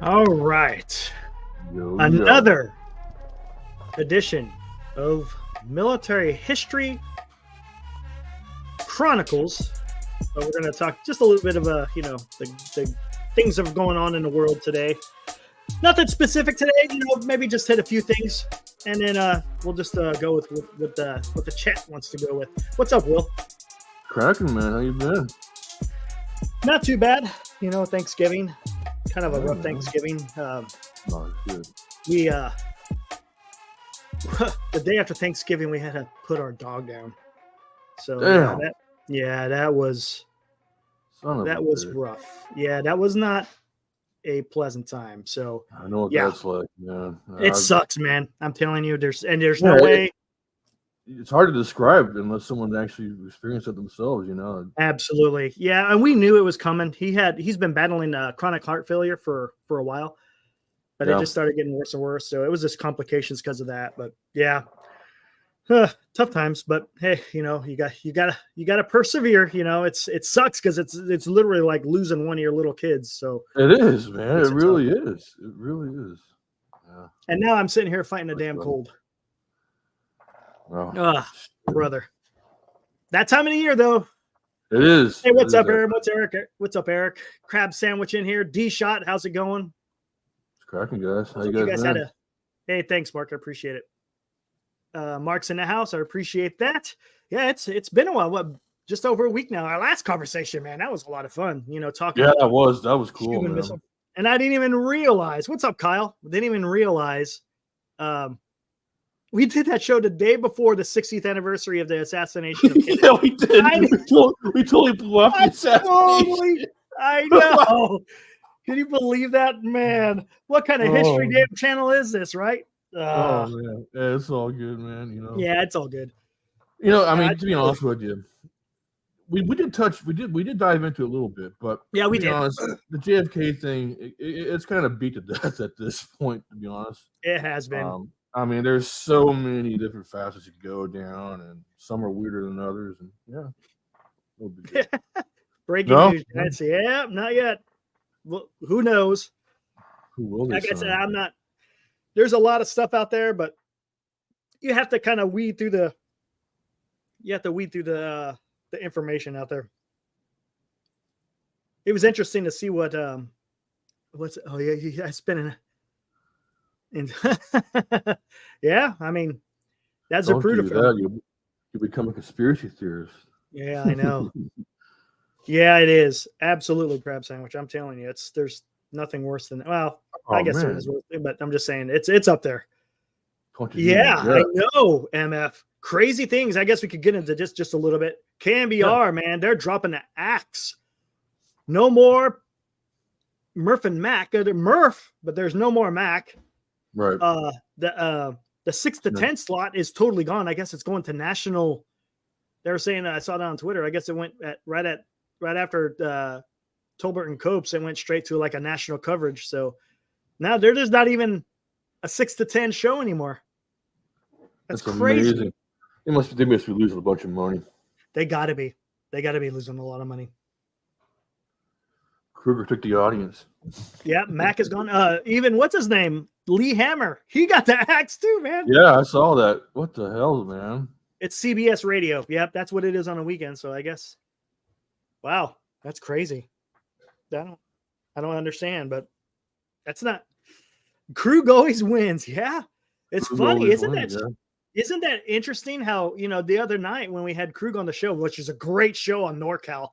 All right. Yo. Another edition of Military History Chronicles. So we're going to talk just a little bit of the things that are going on in the world today. Nothing specific today, maybe just hit a few things, and then we'll just go with what the chat wants to go with. What's up, Will? Cracking, man. How you been? Not too bad. Thanksgiving, kind of a rough Thanksgiving. Good. We the day after Thanksgiving, we had to put our dog down. So Damn. that was rough. Yeah, that was not a pleasant time. So I know what that's like, man. It sucks, man. I'm telling you, there's no way. It's hard to describe unless someone actually experienced it themselves, Absolutely. Yeah, and we knew it was coming. He's been battling chronic heart failure for a while. But it just started getting worse and worse. So it was just complications because of that. But yeah, tough times. But hey, you gotta persevere. It sucks because it's literally like losing one of your little kids. So it is, man. It really is. It really is. Yeah. And now I'm sitting here fighting a damn cold. Oh, brother. That time of the year, though. It is. Hey, what's up, Eric? What's up, Eric? Crab sandwich in here. D-Shot, how's it going? Cracking, guys. How you guys doing? Hey, thanks, Mark. I appreciate it. Mark's in the house. I appreciate that. Yeah, it's been a while. What, just over a week now. Our last conversation, man, that was a lot of fun. Talking. Yeah, that was cool, man. Missile. And I didn't even realize. What's up, Kyle? Didn't even realize. We did that show the day before the 60th anniversary of the assassination of Kennedy. Yeah, we did. We totally blew up the assassination. I know. Can you believe that, man? What kind of history damn channel is this, right? Man, yeah, it's all good, man. Yeah, it's all good. I mean, to be honest with you, we did dive into it a little bit, but yeah, we did. Honest, the JFK thing, it's kind of beat to death at this point. To be honest, it has been. I mean, there's so many different facets you go down, and some are weirder than others, and yeah. Breaking news. Yeah, not yet. Well, who knows? Who will? Like I said, I'm not. There's a lot of stuff out there, but you have to kind of weed through the. You have to weed through the information out there. It was interesting to see what I spent and yeah, I mean, that's Don't Zapruder. Do that. You become a conspiracy theorist. Yeah, I know. Yeah, it is absolutely crab sandwich. I'm telling you, there's nothing worse than I guess there is, but I'm just saying it's up there. Yeah, I know. MF, crazy things. I guess we could get into just a little bit. KNBR, man, they're dropping the axe. No more Murph and Mac. Murph, but there's no more Mac. Right. The 6 to 10 slot is totally gone. I guess it's going to national. They were saying I saw that on Twitter. I guess it went right after Tolbert and Copes. It went straight to like a national coverage. So now there's not even a 6 to 10 show anymore. That's crazy. Amazing. They must be losing a bunch of money. They gotta be losing a lot of money. Kruger took the audience. Yeah, Mac is gone. Even what's his name? Lee Hammer. He got the axe too, man. Yeah, I saw that. What the hell, man? It's CBS Radio. Yep, that's what it is on a weekend. So I guess. Wow, that's crazy. I don't understand, but that's not. Krug always wins. Yeah, it's Krug funny, isn't wins, that? Yeah. Isn't that interesting? How the other night when we had Krug on the show, which is a great show on NorCal.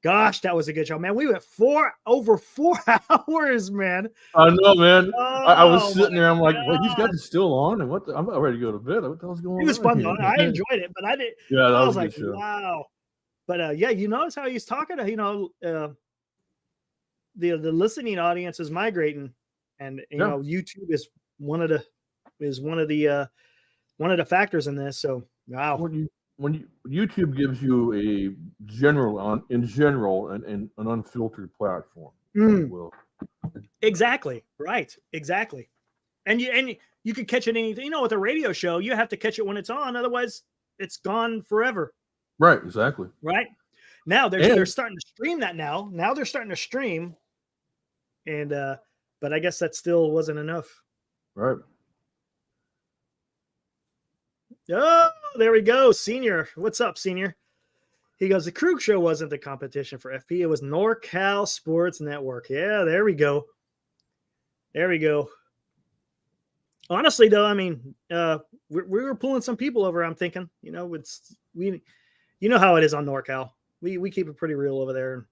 Gosh, that was a good show, man. We went over 4 hours, man. I know, man. I was sitting there. I'm like, well, these guys are still on, and I'm about ready to go to bed. What the hell's going on? It was fun, though. I enjoyed it, but I didn't. Yeah, that was like, a good show. Wow. But yeah, you notice how he's talking to the listening audience is migrating, and YouTube is one of the factors in this. So wow. When YouTube gives you an unfiltered platform, exactly right, exactly, and you could catch it anything. With a radio show, you have to catch it when it's on, otherwise it's gone forever. Right, exactly. Right now they're starting to stream that now. Now they're starting to stream, and but but I guess that still wasn't enough. Right. Oh, there we go. Senior. What's up, Senior? He goes, the Krug Show wasn't the competition for FP. It was NorCal Sports Network. Yeah, there we go. There we go. Honestly, though, I mean, we were pulling some people over, I'm thinking. You know, you know how it is on NorCal. We keep it pretty real over there.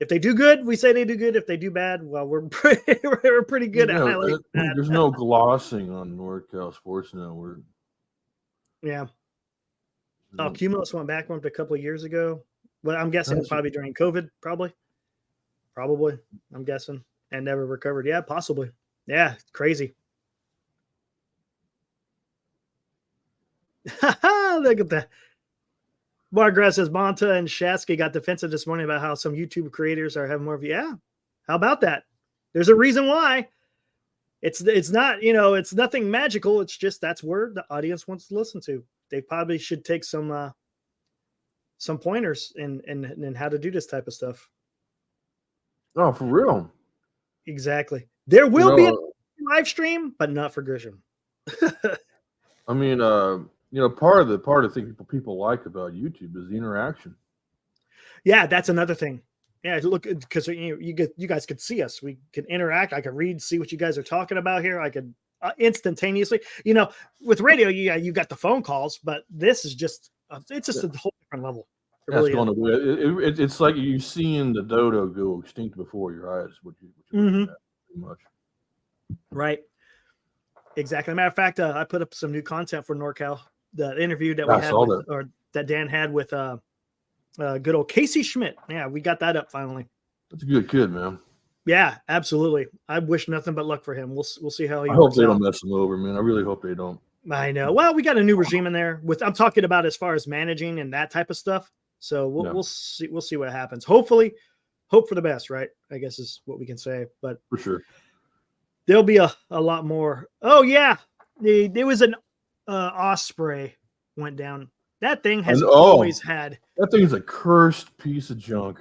If they do good, we say they do good. If they do bad, well, we're pretty good at highlighting that. There's no glossing on NorCal Sports Network. Yeah. Oh, Cumulus went bankrupt a couple of years ago. Well, I'm guessing probably during COVID, probably. I'm guessing. And never recovered. Yeah, possibly. Yeah, crazy. Look at that. Bargrass says Monta and Shasky got defensive this morning about how some YouTube creators are having more of how about that? There's a reason why. It's not, you know, it's nothing magical. It's just that's where the audience wants to listen to. They probably should take some pointers in how to do this type of stuff. Oh, for real. Exactly. There will be a live stream, but not for Grisham. I mean, you know, part of the thing people like about YouTube is the interaction. Yeah, that's another thing. Yeah, look, because you guys could see us. We can interact. I can read, see what you guys are talking about here. I could instantaneously. You know, with radio, you got the phone calls, but this is just it's just a whole different level. It's like you seeing the dodo go extinct before your eyes. What you pretty much. Right. Exactly. Matter of fact, I put up some new content for NorCal. The interview that that Dan had with good old Casey Schmidt. Yeah, we got that up finally. That's a good kid, man. Yeah, absolutely. I wish nothing but luck for him. We'll see how he. I hope they don't mess him over, man. I really hope they don't. I know. Well, we got a new regime in there. I'm talking about as far as managing and that type of stuff. So we'll see. We'll see what happens. Hopefully, hope for the best, right? I guess is what we can say. But for sure, there'll be a lot more. Oh yeah, there was an Osprey went down. That thing has always had. That thing's a cursed piece of junk.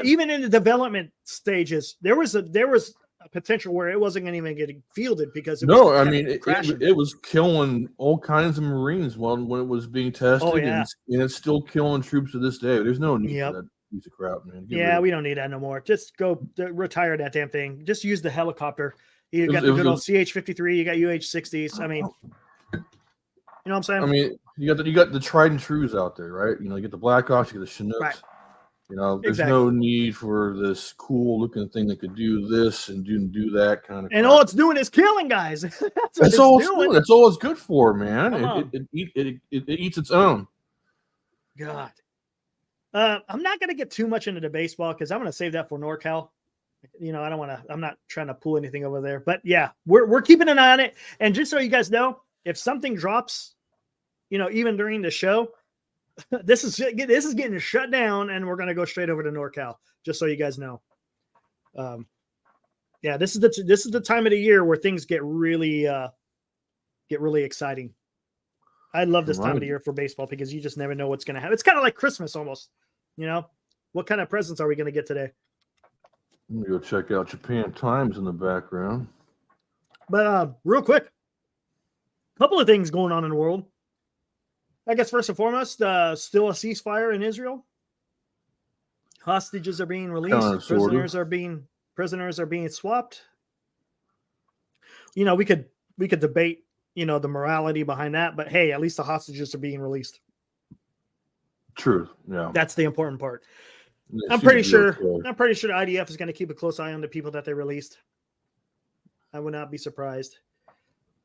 Even in the development stages, there was a potential where it wasn't going to even get fielded because it was killing all kinds of Marines when it was being tested, and it's still killing troops to this day. There's no need for that piece of crap, man. We don't need that no more. Just go retire that damn thing. Just use the helicopter. You got the good old CH-53. You got UH-60s. I mean, you know what I'm saying? I mean, you got the tried and trues out there, right? You know, you get the Blackhawks, you get the Chinooks. Right. You know, there's no need for this cool looking thing that could do this and do that kind of. And all it's doing is killing guys. That's all it's doing. That's all it's good for, man. It eats its own. God, I'm not going to get too much into the baseball because I'm going to save that for NorCal. You know, I don't want to. I'm not trying to pull anything over there, but yeah, we're keeping an eye on it. And just so you guys know, if something drops, you know, even during the show. This is getting shut down, and we're going to go straight over to NorCal. Just so you guys know, this is the time of the year where things get really exciting. I love this time of the year for baseball because you just never know what's going to happen. It's kind of like Christmas almost. You know, what kind of presents are we going to get today? I'm going to go check out Japan Times in the background. But real quick, a couple of things going on in the world. I guess first and foremost, still a ceasefire in Israel. Hostages are being released. Prisoners are being swapped. You know, we could debate, you know, the morality behind that, but hey, at least the hostages are being released. True. Yeah. That's the important part. I'm pretty sure the IDF is going to keep a close eye on the people that they released. I would not be surprised.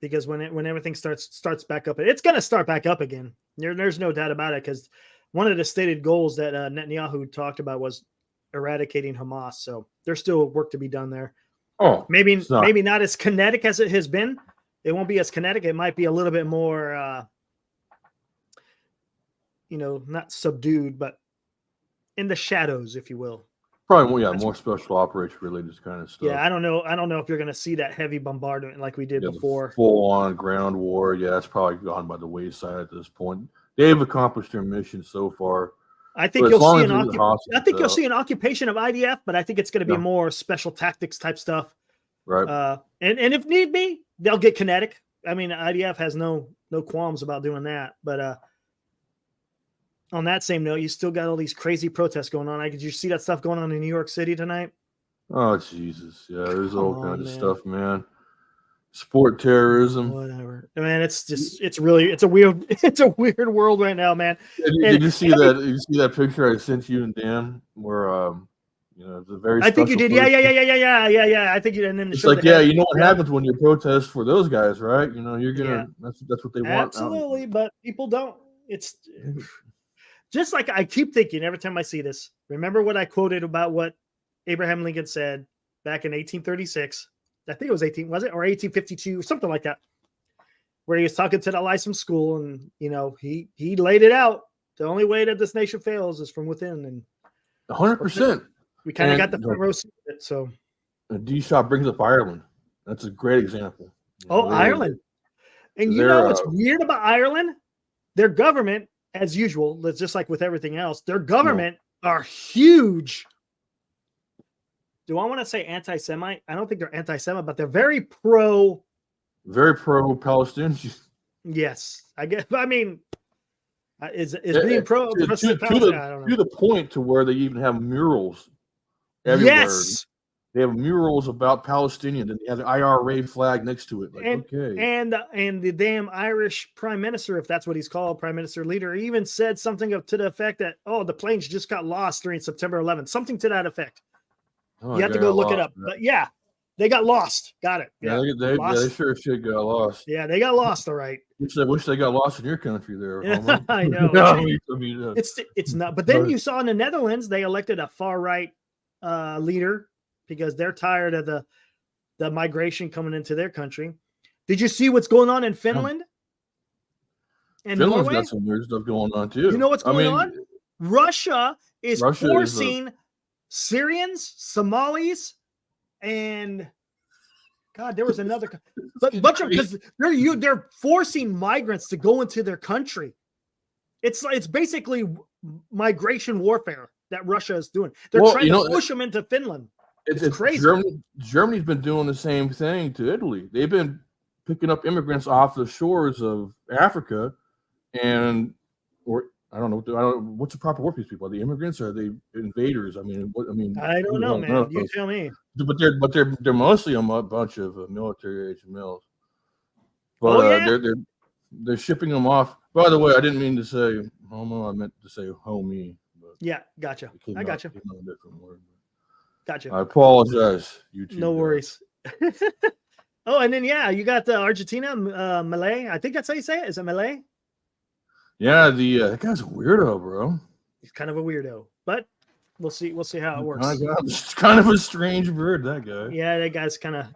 Because when everything starts back up, it's going to start back up again. There's no doubt about it. Because one of the stated goals that Netanyahu talked about was eradicating Hamas. So there's still work to be done there. Oh, maybe not as kinetic as it has been. It won't be as kinetic. It might be a little bit more, you know, not subdued, but in the shadows, if you will. Probably more special operation related kind of stuff. Yeah, I don't know if you're going to see that heavy bombardment like we did before. Full on ground war. Yeah, that's probably gone by the wayside at this point. They've accomplished their mission so far. I think you'll see an occupation of IDF, but I think it's going to be more special tactics type stuff. Right. And if need be, they'll get kinetic. I mean, IDF has no qualms about doing that. But on that same note, you still got all these crazy protests going on. Did you see that stuff going on in New York City tonight? Oh Jesus, yeah, there's all kinds of stuff, man. Sport terrorism, whatever. Man, it's a weird world right now, man. Did you see that? Did you see that picture I sent you and Dan, where the very? I think you did. Yeah. I think you. And then it's like, you know what happens when you protest for those guys, right? You know, you're gonna. That's what they want. Absolutely, but people don't. It's just like I keep thinking every time I see this. Remember what I quoted about what Abraham Lincoln said back in 1836. I think it was 1852, something like that, where he was talking to the lice from school, and he laid it out. The only way that this nation fails is from within, and 100%. We kind of got the front row seat. So, D Shop brings up Ireland. That's a great example. Ireland, and what's weird about Ireland? Their government, as usual, just like with everything else, their government are huge. Do I want to say anti-Semite? I don't think they're anti-Semite, but they're very pro-Palestinian. Yes, I guess. I mean, is being pro to the point to where they even have murals everywhere. Yes, they have murals about Palestinians, and they have the IRA flag next to it. And the damn Irish prime minister, if that's what he's called, prime minister leader, even said something to the effect that the planes just got lost during September 11th, something to that effect. You have to go look it up. But yeah, they got lost. Got it. Yeah, they sure as shit got lost. Yeah, they got lost. All right. I wish they got lost in your country there. I know. It's not. But then you saw in the Netherlands, they elected a far right leader because they're tired of the migration coming into their country. Did you see what's going on in Finland? And Finland's got some weird stuff going on too. You know what's going on? Russia is forcing Syrians, Somalis, and God, there was another bunch of, because they're forcing migrants to go into their country. It's basically migration warfare that Russia is doing. They're trying to push them into Finland. It's crazy. Germany's been doing the same thing to Italy. They've been picking up immigrants off the shores of Africa, I don't know. What's the proper word for these people? Are they immigrants or are they invaders? I don't know, man. You tell me. But they're mostly a bunch of military age males. But they're shipping them off. By the way, I didn't mean to say homo. I meant to say homie. But yeah, gotcha. I gotcha. A different word. Gotcha. I apologize. YouTube. No worries. And then you got Argentina, Milei. I think that's how you say it. Is it Milei? Yeah, that guy's a weirdo, bro. He's kind of a weirdo, but we'll see how it works. It's kind of a strange bird, that guy. Yeah, that guy's kind of.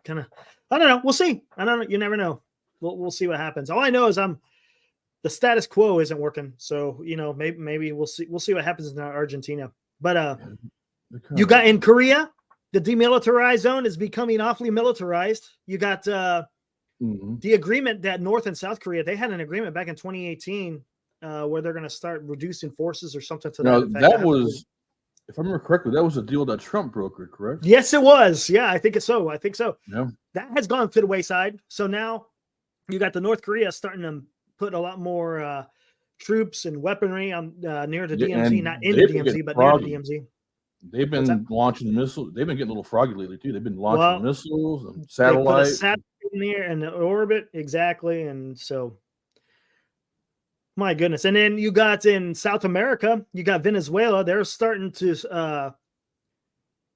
I don't know. We'll see. I don't know. You never know. We'll see what happens. All I know is the status quo isn't working. So maybe we'll see. We'll see what happens in Argentina. But you got in Korea, the demilitarized zone is becoming awfully militarized. You got the agreement that North and South Korea, they had an agreement back in 2018. Where they're going to start reducing forces or something to that effect. That was, if I remember correctly, that was a deal that Trump brokered, correct? Yes, it was. Yeah, I think so. Yeah. That has gone to the wayside. So now you got the North Korea starting to put a lot more troops and weaponry on near the DMZ, not in the DMZ, but near the DMZ. They've been launching missiles. They've been getting a little froggy lately too. They've been launching missiles and satellites. They put a satellite in there in the orbit, exactly, and so. My goodness. And then you got in South America, you got Venezuela. They're starting to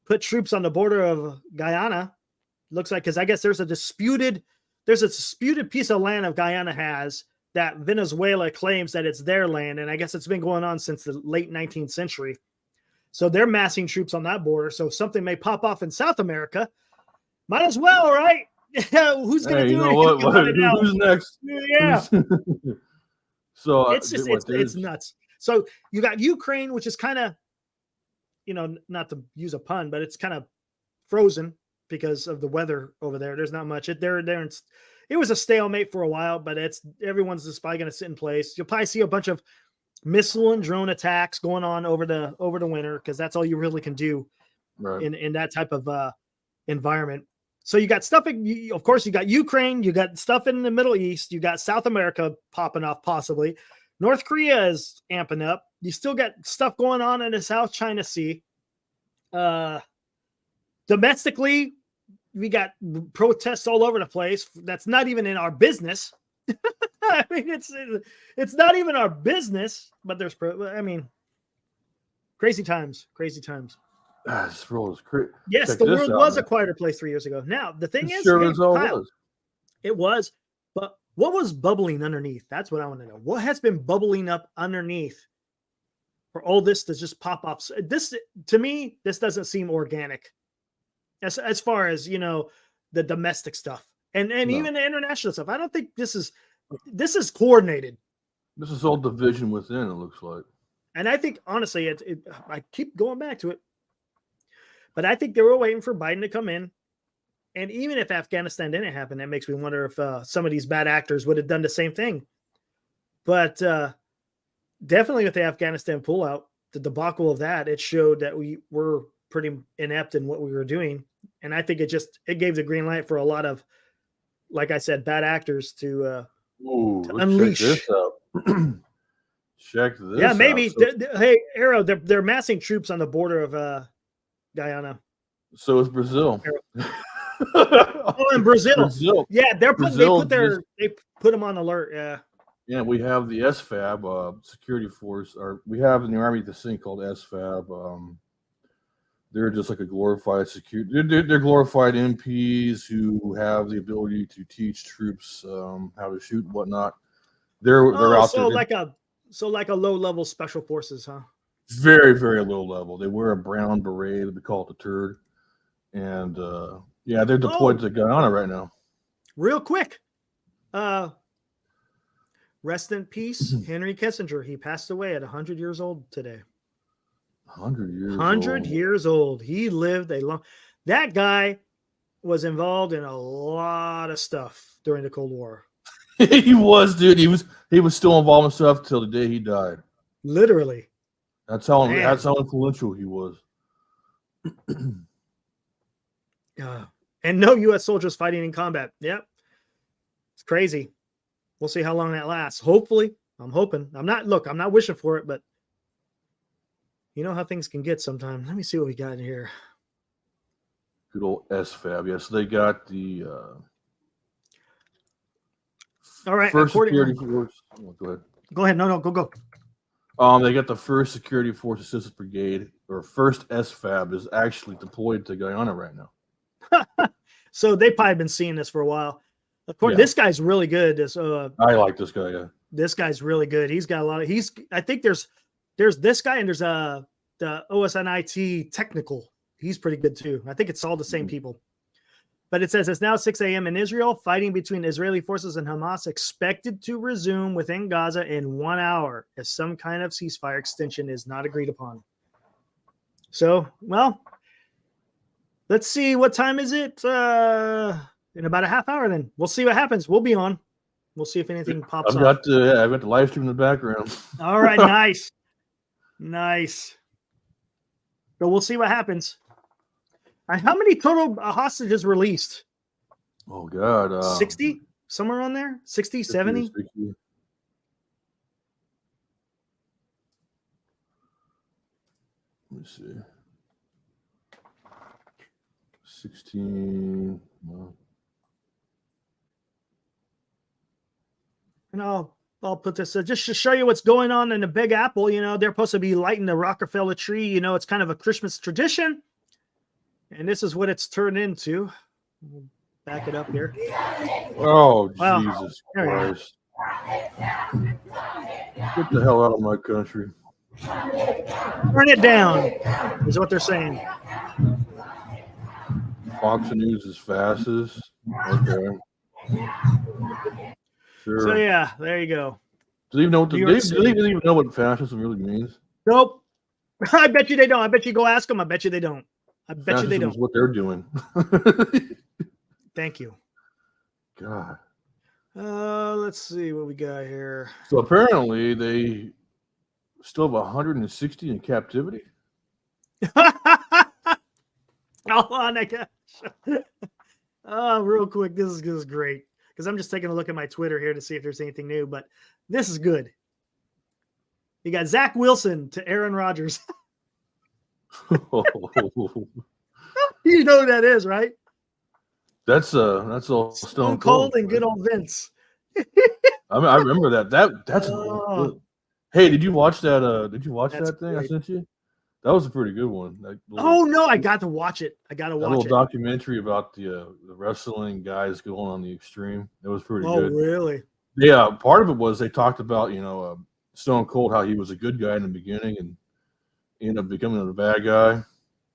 put troops on the border of Guyana. Looks like, because I guess there's a disputed piece of land of Guyana has that Venezuela claims that it's their land. And I guess it's been going on since the late 19th century. So they're massing troops on that border. So something may pop off in South America. Might as well, right? Who's going to do it? Who's next? Yeah. So it's nuts. So you got Ukraine, which is kind of, not to use a pun, but it's kind of frozen because of the weather over there. There's not much. It was a stalemate for a while, but everyone's just probably going to sit in place. You'll probably see a bunch of missile and drone attacks going on over the winter because that's all you really can do in that type of environment. So you got stuff, of course, you got Ukraine, you got stuff in the Middle East, you got South America popping off possibly. North Korea is amping up. You still got stuff going on in the South China Sea. Domestically, we got protests all over the place. That's not even in our business. I mean, it's not even our business, but there's, crazy times. This world is crazy. Yes, Check the world was man. a quieter place 3 years ago. Now, the thing is, sure hey, as all Kyle, was. It was, but what was bubbling underneath? That's what I want to know. What has been bubbling up underneath for all this to just pop off? This, to me, this doesn't seem organic as far as, the domestic stuff and no. Even the international stuff. I don't think this is coordinated. This is all division within, it looks like. And I think, honestly, I keep going back to it, but I think they were waiting for Biden to come in. And even if Afghanistan didn't happen, that makes me wonder if some of these bad actors would have done the same thing. But definitely with the Afghanistan pullout, the debacle of that, it showed that we were pretty inept in what we were doing. And I think it gave the green light for a lot of, like I said, bad actors to unleash. Check this out. Check this out. Maybe. So, hey, Arrow, they're massing troops on the border of Guyana. So is Brazil. Oh, and Brazil. Yeah, they put them on alert. Yeah. Yeah, we have the SFAB security force, or we have in the Army this thing called SFAB. They're just like a glorified security. They're glorified MPs who have the ability to teach troops how to shoot and whatnot. They're out there. Like a low level special forces, huh? Very, very low level. They wear a brown beret. We call it the turd. And yeah, they're deployed to Guyana right now. Real quick. Rest in peace, Henry Kissinger. He passed away at 100 years old today. 100 years old. He lived a long. That guy was involved in a lot of stuff during the Cold War. He was, dude. He was still involved in stuff till the day he died. Literally. That's how influential he was. And no U.S. soldiers fighting in combat. Yep. It's crazy. We'll see how long that lasts. Hopefully. I'm hoping. I'm not wishing for it, but you know how things can get sometimes. Let me see what we got in here. Good old SFAB. Yes, they got the all right. First Security Force. Oh, go ahead. Go ahead. No, go. They got the First Security Force Assistance Brigade, or First SFAB, is actually deployed to Guyana right now. So they've probably been seeing this for a while. Of course, This guy's really good. I like this guy. Yeah, this guy's really good. He's got a lot of. I think there's this guy and there's the OSNIT technical. He's pretty good too. I think it's all the same people. But it says it's now 6 a.m. in Israel. Fighting between Israeli forces and Hamas expected to resume within Gaza in 1 hour, as some kind of ceasefire extension is not agreed upon. So, well, let's see. What time is it? In about a half hour, then we'll see what happens. We'll be on. We'll see if anything pops up. I've got the live stream in the background. All right, nice. So we'll see what happens. How many total hostages released? Oh, God. 60? Somewhere on there? 60, 70? 60. Let me see. 16. No. And I'll put this just to show you what's going on in the Big Apple. They're supposed to be lighting the Rockefeller tree. It's kind of a Christmas tradition. And this is what it's turned into. We'll back it up here. Oh, wow. Jesus Christ. Get the hell out of my country. Turn it down, is what they're saying. Fox News is fastest. Okay. Sure. So, yeah, there you go. Do they even know what fascism really means? Nope. I bet you they don't. I bet you go ask them. I bet you they don't. I bet you they don't. Is what they're doing. Thank you. God. Let's see what we got here. So apparently they still have 160 in captivity. Oh my gosh. Real quick, this is great because I'm just taking a look at my Twitter here to see if there's anything new, but this is good. You got Zach Wilson to Aaron Rodgers. You know who that is, right? That's all Stone Cold and good old Vince. I remember that. That's Hey, did you watch that? Did you watch that thing I sent you? That was a pretty good one. No, I got to watch it. I got to watch a little documentary about the wrestling guys going on the extreme. It was pretty good. Oh, really? Yeah, part of it was they talked about Stone Cold, how he was a good guy in the beginning and ended up becoming a bad guy.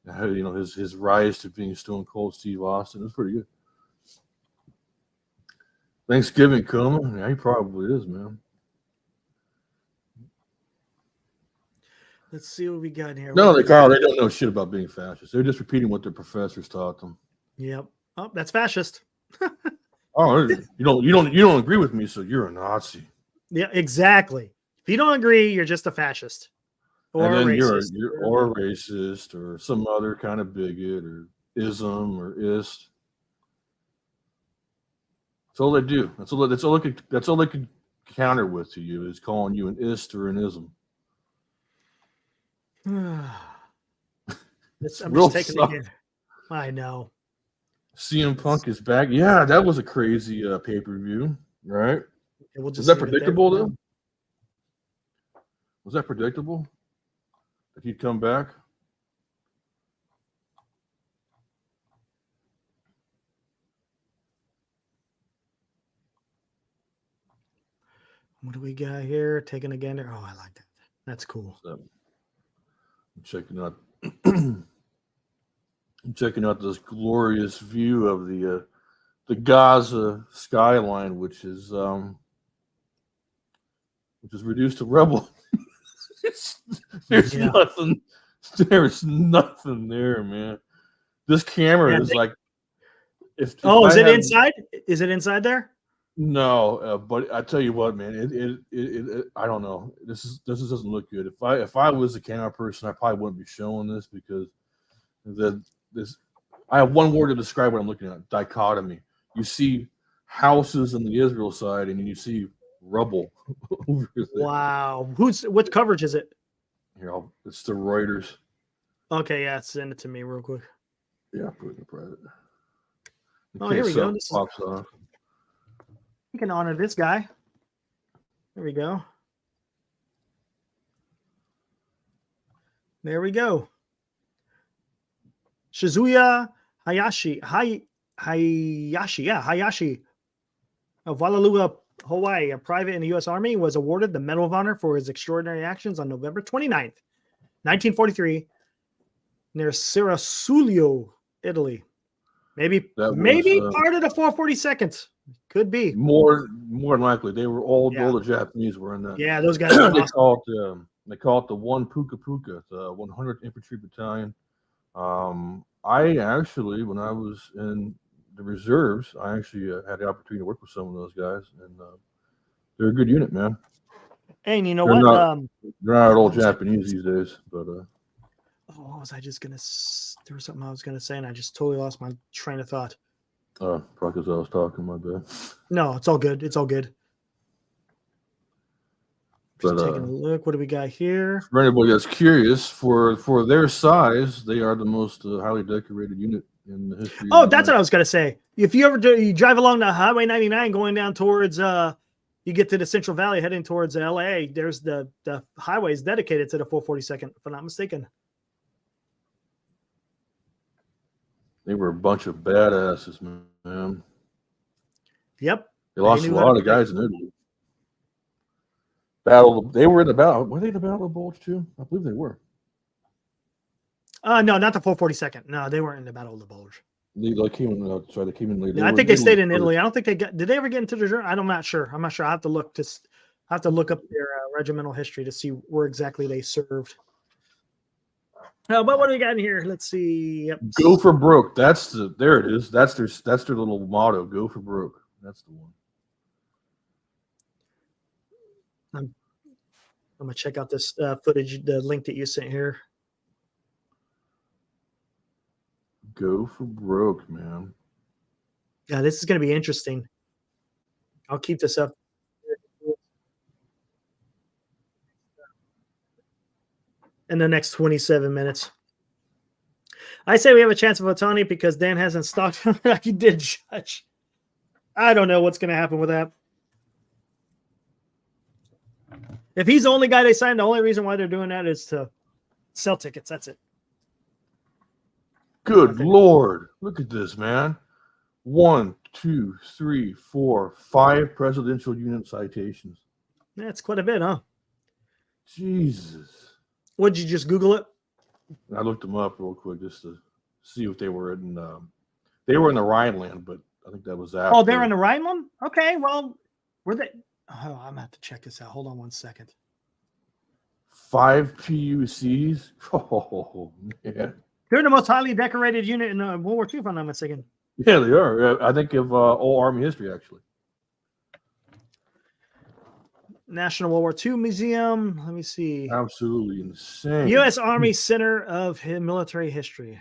His rise to being Stone Cold Steve Austin. It was pretty good. Thanksgiving coming? Yeah, he probably is, man. Let's see what we got here. No, they don't know shit about being fascist. They're just repeating what their professors taught them. Yep. Oh, that's fascist. Oh, you don't agree with me, so you're a Nazi. Yeah, exactly. If you don't agree, you're just a fascist. Or and then racist. You're a racist or some other kind of bigot or ism or ist. That's all they do. That's all they could counter with to you is calling you an ist or an ism. I'm just taking it in. I know. CM Punk is back. Yeah, that was a crazy pay-per-view, right? Was that predictable though? Was that predictable that he'd come back? What do we got here? Taking a gander. Oh, I like that. That's cool. I'm checking out. I'm checking out this glorious view of the Gaza skyline, which is reduced to rubble. There's nothing. There's nothing there, man. This camera is like. Is it inside? Is it inside there? No, but I tell you what, man, it I don't know. This doesn't look good. If I was a camera person, I probably wouldn't be showing this because I have one word to describe what I'm looking at: dichotomy. You see houses on the Israel side, and you see rubble over there. Wow, what coverage is it? Here, it's the Reuters. Okay, yeah, send it to me real quick. Yeah, put it in private. Here we go. This pops off. We can honor this guy. There we go. There we go. Shizuya Hayashi of Wailua, Hawaii, a private in the U.S. Army, was awarded the Medal of Honor for his extraordinary actions on November 29th, 1943, near Sirasulio, Italy. Maybe part of the 442nd. Could be. More than likely. They were all the Japanese were in that. Yeah, those guys. They call it the 1 Puka Puka, the 100th Infantry Battalion. I actually, when I was in the reserves, I actually had the opportunity to work with some of those guys, and they're a good unit, man. And you know what? They're not all Japanese these days, but. What was I just gonna? There was something I was gonna say, and I just totally lost my train of thought. Probably because I was talking, my bad. No, it's all good. It's all good. Just taking a look. What do we got here? For anybody that's curious, for their size, they are the most highly decorated unit in the history. Oh, that's what I was gonna say. If you ever you drive along the Highway 99 going down towards you get to the Central Valley heading towards LA, there's the highway is dedicated to the 442nd, if I'm not mistaken. They were a bunch of badasses, man. Yep. They lost a lot of guys in Italy. They were in the battle. Were they in the Battle of the Bulge too? I believe they were. No, not the 442nd. No, they weren't in the Battle of the Bulge. They came in later. Yeah, I think they stayed in Italy. I don't think did they ever get into the? I'm not sure. I have to look up their regimental history to see where exactly they served. But what do we got in here? Let's see. Yep. Go for broke. There it is. That's their little motto. Go for broke. That's the one. I'm gonna check out this footage, the link that you sent here. Go for broke, man. Yeah, this is going to be interesting. I'll keep this up. In the next 27 minutes. I say we have a chance of Ohtani because Dan hasn't stalked him like he did Judge. I don't know what's going to happen with that. If he's the only guy they signed, the only reason why they're doing that is to sell tickets. That's it. Good Lord. Look at this, man. 1, 2, 3, 4, 5 presidential unit citations. That's quite a bit, huh? Jesus. Would you just Google it? I looked them up real quick just to see if they were in. They were in the Rhineland, but I think that was after. Oh, they're in the Rhineland. Okay, well, were they? Oh, I'm gonna have to check this out. Hold on 1 second. 5 PUCs. Oh man, they're the most highly decorated unit in World War II, if I'm not mistaken. Yeah, they are. I think of old Army history actually. National World War II Museum. Let me see. Absolutely insane. U.S. Army Center of Military History.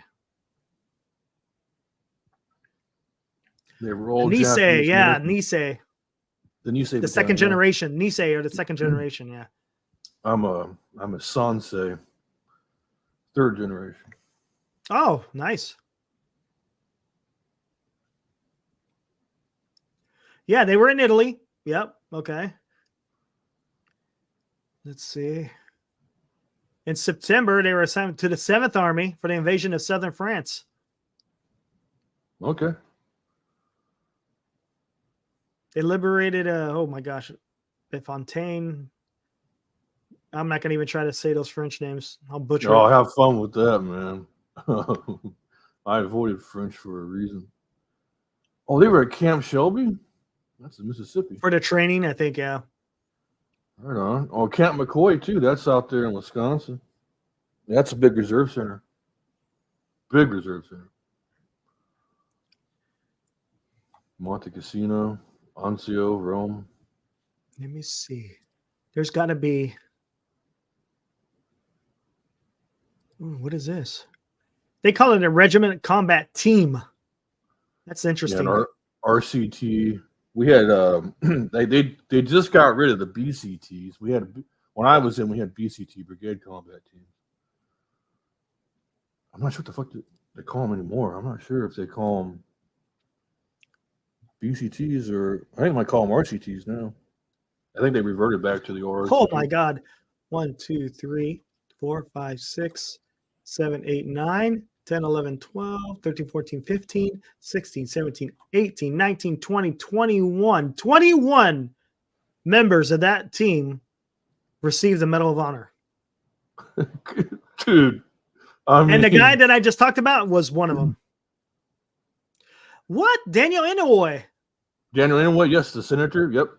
They were all Nisei, yeah, Nisei. The Nisei. The second generation. Nisei or the second generation, yeah. I'm a Sansei. Third generation. Oh, nice. Yeah, they were in Italy. Yep. Okay. Let's see. In September, they were assigned to the 7th Army for the invasion of southern France. Okay. They liberated, oh my gosh, Fontaine. I'm not going to even try to say those French names. I'll butcher it. Oh, have fun with that, man. I avoided French for a reason. Oh, they were at Camp Shelby? That's in Mississippi. For the training, I think, yeah. Right on. Oh, Camp McCoy, too. That's out there in Wisconsin. That's a big reserve center. Big reserve center. Monte Cassino, Anzio, Rome. Let me see. There's got to be. Ooh, what is this? They call it a regiment combat team. That's interesting. Yeah, RCT. We had they just got rid of the BCTs. We had when I was in, we had BCT Brigade Combat Teams. I'm not sure what the fuck they call them anymore. I'm not sure if they call them BCTs or I think I might call them RCTs now. I think they reverted back to the RCT. Oh my God. 1, 2, 3, 4, 5, 6, 7, 8, 9, 10, 11, 12, 13, 14, 15, 16, 17, 18, 19, 20, 21. 21 members of that team received the Medal of Honor. Dude. And the guy that I just talked about was one of them. What? Daniel Inouye. Daniel Inouye, yes, the senator. Yep.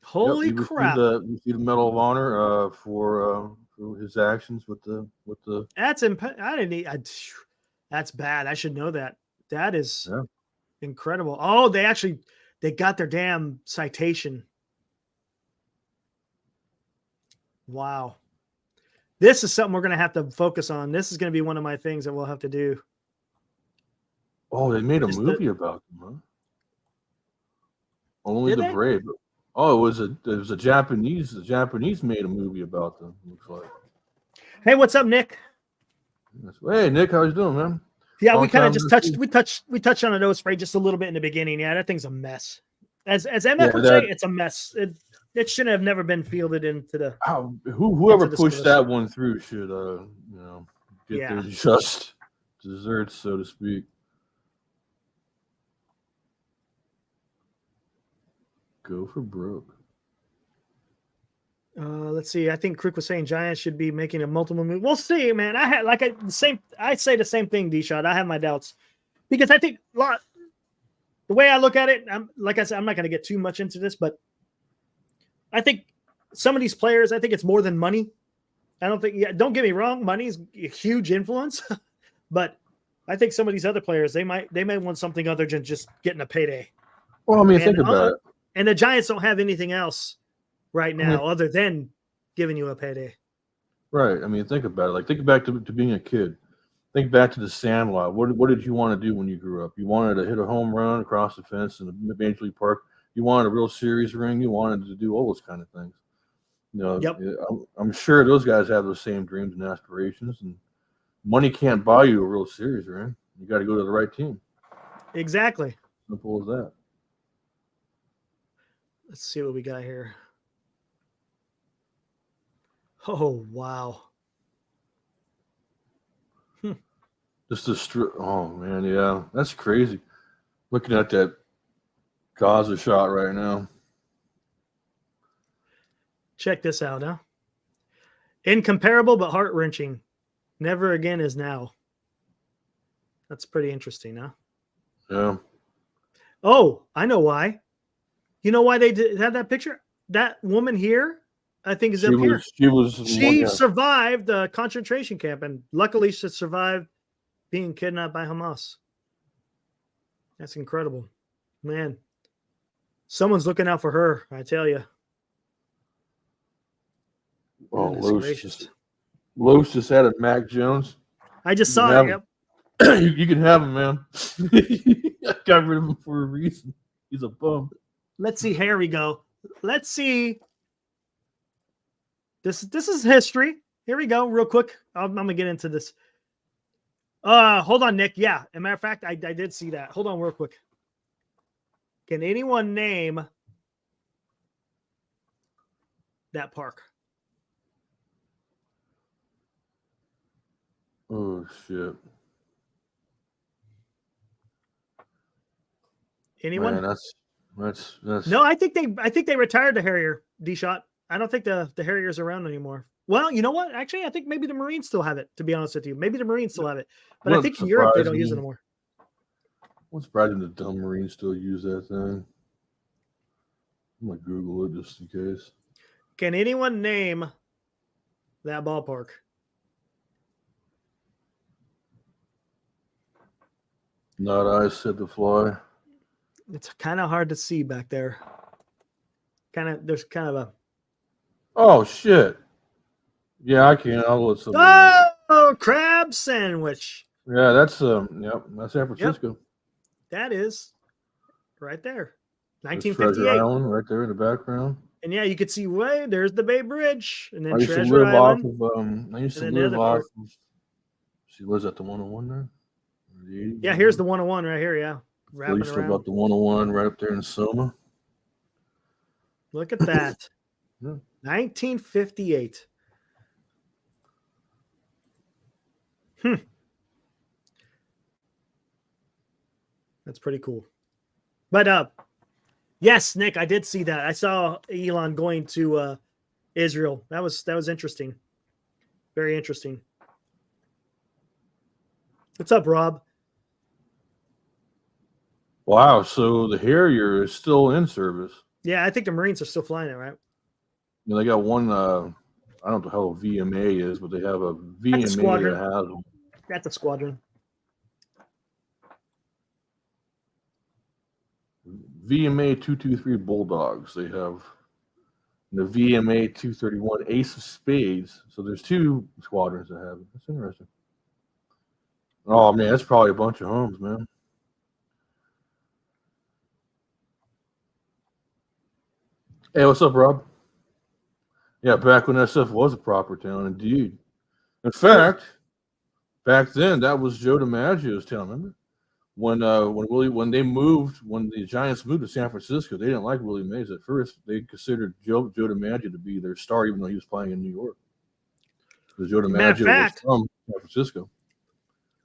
Holy crap! He received the Medal of Honor for his actions with the. That's that's bad. I should know that. That is incredible. Oh, they got their damn citation. Wow. This is something we're going to have to focus on. This is going to be one of my things that we'll have to do. Oh, they made a movie about them, huh? Only the Brave. Oh, it was a Japanese. The Japanese made a movie about them. Looks like. Hey, what's up, Nick? Hey, Nick, how you doing, man? Yeah, we kind of just touched. We touched on a nose spray just a little bit in the beginning. Yeah, that thing's a mess. As MF would say, it's a mess. It shouldn't have never been fielded into the. Whoever pushed that one through should, get their just desserts, so to speak. Go for broke. Let's see. I think Crook was saying Giants should be making a multiple move. We'll see, man. I say the same thing, D-Shot. I have my doubts because I think the way I look at it, like I said, I'm not going to get too much into this, but I think some of these players, I think it's more than money. I don't think. Yeah, don't get me wrong, money is a huge influence, but I think some of these other players, they may want something other than just getting a payday. Well, I mean, think about it. And the Giants don't have anything else right now other than giving you a payday. Right. I mean, think about it. Like, think back to being a kid. Think back to the Sandlot. What did you want to do when you grew up? You wanted to hit a home run across the fence in the Major League Park. You wanted a real series ring. You wanted to do all those kind of things. Yep. I'm sure those guys have those same dreams and aspirations. And money can't buy you a real series ring. You got to go to the right team. Exactly. Simple as that. Let's see what we got here. Oh, wow. Just oh man, yeah, that's crazy. Looking at that Gaza shot right now. Check this out, huh? Incomparable but heart-wrenching. Never again is now. That's pretty interesting, huh? Yeah. Oh, I know why. You know why they had that picture? That woman here, I think, is up here. She survived the concentration camp, and luckily she survived being kidnapped by Hamas. That's incredible. Man, someone's looking out for her, I tell you. Oh, Los just added Mac Jones. I just saw it. Yep. You can have him, man. I got rid of him for a reason. He's a bum. Let's see. Here we go. Let's see. This is history. Here we go. Real quick. I'm going to get into this. Hold on, Nick. Yeah. As a matter of fact, I did see that. Hold on real quick. Can anyone name that park? Oh, shit. Anyone? Man, that's No, I think they retired the Harrier, D-Shot. I don't think the Harrier's around anymore. Well, you know what? Actually, I think maybe the Marines still have it, to be honest with you. Maybe the Marines still have it. But I think in Europe they don't use it anymore. What's surprising the dumb Marines still use that thing? I'm gonna Google it just in case. Can anyone name that ballpark? Not I said the fly. It's kind of hard to see back there. There's kind of a. Oh shit! Yeah, I can. I'll let somebody. Oh, crab sandwich. Yeah, that's that's San Francisco. Yep. That is right there. 1958. Treasure Island right there in the background. And yeah, you could see there's the Bay Bridge, and then I used Treasure to live Island. I used to live off of. She lives at the 101 there. Yeah, here's the 101 right here. Yeah, I used to live up the 101 right up there in Soma. Look at that. Yeah. 1958. That's pretty cool. But yes, Nick, I did see that. I saw Elon going to Israel. That was interesting. Very interesting. What's up, Rob? Wow, so the Harrier is still in service. Yeah, I think the Marines are still flying it, right? You know, they got one. I don't know how VMA is, but they have a VMA that has them. That's a squadron. VMA 223 Bulldogs. They have the VMA 231 Ace of Spades. So there's two squadrons that have it. That's interesting. Oh man, that's probably a bunch of homes, man. Hey, what's up, Rob? Yeah, back when SF was a proper town, indeed. In fact, back then that was Joe DiMaggio's town. Remember when the Giants moved to San Francisco? They didn't like Willie Mays at first. They considered Joe DiMaggio to be their star, even though he was playing in New York. Because Joe DiMaggio was from San Francisco.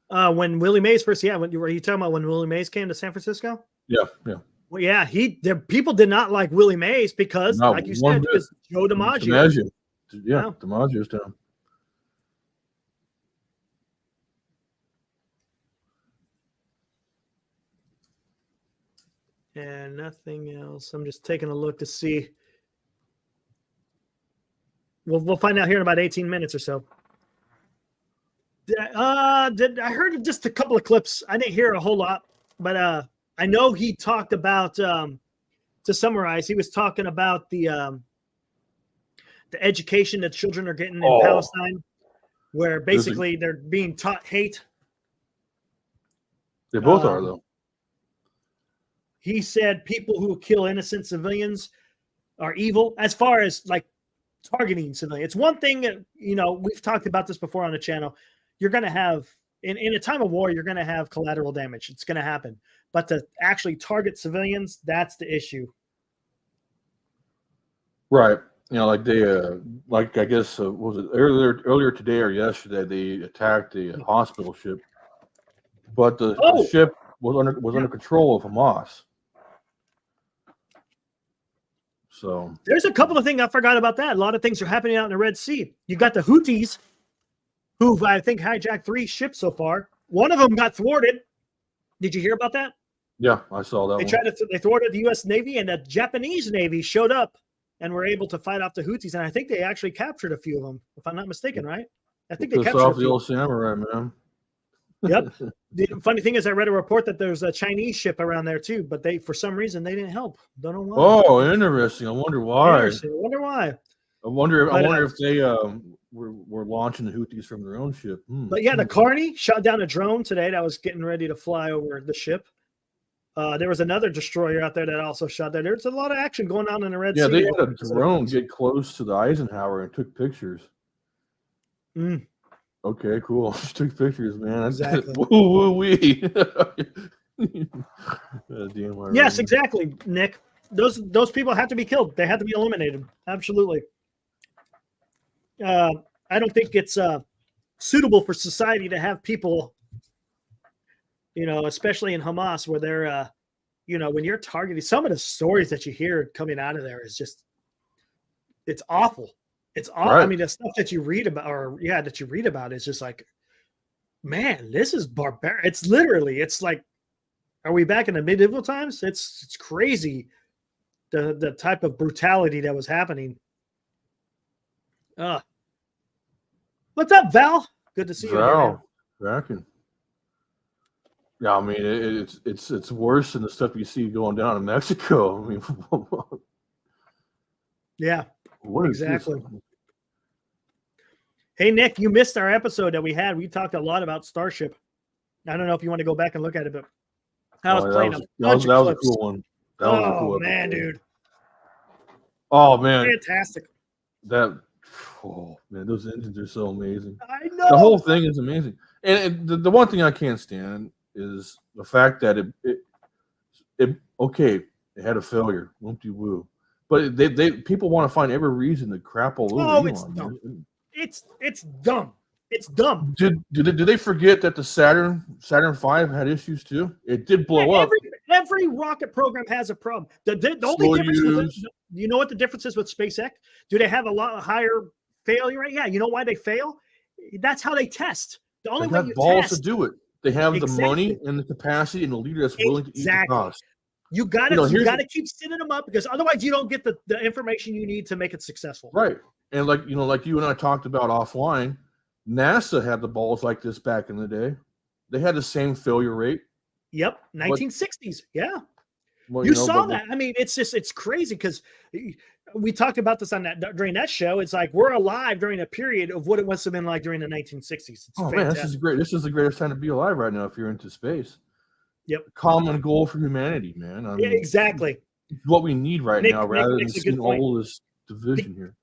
When Willie Mays first, were you talking about when Willie Mays came to San Francisco? Yeah. Well, yeah, people did not like Willie Mays because, like you said, because Joe DiMaggio. Yeah, DiMaggio's town. And nothing else. I'm just taking a look to see. We'll find out here in about 18 minutes or so. I heard just a couple of clips. I didn't hear a whole lot, but I know he talked about, to summarize, he was talking about the education that children are getting in Palestine, where basically they're being taught hate They both are, though. He said people who kill innocent civilians are evil. As far as like targeting civilians, it's one thing, we've talked about this before on the channel. You're going to have, in a time of war, you're going to have collateral damage. It's going to happen. But to actually target civilians, that's the issue. Right. Like they, I guess, was it earlier today or yesterday, they attacked a hospital ship. But the ship was under control of Hamas. So there's a couple of things I forgot about that. A lot of things are happening out in the Red Sea. You got the Houthis, who've I think hijacked 3 ships so far. One of them got thwarted. Did you hear about that? Yeah, I saw that. They thwarted the U.S. Navy, and the Japanese Navy showed up and were able to fight off the Houthis. And I think they actually captured a few of them, if I'm not mistaken, right? I think they captured off the old samurai, man. Yep. The funny thing is, I read a report that there's a Chinese ship around there too, but for some reason, they didn't help. Don't know why. Oh, interesting. I wonder why. I wonder if they were launching the Houthis from their own ship. But yeah, the Carney shot down a drone today that was getting ready to fly over the ship. There was another destroyer out there that also shot there. There's a lot of action going on in the Red Sea. Yeah, they had a drone get close to the Eisenhower and took pictures. Okay, cool. Just took pictures, man. Exactly. Woo-wee. Yes, exactly, Nick. Those people have to be killed. They have to be eliminated. Absolutely. I don't think it's suitable for society to have people, especially in Hamas, where they're, when you're targeting, some of the stories that you hear coming out of there is just, it's awful. It's awful. Right. I mean, the stuff that you read about, is just like, man, this is barbaric. It's like, are we back in the medieval times? It's crazy. The type of brutality that was happening. What's up, Val? Good to see you. Val, yeah, I mean it's worse than the stuff you see going down in Mexico. I mean, yeah, exactly. Hey Nick, you missed our episode that we had. We talked a lot about Starship. I don't know if you want to go back and look at it, but I was playing a bunch of clips. A cool one. Man, dude. Oh man, fantastic. Those engines are so amazing. I know. The whole thing is amazing. And the one thing I can't stand is the fact that it had a failure, whoop-de-woo. But they people want to find every reason to crap all over. It's dumb. It's dumb. It's dumb. Did they forget that the Saturn V had issues too? It did blow up. Every rocket program has a problem. The only difference you know what the difference is with SpaceX? Do they have a lot higher failure rate? Yeah, you know why they fail? That's how they test. The only way you balls to do it. They have the money and the capacity and the leader that's willing to eat the cost. You got to keep sending them up, because otherwise you don't get the information you need to make it successful. Right. And like you and I talked about offline, NASA had the balls like this back in the day. They had the same failure rate. Yep, 1960s. Yeah. Well, you saw that. I mean, it's crazy, because we talked about this during that show. It's like we're alive during a period of what it must have been like during the 1960s. It's fantastic. Man, this is great. This is the greatest time to be alive right now if you're into space. Yep. Common goal for humanity, man. I mean, exactly. What we need right now, rather than seeing all this division here.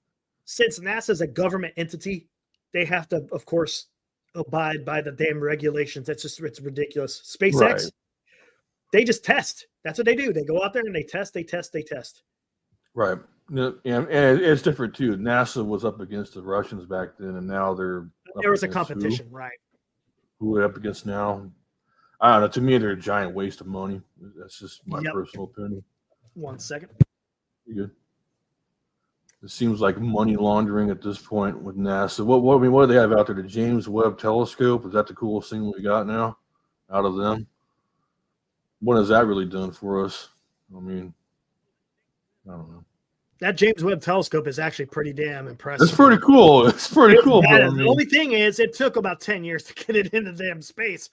Since NASA is a government entity, they have to, of course, abide by the damn regulations. It's ridiculous. SpaceX, they just test. That's what they do. They go out there and they test. Right. And it's different too. NASA was up against the Russians back then, and now there was a competition, right? Who are up against now? I don't know. To me, they're a giant waste of money. That's just my personal opinion. 1 second. You good? It seems like money laundering at this point with NASA. What do they have out there? The James Webb Telescope? Is that the coolest thing we got now out of them? What has that really done for us? I mean, I don't know. That James Webb Telescope is actually pretty damn impressive. It's pretty cool. It's pretty cool. The only thing is, it took about 10 years to get it into damn space.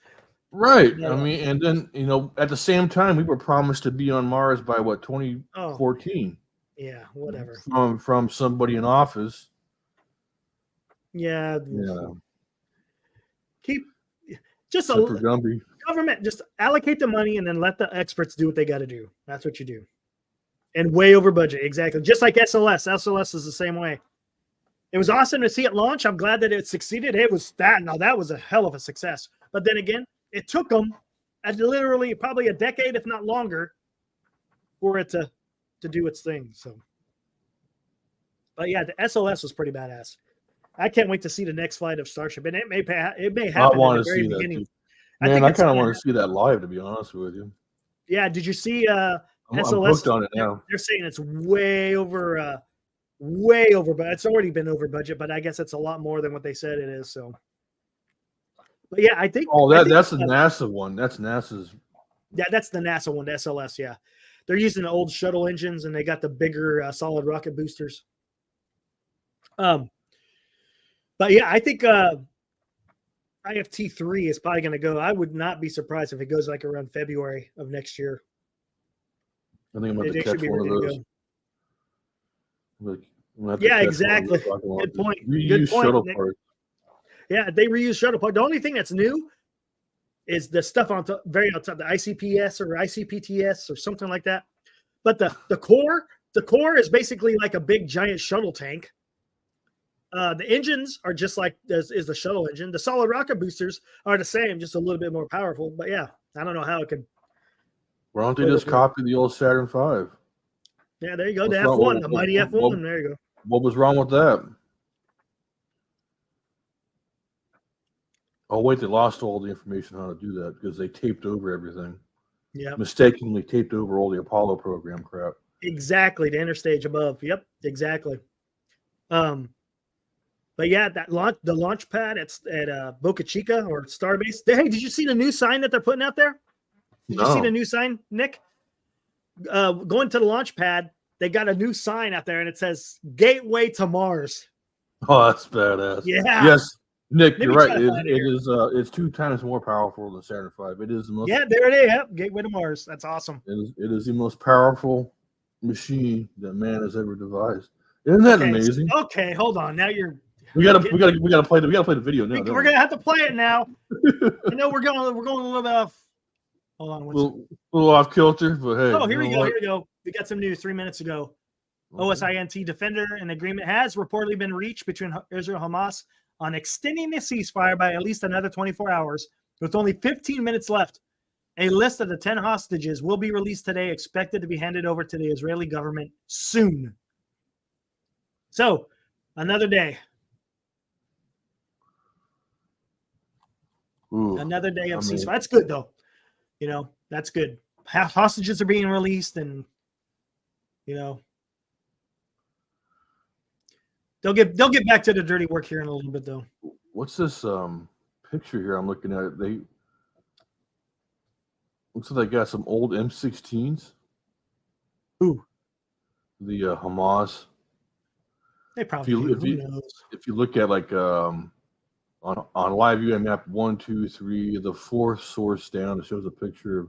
Right. Yeah. I mean, and then, at the same time, we were promised to be on Mars by 2014. Yeah, whatever. From somebody in office. Yeah. Just a government, just allocate the money and then let the experts do what they got to do. That's what you do. And way over budget. Exactly. Just like SLS. SLS is the same way. It was awesome to see it launch. I'm glad that it succeeded. It was that. Now that was a hell of a success. But then again, it took them literally probably a decade, if not longer, for it to do its thing. So, but yeah, the SLS was pretty badass. I can't wait to see the next flight of Starship, and it may happen. I want to see that too. Man, I kind of want to see that live, to be honest with you. Yeah, did you see SLS? I'm hooked on it now. They're saying it's way over but it's already been over budget, but I guess it's a lot more than what they said it is. So, but yeah, I think. Oh, that's the NASA one. That's NASA's. Yeah, that's the NASA one, the SLS. Yeah, they're using the old shuttle engines, and they got the bigger solid rocket boosters. But yeah, I think IFT-3 is probably going to go. I would not be surprised if it goes like around February of next year. I think I'm going to catch one of those. Yeah, exactly. Good point. Reuse shuttle parts. Yeah, they reuse shuttle parts. The only thing that's new is the stuff on top, the ICPS or ICPTS or something like that. But the core is basically like a big giant shuttle tank. The engines are just like is the shuttle engine. The solid rocket boosters are the same, just a little bit more powerful. But yeah, I don't know how it could. Why don't they just copy the old Saturn V? Yeah, there you go. The F1, the mighty F1. There you go. What was wrong with that? Oh, wait, they lost all the information on how to do that because they taped over everything. Yeah. Mistakenly taped over all the Apollo program crap. Exactly, the interstage above. Yep, exactly. But yeah, the launch pad at Boca Chica or Starbase. Hey, did you see the new sign that they're putting out there? Did you see the new sign, Nick? Going to the launch pad, they got a new sign out there, and it says "Gateway to Mars." Oh, that's badass. Yeah. Yes, Nick, you're right. It's 2 times more powerful than Saturn V. It is the most. Yeah, there it is. Yep, Gateway to Mars. That's awesome. It is the most powerful machine that man has ever devised. Isn't that amazing? Okay, hold on. Now we gotta play the video now. We're gonna have to play it now. I know we're going a little bit off. Hold on. A little off kilter, but hey. Oh, here we go. We got some news 3 minutes ago. OSINT Defender, an agreement has reportedly been reached between Israel and Hamas on extending the ceasefire by at least another 24 hours, with only 15 minutes left. A list of the 10 hostages will be released today, expected to be handed over to the Israeli government soon. So, another day. Another day of ceasefire. That's good, though. You know, that's good. Hostages are being released, and you know, they'll get back to the dirty work here in a little bit, though. What's this picture here? I'm looking at. Looks like they got some old M16s. Who? The Hamas. They probably if you look at like on live UI map 1, 2, 3, the 4th source down, it shows a picture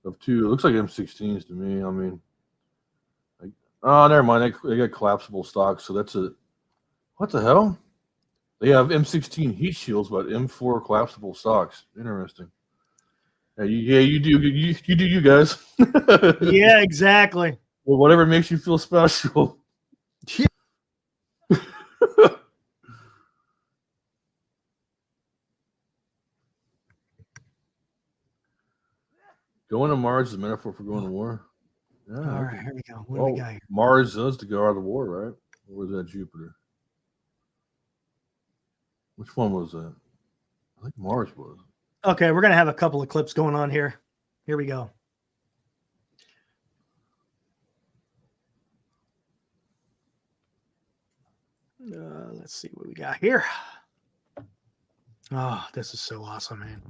of 2. It looks like M16s to me. I mean, never mind. They got collapsible stocks, so that's what the hell? They have M16 heat shields, but M4 collapsible stocks. Interesting. You do you guys. Yeah, exactly. Well, whatever makes you feel special. Yeah. Going to Mars is a metaphor for going to war. Yeah. All right, here we go. What do we got here? Mars does to go out of the war, right? Or was that Jupiter? Which one was that? I think Mars was. Okay, we're going to have a couple of clips going on here. Here we go. Let's see what we got here. Oh, this is so awesome, man.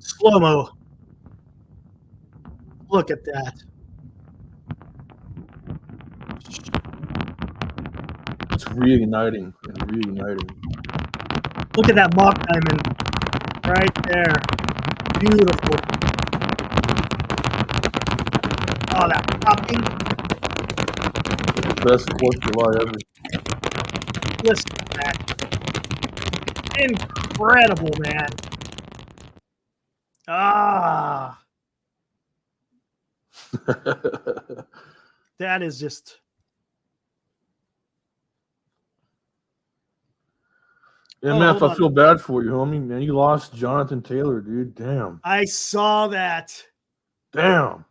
Slow-mo. Look at that. It's reigniting. Look at that Mach diamond right there. Beautiful. Oh, that popping. Best 4th of July ever. Listen to that. Incredible, man. Ah. That is just. Yeah, man, I feel bad for you, homie. Man, you lost Jonathan Taylor, dude. Damn. I saw that. Damn.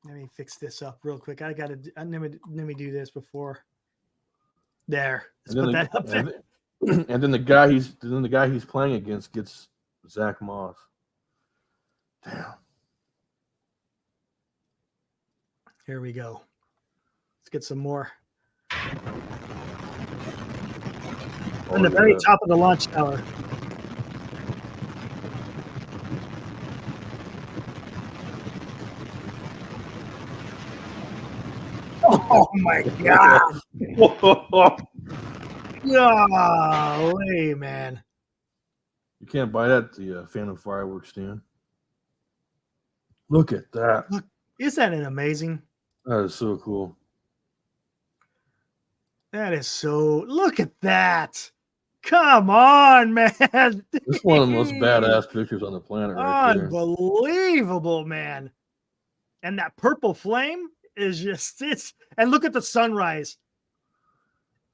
Let me fix this up real quick. I gotta let me do this before. There. Let's put that up there. And then the guy he's playing against gets Zach Moss. Damn. Here we go. Let's get some more. On the very top of the launch tower. Oh my God. Golly, man. You can't buy that at the Phantom Fireworks stand. Look at that. Look, isn't that amazing? That is so cool. That is so. Look at that. Come on, man. This is one of the most badass pictures on the planet right there. Unbelievable, man. And that purple flame is just, and look at the sunrise.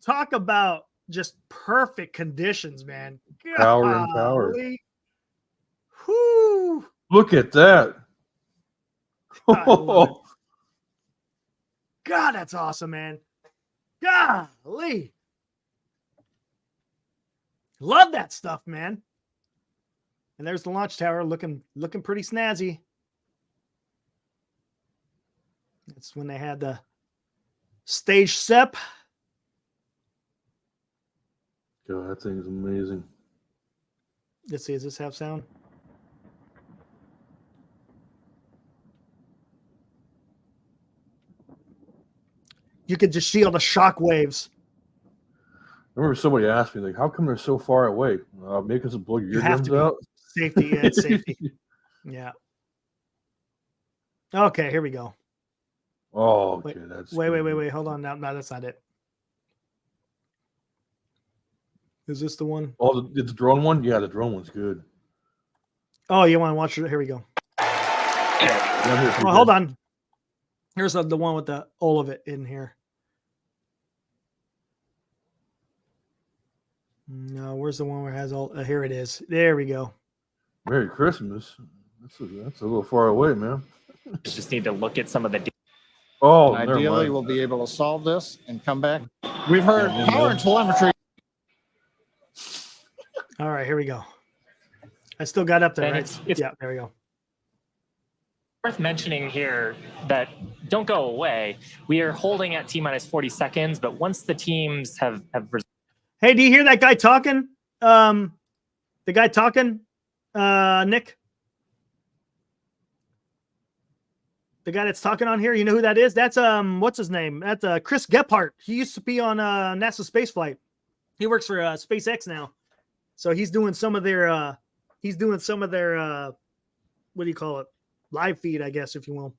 Talk about just perfect conditions, man. Power and power. Whoo. Look at that. God, that's awesome, man. Golly. Love that stuff, man. And there's the launch tower looking pretty snazzy. That's when they had the stage step. God, that thing's amazing. Let's see, does this have sound? You could just see all the shock waves. I remember somebody asked me, like, how come they're so far away? Make us blow your eardrums out? Safety, yeah, it's safety. Yeah. Okay, here we go. Oh, okay. That's wait. Hold on. No, that's not it. Is this the one? Oh, the drone one? Yeah, the drone one's good. Oh, you want to watch it? Here we go. Oh, hold on. Here's the one with all of it in here. No, where's the one where it has all? Here it is. There we go. Merry Christmas. That's a little far away, man. Just need to look at some of the. Oh, ideally, we'll be able to solve this and come back. We've heard power and telemetry. All right, here we go. I still got up there, right? Yeah, there we go. Worth mentioning here that don't go away. We are holding at T-minus 40 seconds, but once the teams have. Hey, do you hear that guy talking? The guy talking, Nick? The guy that's talking on here, you know who that is? That's what's his name? That's Chris Gephardt. He used to be on NASA spaceflight. He works for SpaceX now, so he's doing some of their what do you call it? Live feed, I guess, if you will.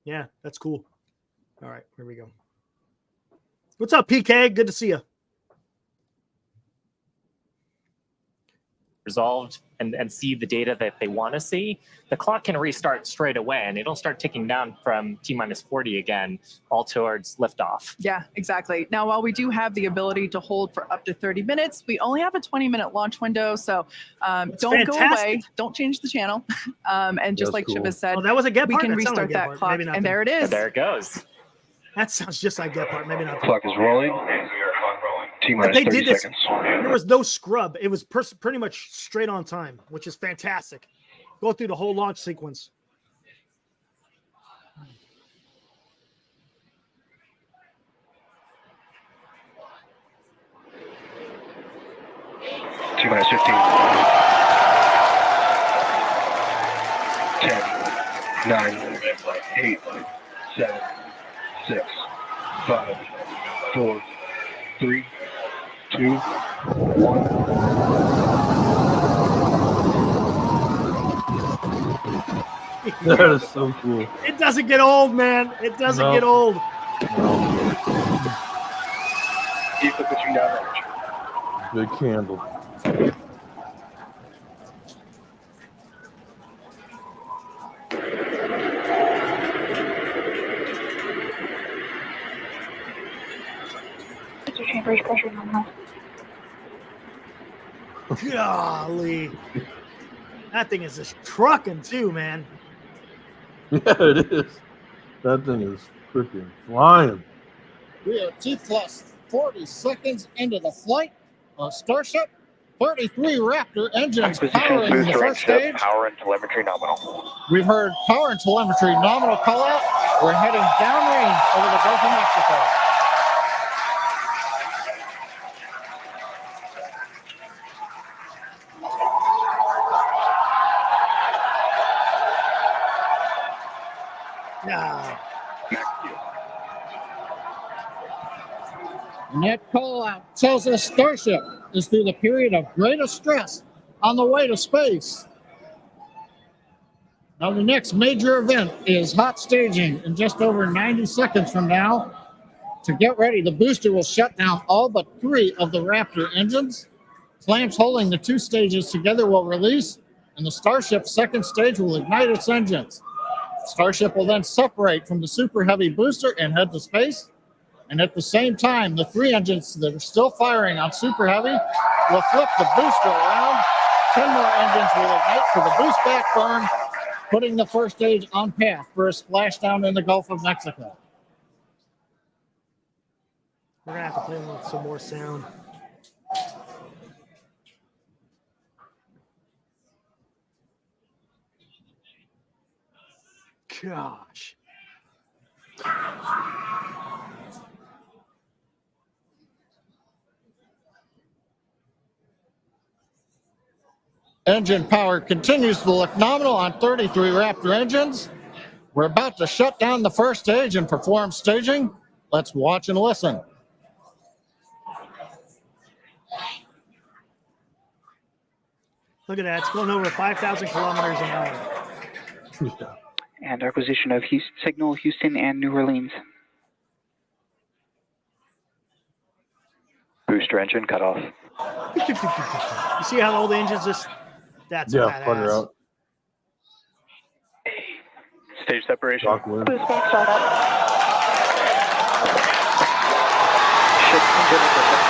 Yeah, that's cool. All right, here we go. What's up, PK? Good to see you. Resolved and see the data that they want to see, the clock can restart straight away and it'll start ticking down from T-minus 40 again, all towards liftoff. Yeah, exactly. Now, while we do have the ability to hold for up to 30 minutes, we only have a 20-minute launch window. So don't go away. Don't change the channel. And just like Shiva said, that was a Gephardt. We can restart that clock. And there it is. And there it goes. That sounds just like Gephardt. Maybe not. Clock is rolling. T-minus 30 seconds. There was no scrub. It was pretty much straight on time, which is fantastic. Go through the whole launch sequence. T-minus 15. 10, 9, 8, 7, 6, 5, 4, 3, 2, 1. That is so cool. It doesn't get old, man. It doesn't get old. Keep it between that Good candle. booster chambers pressure nominal. Golly. That thing is just trucking too, man. Yeah, it is. That thing is freaking flying. We are T plus 40 seconds into the flight of Starship. 33 Raptor engines powering the first stage. Power and telemetry nominal. We've heard power and telemetry nominal call out. We're heading downrange over the Gulf of Mexico. No. And that call out tells us Starship is through the period of greatest stress on the way to space. Now, the next major event is hot staging in just over 90 seconds from now. To get ready, the booster will shut down all but 3 of the Raptor engines. Clamps holding the 2 stages together will release, and the Starship's second stage will ignite its engines. Starship will then separate from the Super Heavy booster and head to space. And at the same time, the 3 engines that are still firing on Super Heavy will flip the booster around. 10 more engines will ignite for the boost back burn, putting the first stage on path for a splashdown in the Gulf of Mexico. We're going to have to play with some more sound. Gosh. Engine power continues to look nominal on 33 Raptor engines. We're about to shut down the first stage and perform staging. Let's watch and listen. Look at that. It's going over 5,000 kilometers an hour. Yeah. And acquisition of signal Houston and New Orleans. Booster engine cut off. You see how all the engines just, that's putter badass. out. Stage separation. Awkward. Boost back startup. Ship engine ignition.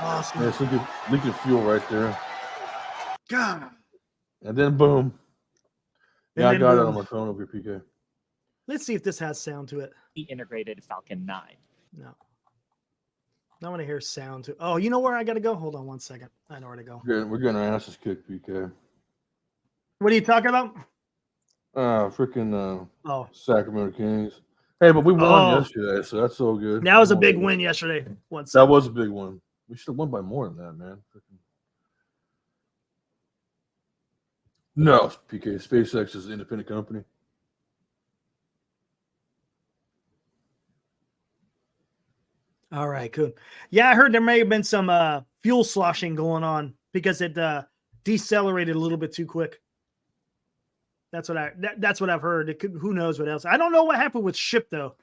Awesome. Yeah, so leaking fuel right there. God. And then boom. Yeah, I then got it boom. on my phone over here, PK. Let's see if this has sound to it. The integrated Falcon 9. No. I want to hear sound too. Oh, you know where I got to go? Hold on 1 second. I know where to go. We're getting our asses kicked, PK. What are you talking about? Freaking Oh, Sacramento Kings. Hey, but we won Oh. yesterday, so that's so good. that was a big win yesterday. One That second. was a big one. We should have won by more than that, man. No, PK. SpaceX is an independent company. All right, good. Yeah, I heard there may have been some fuel sloshing going on because it decelerated a little bit too quick. That's what that's what I've heard. It could, who knows what else? I don't know what happened with Ship though.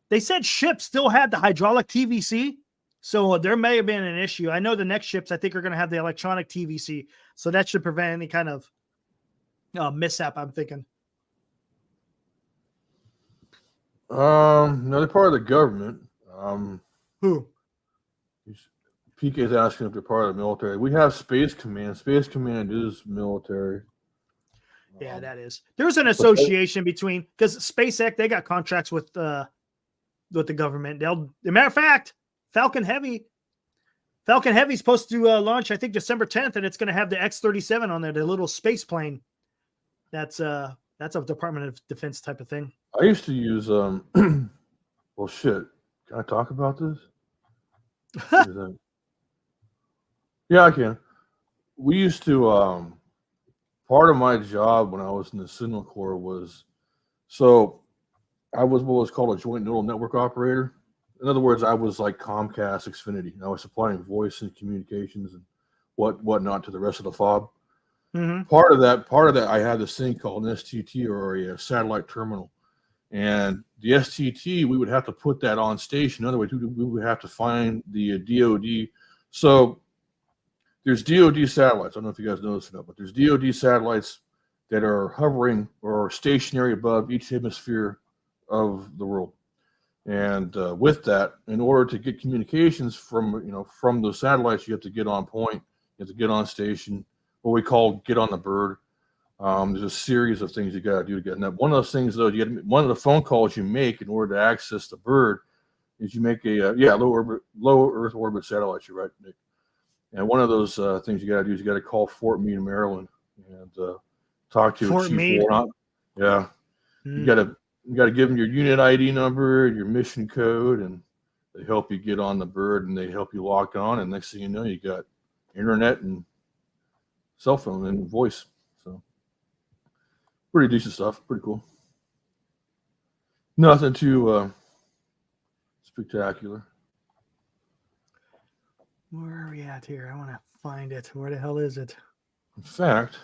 They said Ship still had the hydraulic TVC, so there may have been an issue. I know the next ships I think are going to have the electronic TVC, so that should prevent any kind of mishap. I'm thinking. No, they're part of the government. Who? PK is asking if they're part of the military. We have Space Command. Space Command is military. Yeah, that is. There's an association between because SpaceX they got contracts with the government. As a matter of fact, Falcon Heavy is supposed to launch I think December 10th, and it's going to have the X-37 on there, the little space plane. That's a Department of Defense type of thing. I used to use well, shit. Can I talk about this? Yeah, I can. We used to part of my job when I was in the Signal Corps was I was what was called a joint neural network operator. In other words, I was like Comcast Xfinity. I was supplying voice and communications and whatnot to the rest of the FOB. Mm-hmm. Part of that, I had this thing called an STT or a satellite terminal. And the STT, we would have to put that on station. In other words, we would have to find the DoD. So there's DoD satellites. I don't know if you guys noticed that, but there's DoD satellites that are hovering or stationary above each hemisphere of the world. And with that, in order to get communications from those satellites, you have to get on point, you have to get on station, what we call get on the bird. There's a series of things you got to do to get. Now, one of those things, though, one of the phone calls you make in order to access the bird is you make a low Earth orbit satellite. You're right, Nick. And one of those things you got to do is you got to call Fort Meade, Maryland, and talk to Fort Chief Meade. Warnock. Yeah, you got to give them your unit ID number, your mission code, and they help you get on the bird, and they help you lock on. And next thing you know, you got internet and cell phone and voice. So pretty decent stuff. Pretty cool. Nothing too spectacular. Where are we at here? I want to find it. Where the hell is it? In fact,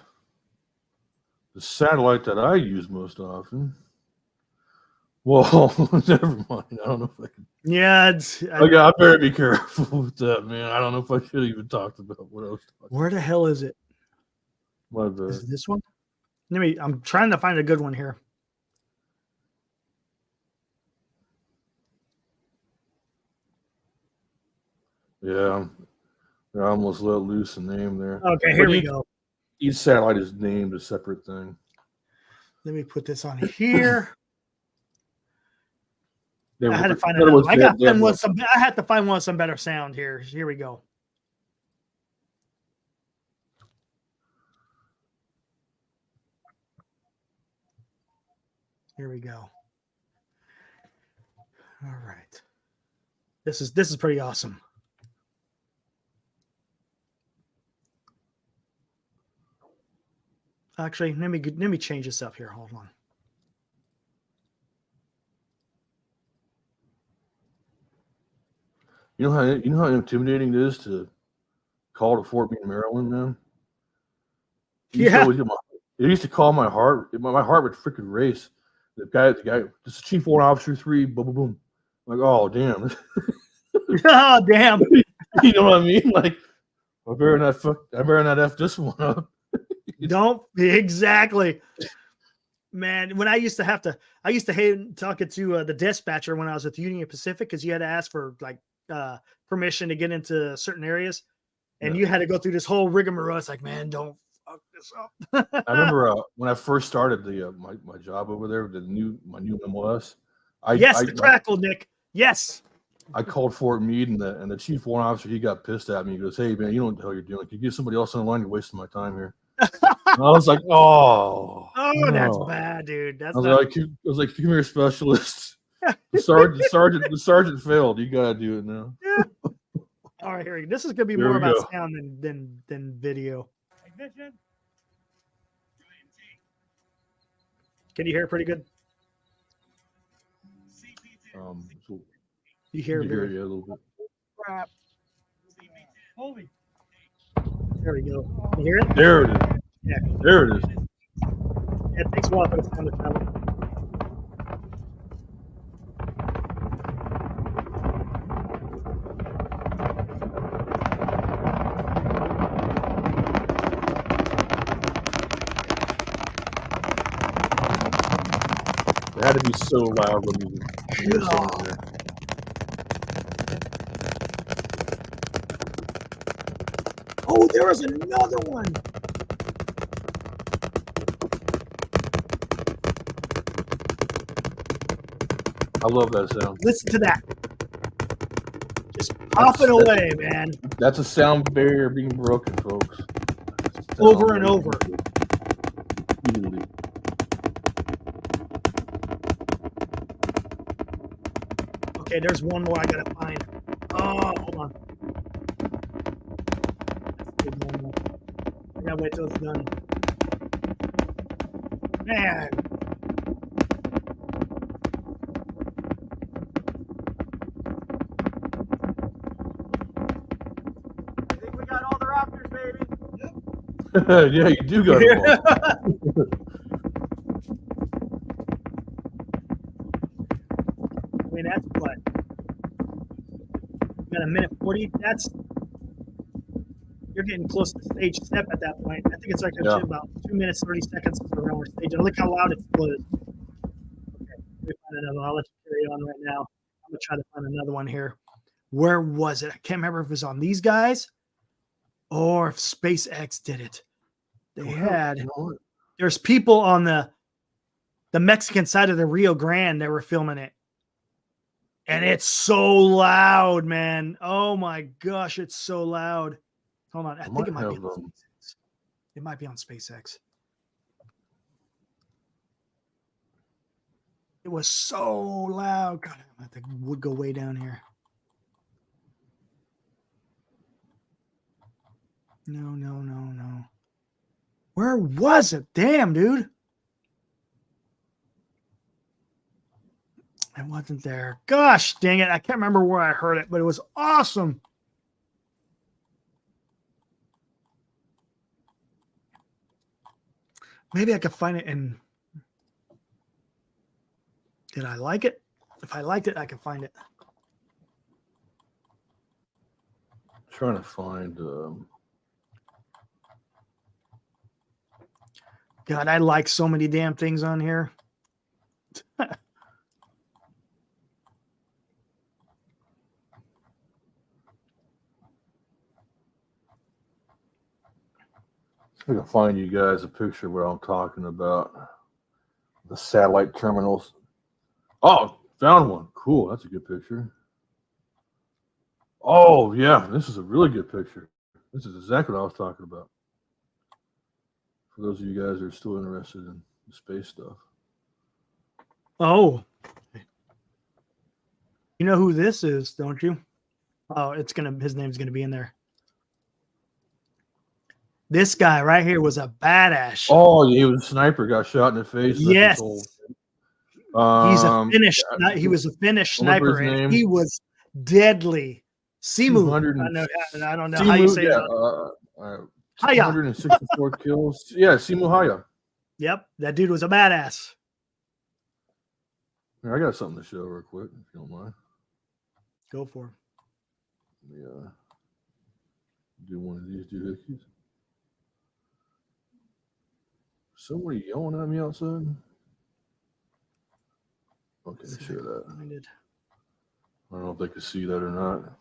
the satellite that I use most often. Well, never mind. I don't know if I can. Yeah, I better be careful with that, man. I don't know if I should have even talked about what I was talking. Where the hell is it? My bad. Is it this one? I'm trying to find a good one here. Yeah, I almost let loose a name there. Okay, here we go. Each satellite is named a separate thing. Let me put this on here. I had to find another one. I had to find one with some better sound here. Here we go. Here we go. All right. This is pretty awesome. Actually, let me change this up here. Hold on. You know how intimidating it is to call to Fort Meade, Maryland, man. It used to call my heart. My heart would freaking race. The guy, this is Chief Warrant Officer 3. Boom, boom, boom. I'm like, oh damn. Oh damn. You know what I mean? Like, I better not F this one up. Don't exactly, man. When I used to hate talking to the dispatcher when I was with Union Pacific, because you had to ask for like permission to get into certain areas, and you had to go through this whole rigmarole. It's like, man, don't fuck this up. I remember when I first started my job over there, my new MLS. The crackle, Nick. Yes. I called Fort Meade, and the chief warrant officer, he got pissed at me. He goes, "Hey man, you know what the hell you're doing? Can you get somebody else on the line? You're wasting my time here." And I was like, "Oh, that's bad, dude." I was like, "Come here, specialist." The sergeant failed. You gotta do it now. Yeah. All right, here we go. This is gonna be more about sound than video. Can you hear it pretty good? You hear it? Yeah, a little bit. Crap. There we go. You hear it? There it is. Yeah. There it is. It takes a while for the sound to travel. It had to be so loud when you hear something there. Oh, there was another one. I love that sound. Listen to that. Just popping away, man. That's a sound barrier being broken, folks. Over and over. Easily. Okay, there's one more I gotta find. Oh, hold on. I gotta wait till it's done. Man. I think we got all the Raptors, baby. Yeah, you do got them all. I mean, that's what? We got a minute 40. you're getting close to stage step at that point. I think it's like about 2 minutes 30 seconds around where stage. And look how loud it still is. Okay, let me find another one. I'll let you carry on right now. I'm gonna try to find another one here. Where was it? I can't remember if it was on these guys or if SpaceX did it. They had. There's people on the Mexican side of the Rio Grande that were filming it. And it's so loud, man. Oh my gosh, it's so loud. Hold on. I think it might be on SpaceX. It might be on SpaceX. It was so loud. God, I think would go way down here. No. Where was it? Damn, dude. It wasn't there. Gosh, dang it. I can't remember where I heard it, but it was awesome. Maybe I could find it in. Did I like it? If I liked it, I can find it. Trying to find. God, I like so many damn things on here. I can find you guys a picture of what I'm talking about. The satellite terminals. Oh, found one. Cool. That's a good picture. Oh, yeah. This is a really good picture. This is exactly what I was talking about. For those of you guys who are still interested in the space stuff. Oh. You know who this is, don't you? Oh, his name's gonna be in there. This guy right here was a badass. Oh, he was a sniper, got shot in the face. Yes. He's a Finnish. He was a Finnish sniper, and he was deadly. Simu. I don't know how you say that. 264 kills. Yeah, Simu Haya. Yep, that dude was a badass. Here, I got something to show real quick, if you don't mind. Go for it. Yeah. Do one of these doohickeys. Somebody yelling at me outside? Okay, share that. I don't know if they can see that or not.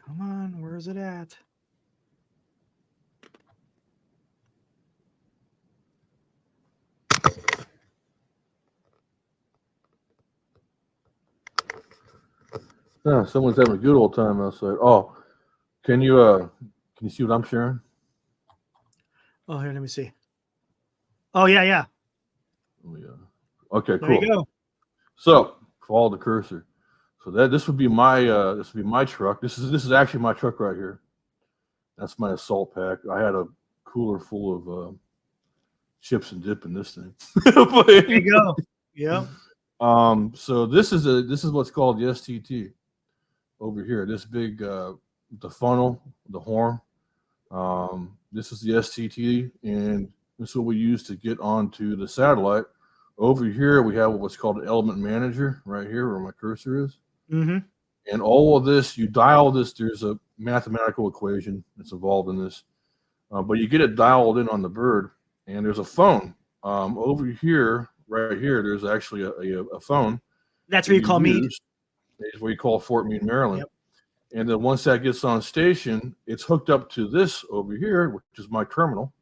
Come on, where is it at? Yeah, someone's having a good old time outside. Oh, can you see what I'm sharing? Oh, here, let me see. Oh, yeah. Oh, yeah. Okay, cool. There you go. So follow the cursor. So this would be my truck. This is actually my truck right here. That's my assault pack. I had a cooler full of chips and dip in this thing. There you go. Yeah. So this is what's called the STT over here. This big the funnel, the horn. This is the STT, and this is what we use to get onto the satellite. Over here, we have what's called an element manager right here where my cursor is. Mm-hmm. And all of this, you dial this, there's a mathematical equation that's involved in this. But you get it dialed in on the bird, and there's a phone. Over here, right here, there's actually a phone. That's where you call Meade. It's where you call Fort Meade, Maryland. Yep. And then once that gets on station, it's hooked up to this over here, which is my terminal.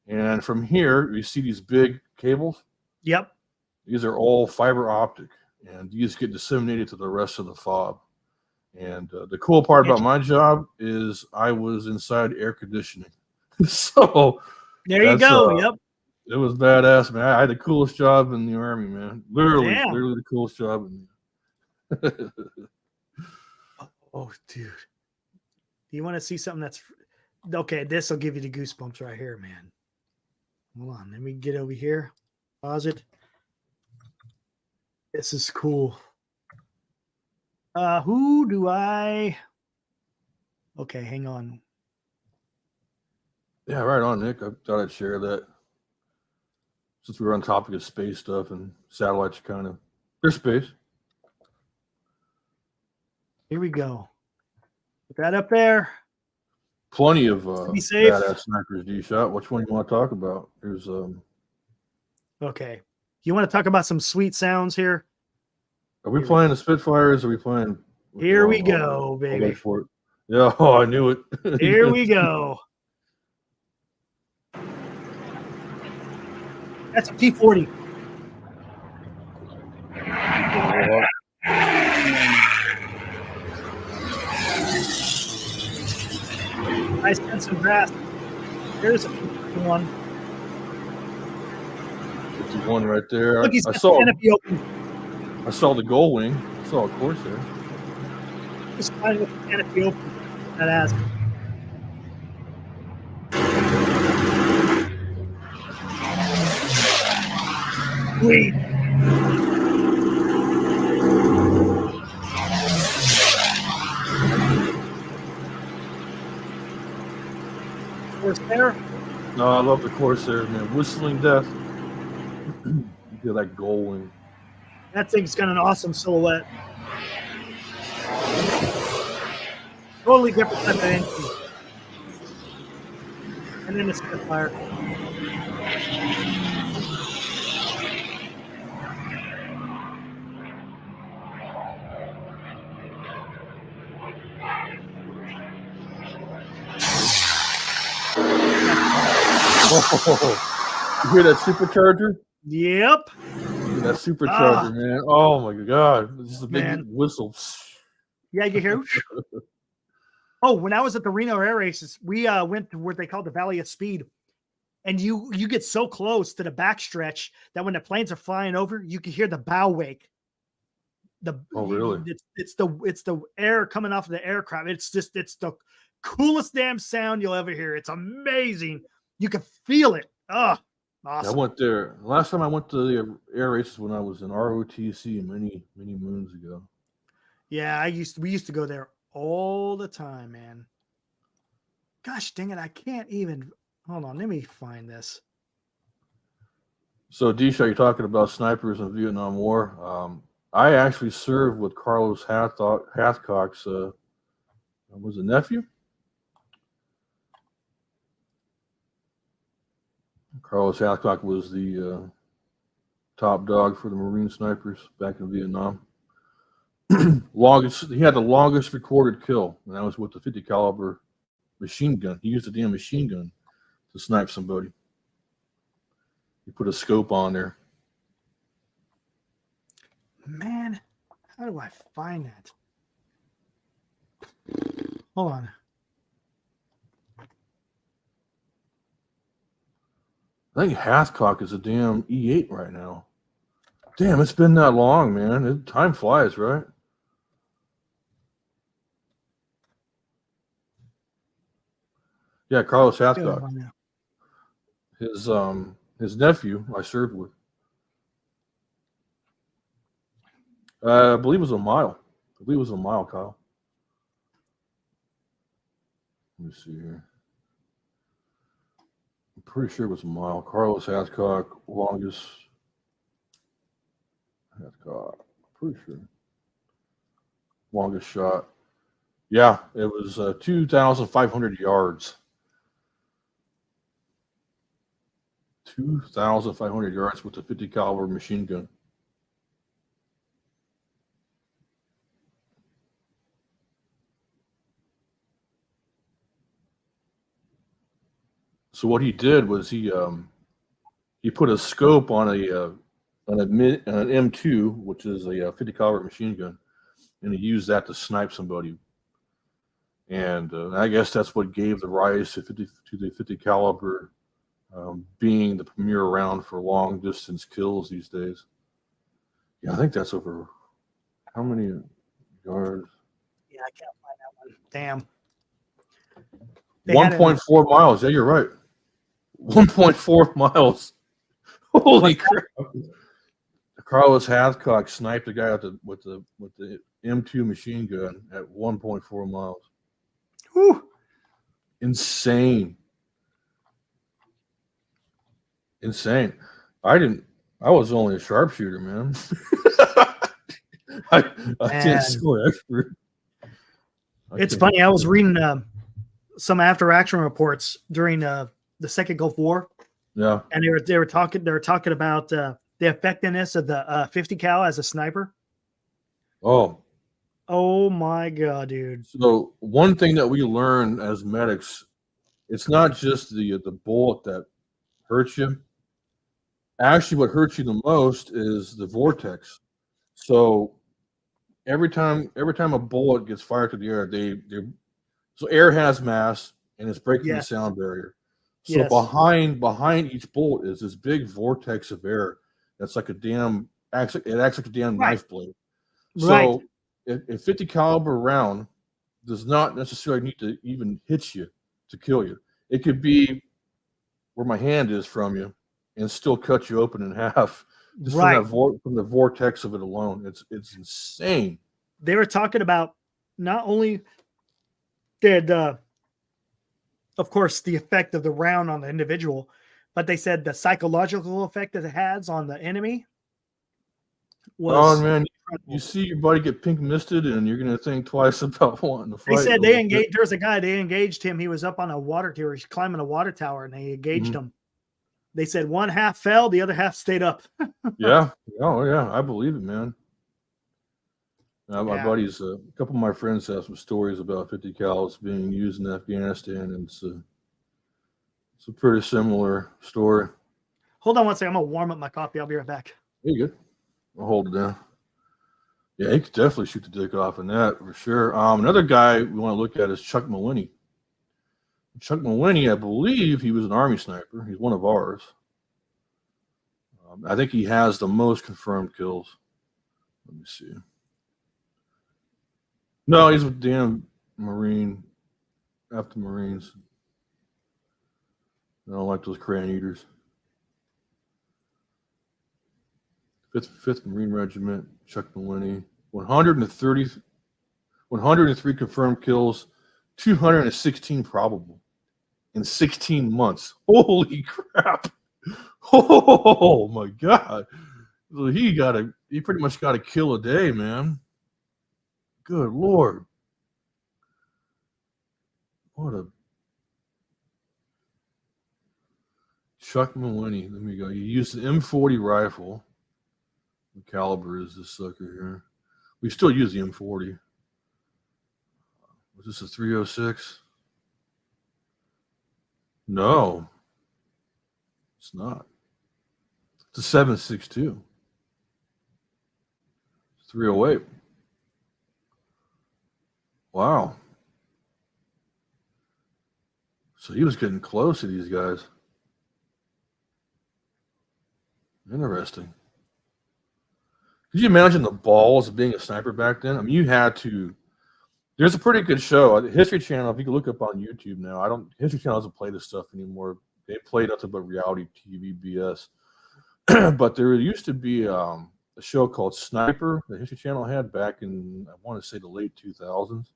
And from here, you see these big cables. Yep. These are all fiber optic, and these get disseminated to the rest of the fob. And the cool part about my job is I was inside air conditioning. So there you go. Yep. It was badass, man. I had the coolest job in the Army, man. Literally the coolest job in the Oh, dude. Do you want to see something that's okay? This will give you the goosebumps right here, man. Hold on. Let me get over here. Pause it. This is cool. Who do I? Okay, hang on. Yeah, right on, Nick. I thought I'd share that. Since we were on topic of space stuff and satellites, they're space. Here we go. Put that up there. Plenty of be safe. badass snipers, D-Shot. Which one you want to talk about? There's Okay. You want to talk about some sweet sounds here? Are we playing the Spitfires? Or are we playing? Here we go, baby. For it. Yeah, oh, I knew it. Here we go. That's a P-40. Nice sense of grass. Here's a one. 51 right there. Look, he's I got saw. the canopy open. I saw the goal wing. I saw a Corsair. Just fine with the canopy open. That ass. Sweet. Corsair. No, I love the Corsair, man. Whistling Death. You feel that goal wing. That thing's got an awesome silhouette. Totally different type of engine. And then the Spitfire. Oh, you hear that supercharger? Yep. That supercharger, man. Oh my god. This is a big whistle. Yeah, you hear? Oh, when I was at the Reno Air Races, we went to what they call the Valley of Speed. And you get so close to the backstretch that when the planes are flying over, you can hear the bow wake. Oh, really? It's the air coming off of the aircraft. It's the coolest damn sound you'll ever hear. It's amazing. You can feel it. Oh, awesome. I went there. Last time I went to the air races when I was in ROTC many moons ago. Yeah, we used to go there all the time, man. Gosh dang it, I can't even. Hold on, let me find this. So, Disha, you're talking about snipers in the Vietnam War. I actually served with Carlos Hathcock's was it nephew? Carlos Hathcock was the top dog for the Marine snipers back in Vietnam. He had the longest recorded kill, and that was with the 50 caliber machine gun. He used a damn machine gun to snipe somebody. He put a scope on there. Man, how do I find that? Hold on. I think Hathcock is a damn E8 right now. Damn, it's been that long, man. Time flies, right? Yeah, Carlos Hathcock. His nephew I served with. I believe it was a mile. Kyle. Let me see here. I'm pretty sure it was a mile. Carlos Hathcock, longest. Hathcock, pretty sure. Longest shot. Yeah, it was 2,500 yards. 2,500 yards with a 50 caliber machine gun. So what he did was he put a scope on an M2, which is a 50 caliber machine gun, and he used that to snipe somebody. And I guess that's what gave the rise to the 50 caliber being the premier round for long distance kills these days. Yeah, I think that's over how many yards? Yeah, I can't find that one. Damn. 1.4 miles. Yeah, you're right. 1.4 miles. Holy crap! Carlos Hathcock sniped a guy with the M2 machine gun at 1.4 miles. Whew. Insane. I was only a sharpshooter, man. I can't score expert. It's funny. I was reading some after action reports during the Second Gulf War. Yeah, and they were talking about the effectiveness of the 50 cal as a sniper. Oh my god, dude! So one thing that we learn as medics, it's not just the bullet that hurts you. Actually, what hurts you the most is the vortex. So every time a bullet gets fired to the air, so air has mass and it's breaking the sound barrier. So behind each bullet is this big vortex of air that's like it acts like a damn knife blade. So a 50 caliber round does not necessarily need to even hit you to kill you. It could be where my hand is from you and still cut you open in half just from the vortex of it alone. It's insane. They were talking about not only did of course the effect of the round on the individual, but they said the psychological effect that it has on the enemy was man, you see your buddy get pink misted and you're gonna think twice about wanting to fight. They said they engaged. There's a guy, they engaged him. He was up on a water tower. He's climbing a water tower and they engaged him. They said one half fell, the other half stayed up. Yeah. Oh yeah, I believe it, man. My buddies, a couple of my friends have some stories about 50 cals being used in Afghanistan, and it's a pretty similar story. Hold on one second. I'm gonna warm up my coffee. I'll be right back. You good? I'll hold it down. Yeah, he could definitely shoot the dick off in that for sure. Another guy we want to look at is Chuck Mawhinney. Chuck Mawhinney, I believe he was an Army sniper. He's one of ours. I think he has the most confirmed kills. Let me see. No, he's with damn Marine, after Marines. I don't like those crayon eaters. 5th Marine Regiment, Chuck Mawhinney. 103 confirmed kills, 216 probable in 16 months. Holy crap. Oh my God. So he pretty much got a kill a day, man. Good Lord. What a Chuck Mawhinney. Let me go. You used the M40 rifle. What caliber is this sucker here? We still use the M40. Was this a 306? No. It's not. It's a 7.62. 308. Wow. So he was getting close to these guys. Interesting. Could you imagine the balls of being a sniper back then? I mean, you had to. There's a pretty good show. The History Channel, if you can look up on YouTube now, History Channel doesn't play this stuff anymore. They play nothing but reality TV BS. But there used to be a show called Sniper the History Channel had back in, I want to say, the late 2000s.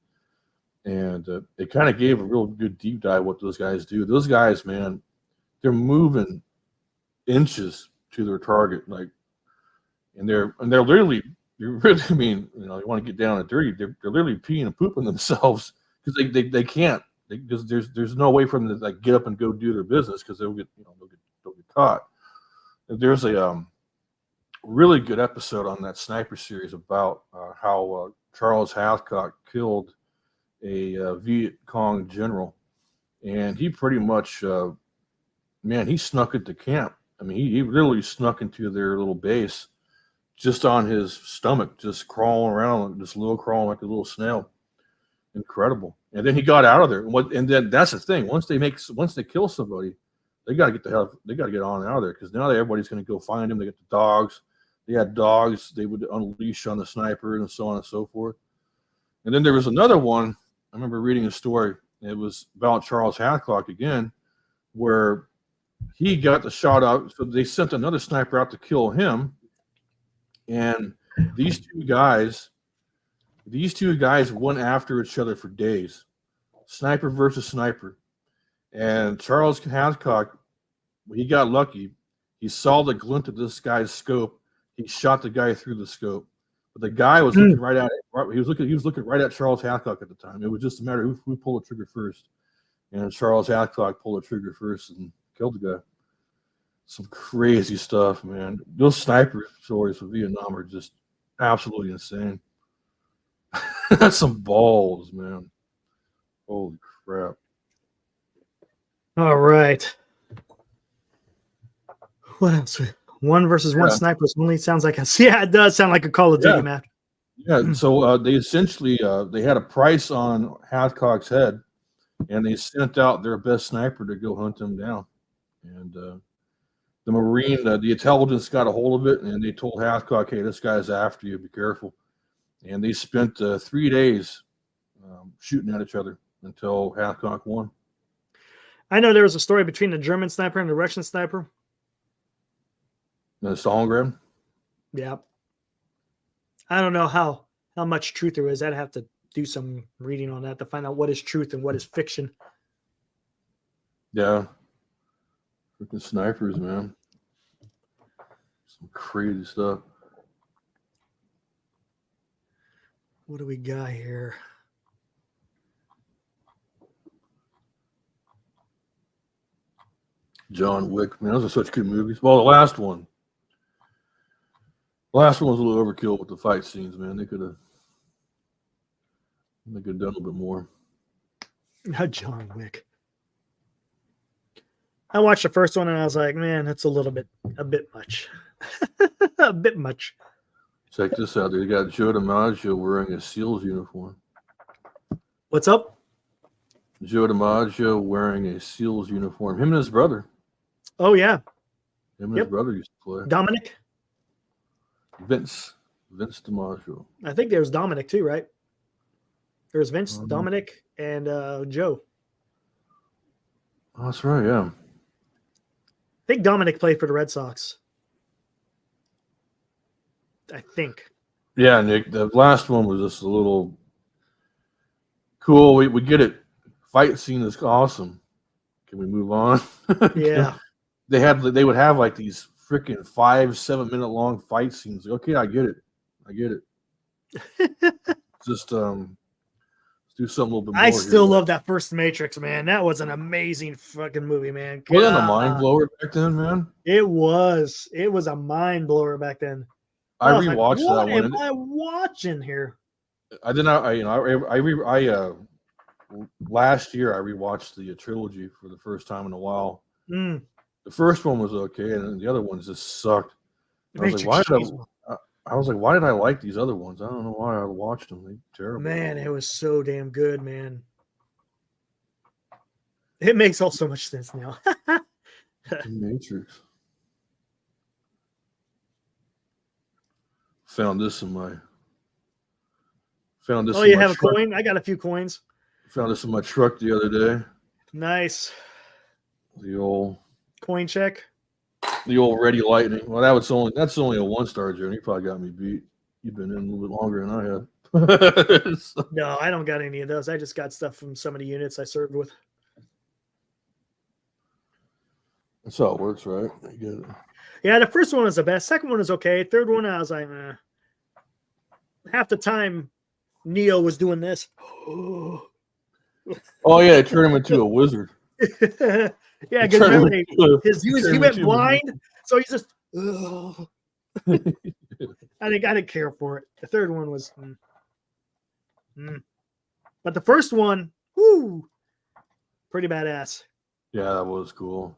And it kind of gave a real good deep dive what those guys do. Those guys, man, they're moving inches to their target, and they're literally, I mean, you want to get down and dirty. They're literally peeing and pooping themselves because they can't. Because there's no way for them to get up and go do their business because they'll get caught. And there's a really good episode on that sniper series about how Charles Hathcock killed a Viet Cong general, and he pretty much, he snuck into camp. I mean, he literally snuck into their little base just on his stomach, just crawling around, just crawling like a little snail. Incredible. And then he got out of there. And then that's the thing. Once they kill somebody, they got to get on out of there, because now everybody's going to go find him. They get the dogs. They had dogs they would unleash on the sniper and so on and so forth. And then there was another one. I remember reading a story. It was about Charles Hathcock again, where he got the shot out. So they sent another sniper out to kill him. And these two guys went after each other for days. Sniper versus sniper. And Charles Hathcock, he got lucky. He saw the glint of this guy's scope. He shot the guy through the scope. But the guy was looking right at it. He was looking right at Charles Hathcock at the time. It was just a matter of who pulled the trigger first. And Charles Hathcock pulled the trigger first and killed the guy. Some crazy stuff, man. Those sniper stories from Vietnam are just absolutely insane. That's some balls, man. Holy crap. All right. What else? One versus one snipers only sounds like it does sound like a Call of Duty map. Yeah, so they essentially they had a price on Hathcock's head, and they sent out their best sniper to go hunt him down. And the Marine, the intelligence got a hold of it, and they told Hathcock, hey, this guy's after you, be careful. And they spent 3 days shooting at each other until Hathcock won. I know there was a story between the German sniper and the Russian sniper. The Stalingrad? Yeah. I don't know how much truth there is. I'd have to do some reading on that to find out what is truth and what is fiction. Yeah. Freaking snipers, man. Some crazy stuff. What do we got here? John Wick, man, those are such good movies. Well, the last one was a little overkill with the fight scenes, man. They could have done a little bit more. John Wick. I watched the first one and I was like, man, that's a bit much. A bit much. Check this out. They got Joe DiMaggio wearing a SEALs uniform. What's up? Joe DiMaggio wearing a SEALs uniform. Him and his brother. Oh, yeah. Him and his brother used to play. Dominic? Vince DiMaggio. I think there was Dominic too, right? There was Vince, Dominic, and Joe. Oh, that's right, yeah. I think Dominic played for the Red Sox. I think. Yeah, Nick, the last one was just a little cool. We get it. Fight scene is awesome. Can we move on? Yeah. They would have like these freaking 5-7 minute long fight scenes. Okay, I get it. Just let's do something a little bit more. I still love that first Matrix, man. That was an amazing fucking movie, man. Wasn't it a mind blower back then, man? It was a mind blower back then. I rewatched that one. What am I watching here? I did not. Last year I rewatched the trilogy for the first time in a while. Mm. The first one was okay, and then the other ones just sucked. I was like, why did I like these other ones? I don't know why I watched them. They're terrible. Man, it was so damn good, man. It makes all so much sense now. Matrix. Found this in my. Oh, you have a coin? I got a few coins. Found this in my truck the other day. Nice. The old coin check. The old Ready Lightning. Well, that's only a 1-star journey. You probably got me beat. You've been in a little bit longer than I have. No, I don't got any of those. I just got stuff from some of the units I served with. That's how it works, right? I get it. Yeah, the first one was the best. Second one was okay. Third one, I was like, half the time, Neo was doing this. Oh yeah, it turned him into a wizard. Yeah, because he went blind, so he's just. I didn't care for it. The third one was, but the first one, pretty badass. Yeah, that was cool.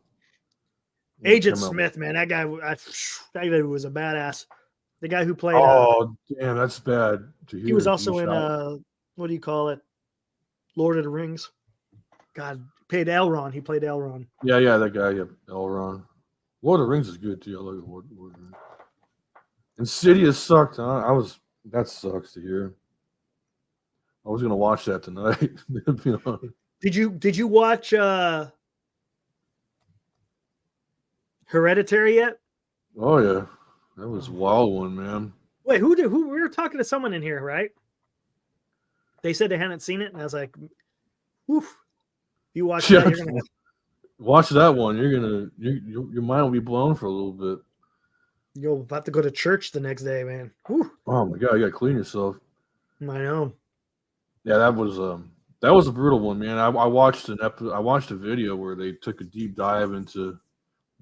Agent Smith, man, that guy was a badass. The guy who played. Oh, damn, that's bad to hear. He was also in what do you call it? Lord of the Rings. God, played Elrond. He played Elrond. Yeah, that guy, Elrond. Lord of the Rings is good too. I like Lord of the Rings. Insidious sucked, huh? That sucks to hear. I was gonna watch that tonight. Did you watch Hereditary yet? Oh yeah. That was a wild one, man. Wait, who we were talking to someone in here, right? They said they hadn't seen it, and I was like, "Oof!" You watch that, you're gonna watch that one. You're gonna your mind will be blown for a little bit. You'll have to go to church the next day, man. Whew. Oh my god, you gotta clean yourself. I know. Yeah, that was a brutal one, man. I watched I watched a video where they took a deep dive into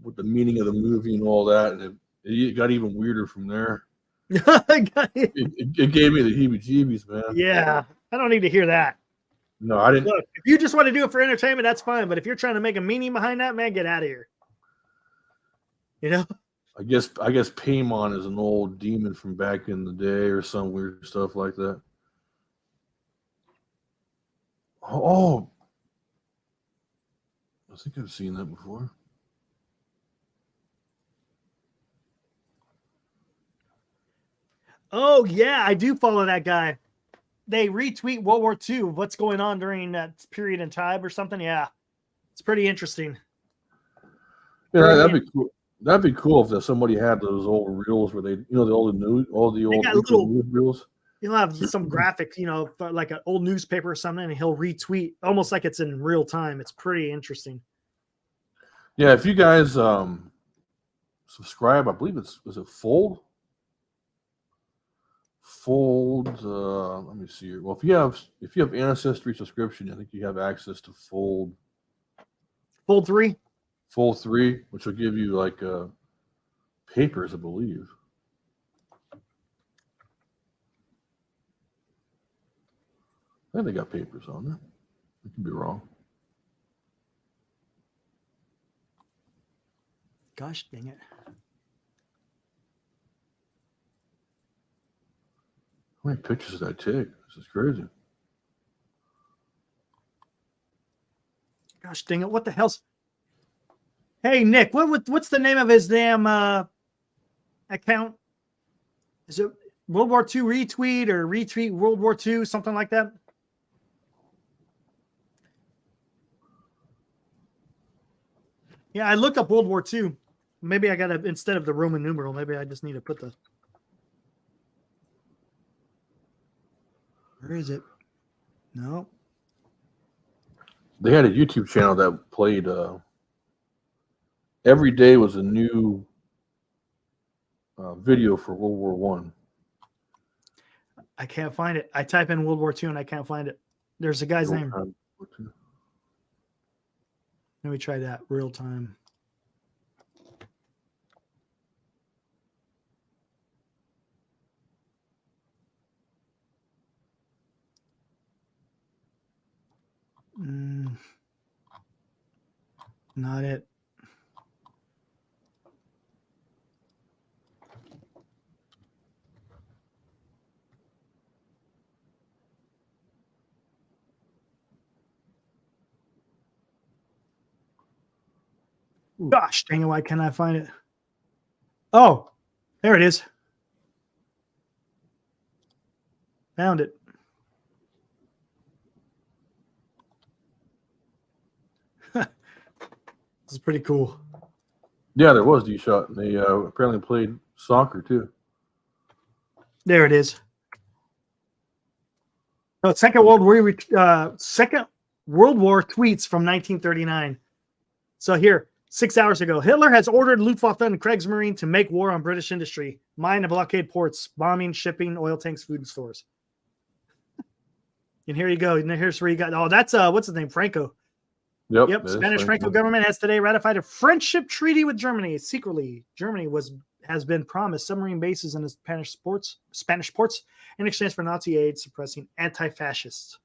what the meaning of the movie and all that, and it got even weirder from there. It gave me the heebie-jeebies, man. Yeah, I don't need to hear that. No, I didn't. Look, if you just want to do it for entertainment, that's fine. But if you're trying to make a meaning behind that, man, get out of here. You know? I guess Paimon is an old demon from back in the day or some weird stuff like that. Oh, I think I've seen that before. Oh, yeah, I do follow that guy. They retweet World War II, what's going on during that period in time or something. Yeah, it's pretty interesting. Yeah, that'd be cool. That'd be cool if somebody had those old reels where they, the old news reels. He'll have some graphic, like an old newspaper or something, and he'll retweet almost like it's in real time. It's pretty interesting. Yeah, if you guys subscribe, I believe was it Fold? Fold. Let me see here. Well, if you have Ancestry subscription, I think you have access to Fold. Fold 3. Fold 3, which will give you like papers, I believe. I think they got papers on there. I could be wrong. Gosh dang it. How many pictures did I take? This is crazy. Gosh dang it. What the hell's... Hey, Nick, what's the name of his damn account? Is it World War II retweet or retweet World War II, something like that? Yeah, I looked up World War II. Maybe I got to, instead of the Roman numeral, maybe I just need to put the... Where is it? No. They had a YouTube channel that played... every day was a new video for World War One. I can't find it. I type in World War II and I can't find it. There's a guy's name. Let me try that. Real time. Not it. Gosh dang it, why can't I find it? Oh, there it is. Found it. This is pretty cool. Yeah, there was D-Shot. They apparently played soccer too. There it is. No, Second World War tweets from 1939. So here, 6 hours ago, Hitler has ordered Luftwaffe and Kriegsmarine to make war on British industry, mine and blockade ports, bombing, shipping, oil tanks, food stores. And here you go. And here's where you got. Oh, that's what's his name? Franco. Yep. Spanish Franco government has today ratified a friendship treaty with Germany. Secretly, Germany has been promised submarine bases in the Spanish ports in exchange for Nazi aid suppressing anti-fascists.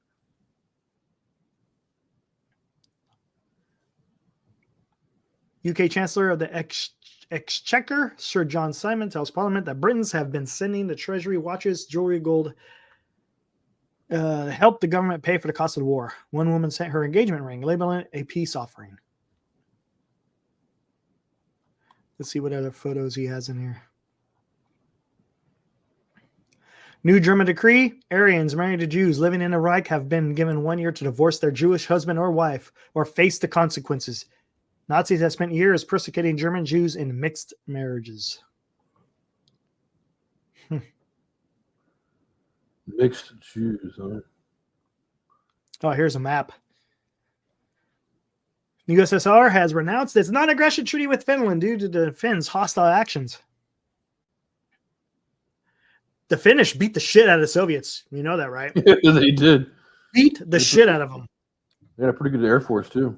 UK Chancellor of the Exchequer, Sir John Simon, tells Parliament that Britons have been sending the Treasury watches, jewelry, gold, help the government pay for the cost of the war. One woman sent her engagement ring, labeling it a peace offering. Let's see what other photos he has in here. New German decree: Aryans married to Jews living in the Reich have been given 1 year to divorce their Jewish husband or wife or face the consequences. Nazis have spent years persecuting German Jews in mixed marriages. Mixed Jews, huh? Oh, here's a map. The USSR has renounced its non-aggression treaty with Finland due to the Finns' hostile actions. The Finnish beat the shit out of the Soviets. You know that, right? They did. Beat the shit out of them. They had a pretty good Air Force, too.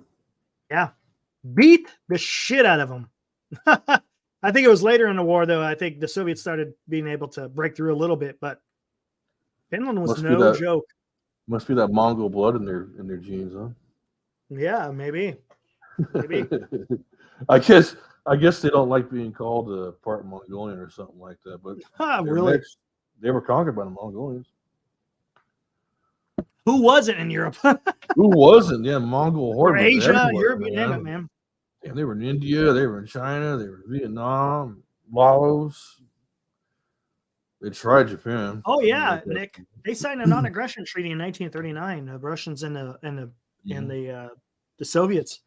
Yeah. Beat the shit out of them. I think it was later in the war, though. I think the Soviets started being able to break through a little bit, but Finland was no joke. Must be that Mongol blood in their genes, huh? Yeah, maybe. Maybe. I guess they don't like being called part Mongolian or something like that. But really? They were conquered by the Mongolians. Who wasn't in Europe? Who wasn't? Yeah, Mongol or Asia, Europe, you name it, man. And they were in India, they were in China, they were in Vietnam, Laos. They tried Japan. Oh yeah, Nick. They signed a non-aggression treaty in 1939. The Russians and the Soviets.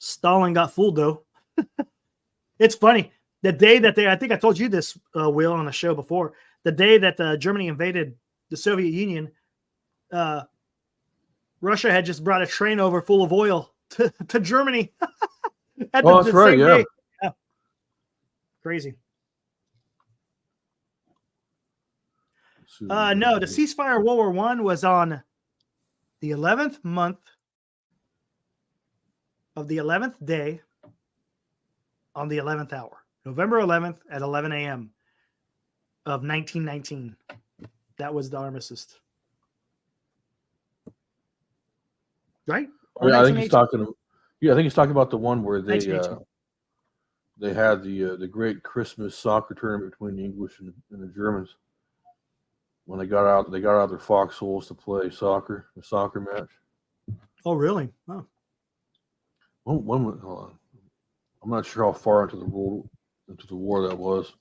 Stalin got fooled though. It's funny. The day that I think I told you this, Will, on a show before. The day that Germany invaded the Soviet Union, Russia had just brought a train over full of oil to Germany. That's right. Yeah. Crazy. No, the ceasefire World War I was on the 11th month of the 11th day on the 11th hour, November 11th at 11 a.m. of 1919. That was the armistice. Right? Yeah, I think he's talking. Yeah, I think he's talking about the one where they had the great Christmas soccer tournament between the English and the Germans. When they got out their foxholes to play soccer, a soccer match. Oh, really? Oh. Hold on. I'm not sure how far into the war that was.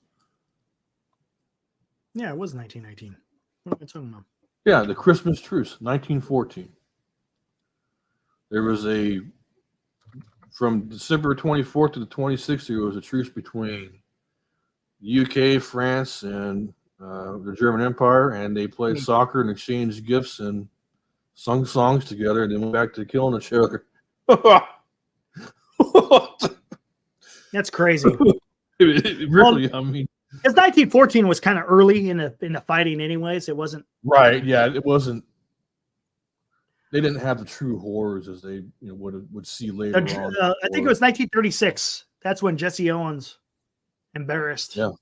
Yeah, it was 1919. What am I talking about? Yeah, the Christmas truce, 1914. There was from December 24th to the 26th, there was a truce between the UK, France, and the German Empire, and they played soccer and exchanged gifts and sung songs together, and then went back to killing each other. That's crazy. It really, I mean, because 1914 was kind of early in the fighting, anyways. It wasn't right. Yeah, it wasn't. They didn't have the true horrors as they would see later on. I think it was 1936. That's when Jesse Owens embarrassed. Yeah.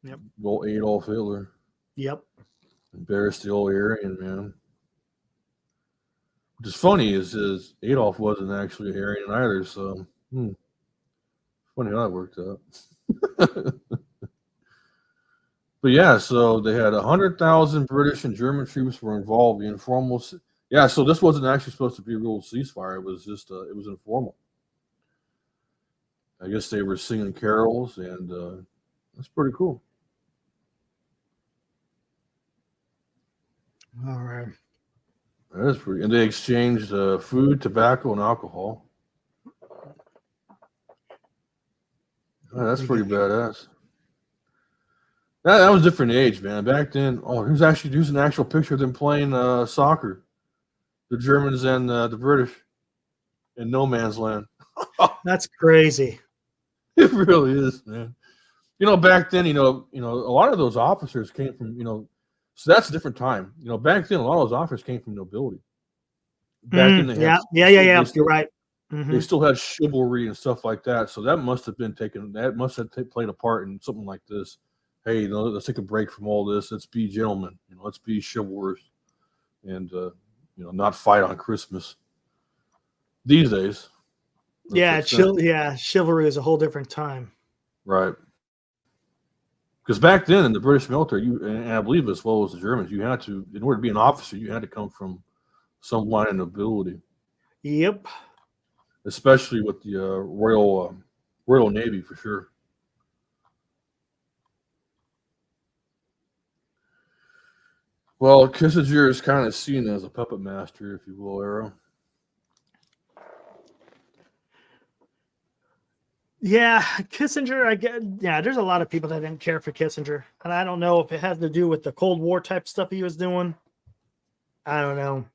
Yep. Well, Adolf Hitler. Yep. Embarrassed the old Aryan man. Which is funny is Adolf wasn't actually a Aryan either. So funny how that worked out. But yeah, so they had 100,000 British and German troops were involved. The informal. Yeah, so this wasn't actually supposed to be a real ceasefire. It was just it was informal. I guess they were singing carols, and that's pretty cool. All right. That is pretty. And they exchanged food, tobacco, and alcohol. Oh, that's pretty badass. That was a different age, man. Back then, here's an actual picture of them playing soccer. The Germans and the British in no man's land. That's crazy. It really is, man. Back then, a lot of those officers came from, so that's a different time. Back then, a lot of those officers came from nobility. Back then, you're right. Mm-hmm. They still had chivalry and stuff like that. So that must have been played a part in something like this. Hey, let's take a break from all this. Let's be gentlemen. Let's be chivalrous, and not fight on Christmas. These days. Chivalry is a whole different time. Right. Because back then in the British military, and I believe as well as the Germans, you had to, in order to be an officer, you had to come from some line of nobility. Yep. Especially with the Royal Navy, for sure. Well, Kissinger is kind of seen as a puppet master, if you will, Arrow. Yeah, Kissinger, there's a lot of people that didn't care for Kissinger. And I don't know if it has to do with the Cold War type stuff he was doing. I don't know.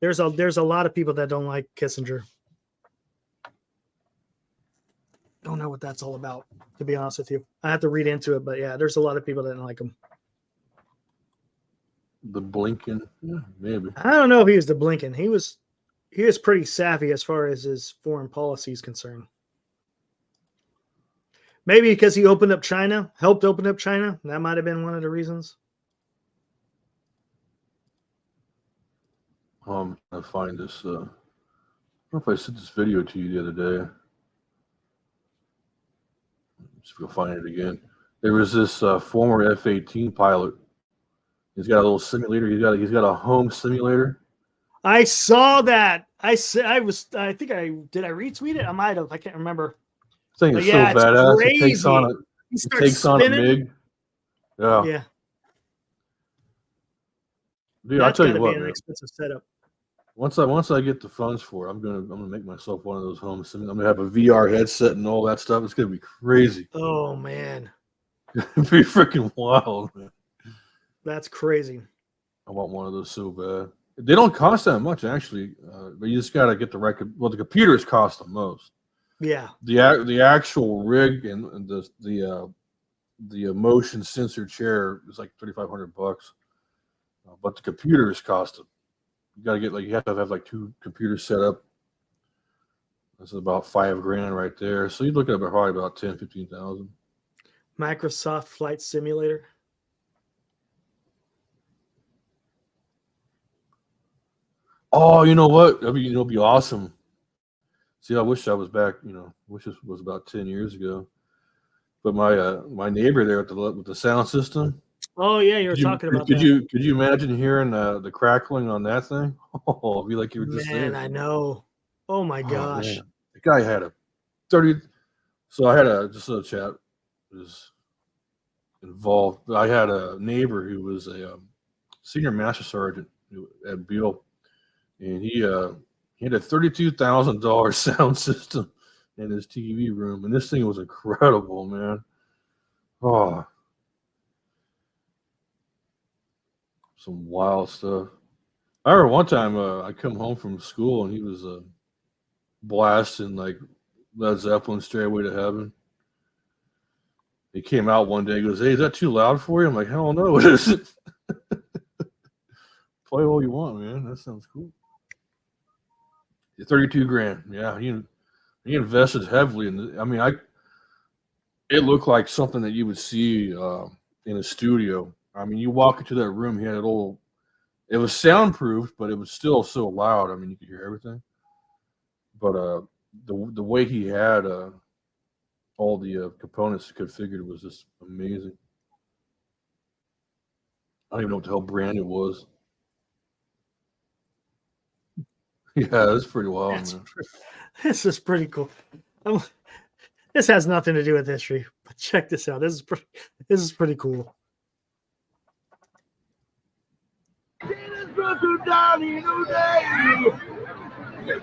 There's a lot of people that don't like Kissinger. don't know what that's all about, to be honest with you. I have to read into it, but yeah, there's a lot of people that didn't like him. The Blinken, yeah, maybe. I don't know if he was the Blinken. He was pretty savvy as far as his foreign policy is concerned. Maybe because he helped open up China. That might have been one of the reasons. I'm gonna find this. I don't know if I sent this video to you the other day. Let's go find it again. There was this former F-18 pilot. He's got a little simulator. He's got a home simulator. I saw that. I think I retweet it? I might have. I can't remember. This thing is so badass. It takes on a MiG. Yeah. Yeah. Dude, I'll tell you what, man. Expensive setup. Once I get the funds for it, I'm gonna make myself one of those home simulators. I'm gonna have a VR headset and all that stuff. It's gonna be crazy. Oh man. It'd be freaking wild, man. That's crazy. I want one of those so bad. They don't cost that much, actually, but you just got to get the right. Well, the computers cost the most. Yeah. The actual rig and the motion sensor chair is like $3,500, but the computers cost them. You got to get you have to have 2 computers set up. That's about $5,000 right there. So you're looking at probably about 10,000-15,000. Microsoft Flight Simulator. Oh, you know what? It'll be awesome. See, I wish I was back. Wish this was about 10 years ago. But my neighbor there with the sound system. Oh yeah, you were talking about that. Could you imagine hearing the crackling on that thing? Oh, it'd be like you were just there. Man, I know. Oh my gosh. The guy had a 30. So I had just a chat was involved. I had a neighbor who was a senior master sergeant at Beale. And he had a $32,000 sound system in his TV room, and this thing was incredible, man. Oh, some wild stuff. I remember one time I come home from school and he was blasting Led Zeppelin "Stairway to Heaven." He came out one day. He goes, "Hey, is that too loud for you?" I'm like, "Hell no, it isn't." Play all you want, man. That sounds cool. $32,000. Yeah, he invested heavily in it. It looked like something that you would see in a studio. You walk into that room, he had it was soundproof, but it was still so loud. You could hear everything. But the way he had all the components configured was just amazing. I don't even know what the hell brand it was. Yeah, that's pretty wild, man. This is pretty cool. This has nothing to do with history, but check this out. This is pretty cool.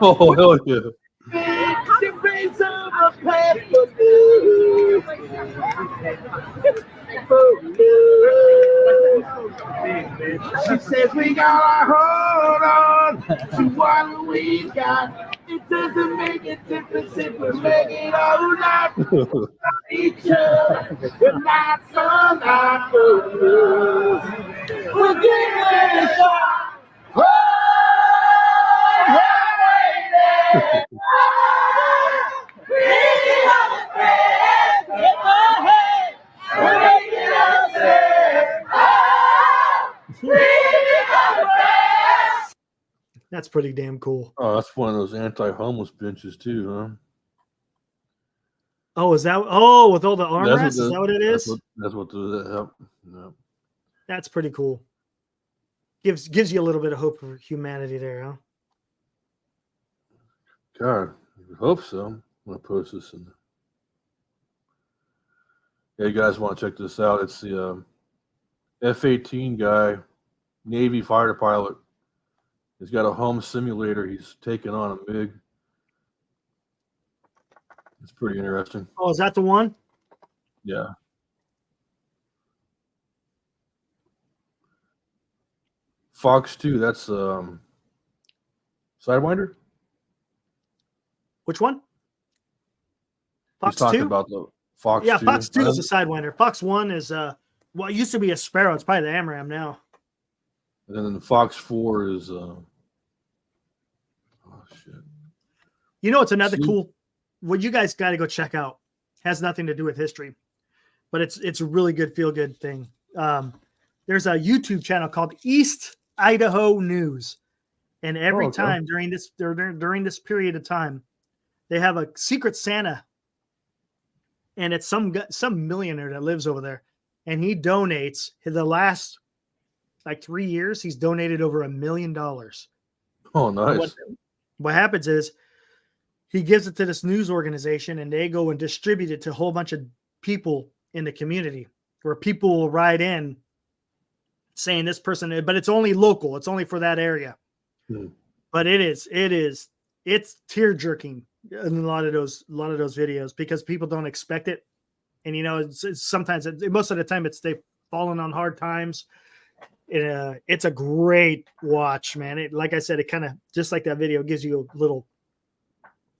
Oh, hell yeah. She says we gotta hold on to what we got. It doesn't make a difference if we make it or not. Each other, we're not so not good. We're giving it a shot. Oh, lady. Reading on the thread in my head. We're making us say, oh, reading on the thread. That's pretty damn cool. Oh, that's one of those anti-homeless benches too, huh? Oh, is that? Oh, with all the armrests? Is that what it is? That's what the no. That's pretty cool. Gives you a little bit of hope for humanity there, huh? God, I hope so. I'm gonna post this in. Yeah, you guys want to check this out? It's the F-18 guy, Navy fighter pilot. He's got a home simulator. He's taking on a MiG. It's pretty interesting. Oh, is that the one? Yeah. Fox 2, that's Sidewinder? Which one? Fox He's talking 2? about the Fox 2. Fox 2 is a Sidewinder. Fox 1 is well, it used to be a Sparrow. It's probably the AMRAAM now. And then the Fox 4 is oh shit. You know, it's another cool. What you guys got to go check out. Has nothing to do with history, but it's a really good feel good thing. There's a YouTube channel called East Idaho News, and every time during this period of time, they have a Secret Santa, and it's some millionaire that lives over there, and he donates. The last like 3 years, he's donated over $1 million. Oh, nice. What happens is he gives it to this news organization, and they go and distribute it to a whole bunch of people in the community, where people will write in saying this person, but it's only local. It's only for that area. But it's tear jerking in a lot of those videos because people don't expect it. And, you know, it's sometimes most of the time they've fallen on hard times. It's a great watch, man. Like I said, it kind of, just like that video, gives you a little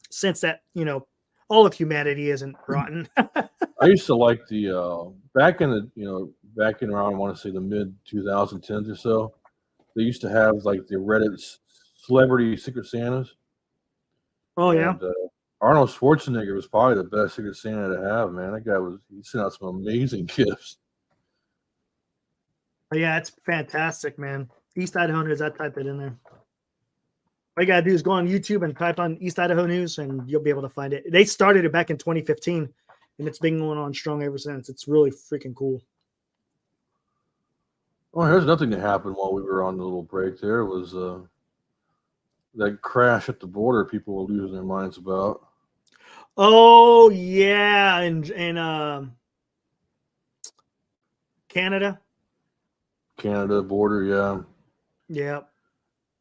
sense that, you know, all of humanity isn't rotten. I used to like the back in around, I want to say the mid 2010s or so, they used to have like the Reddit celebrity Secret Santas. Oh yeah. And, Arnold Schwarzenegger was probably the best Secret Santa to have, man. That guy he sent out some amazing gifts. Yeah, it's fantastic, man. East Idaho News, I typed it in there. All you gotta do is go on YouTube and type on East Idaho News, and you'll be able to find it. They started it back in 2015, and it's been going on strong ever since. It's really freaking cool. Oh, here's nothing that happened while we were on the little break. There it was that crash at the border. People were losing their minds about. Oh yeah, and Canada border, yeah.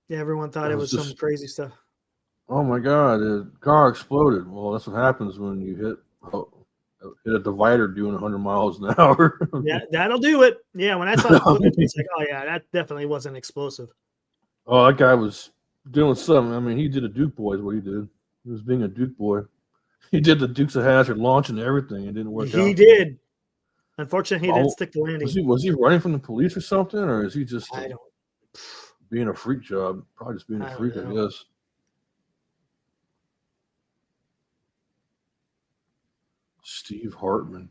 Yeah, everyone thought it was some crazy stuff. Oh my God, the car exploded. Well, that's what happens when you hit a divider doing 100 miles an hour. Yeah, that'll do it. Yeah, when I saw the footage, it's like, oh yeah, that definitely wasn't explosive. Oh, that guy was doing something. I mean, he did a Duke boy is what he did. He was being a Duke boy. He did the Dukes of Hazzard launch and everything. It didn't work out. He did. Unfortunately, he didn't stick the landing. Was he running from the police or something, or is he just being a freak job? Probably just being a freak, I guess. Steve Hartman.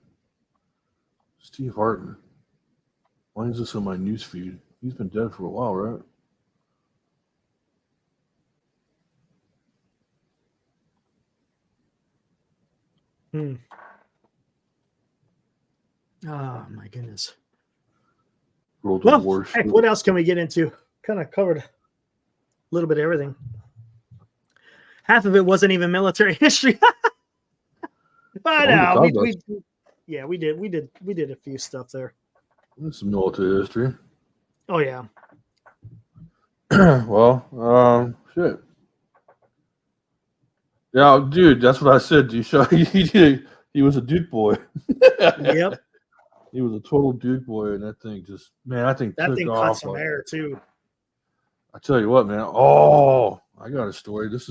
Why is this on my news feed? He's been dead for a while, right? Oh my goodness. Well, heck, what else can we get into? Kind of covered a little bit of everything. Half of it wasn't even military history. But we did a few stuff there. That's some military history. Oh yeah. Well, shit. Yeah, dude, that's what I said. He was a Duke boy. Yep. He was a total Duke boy, and that thing caught some air too. I tell you what, man. Oh, I got a story. I guess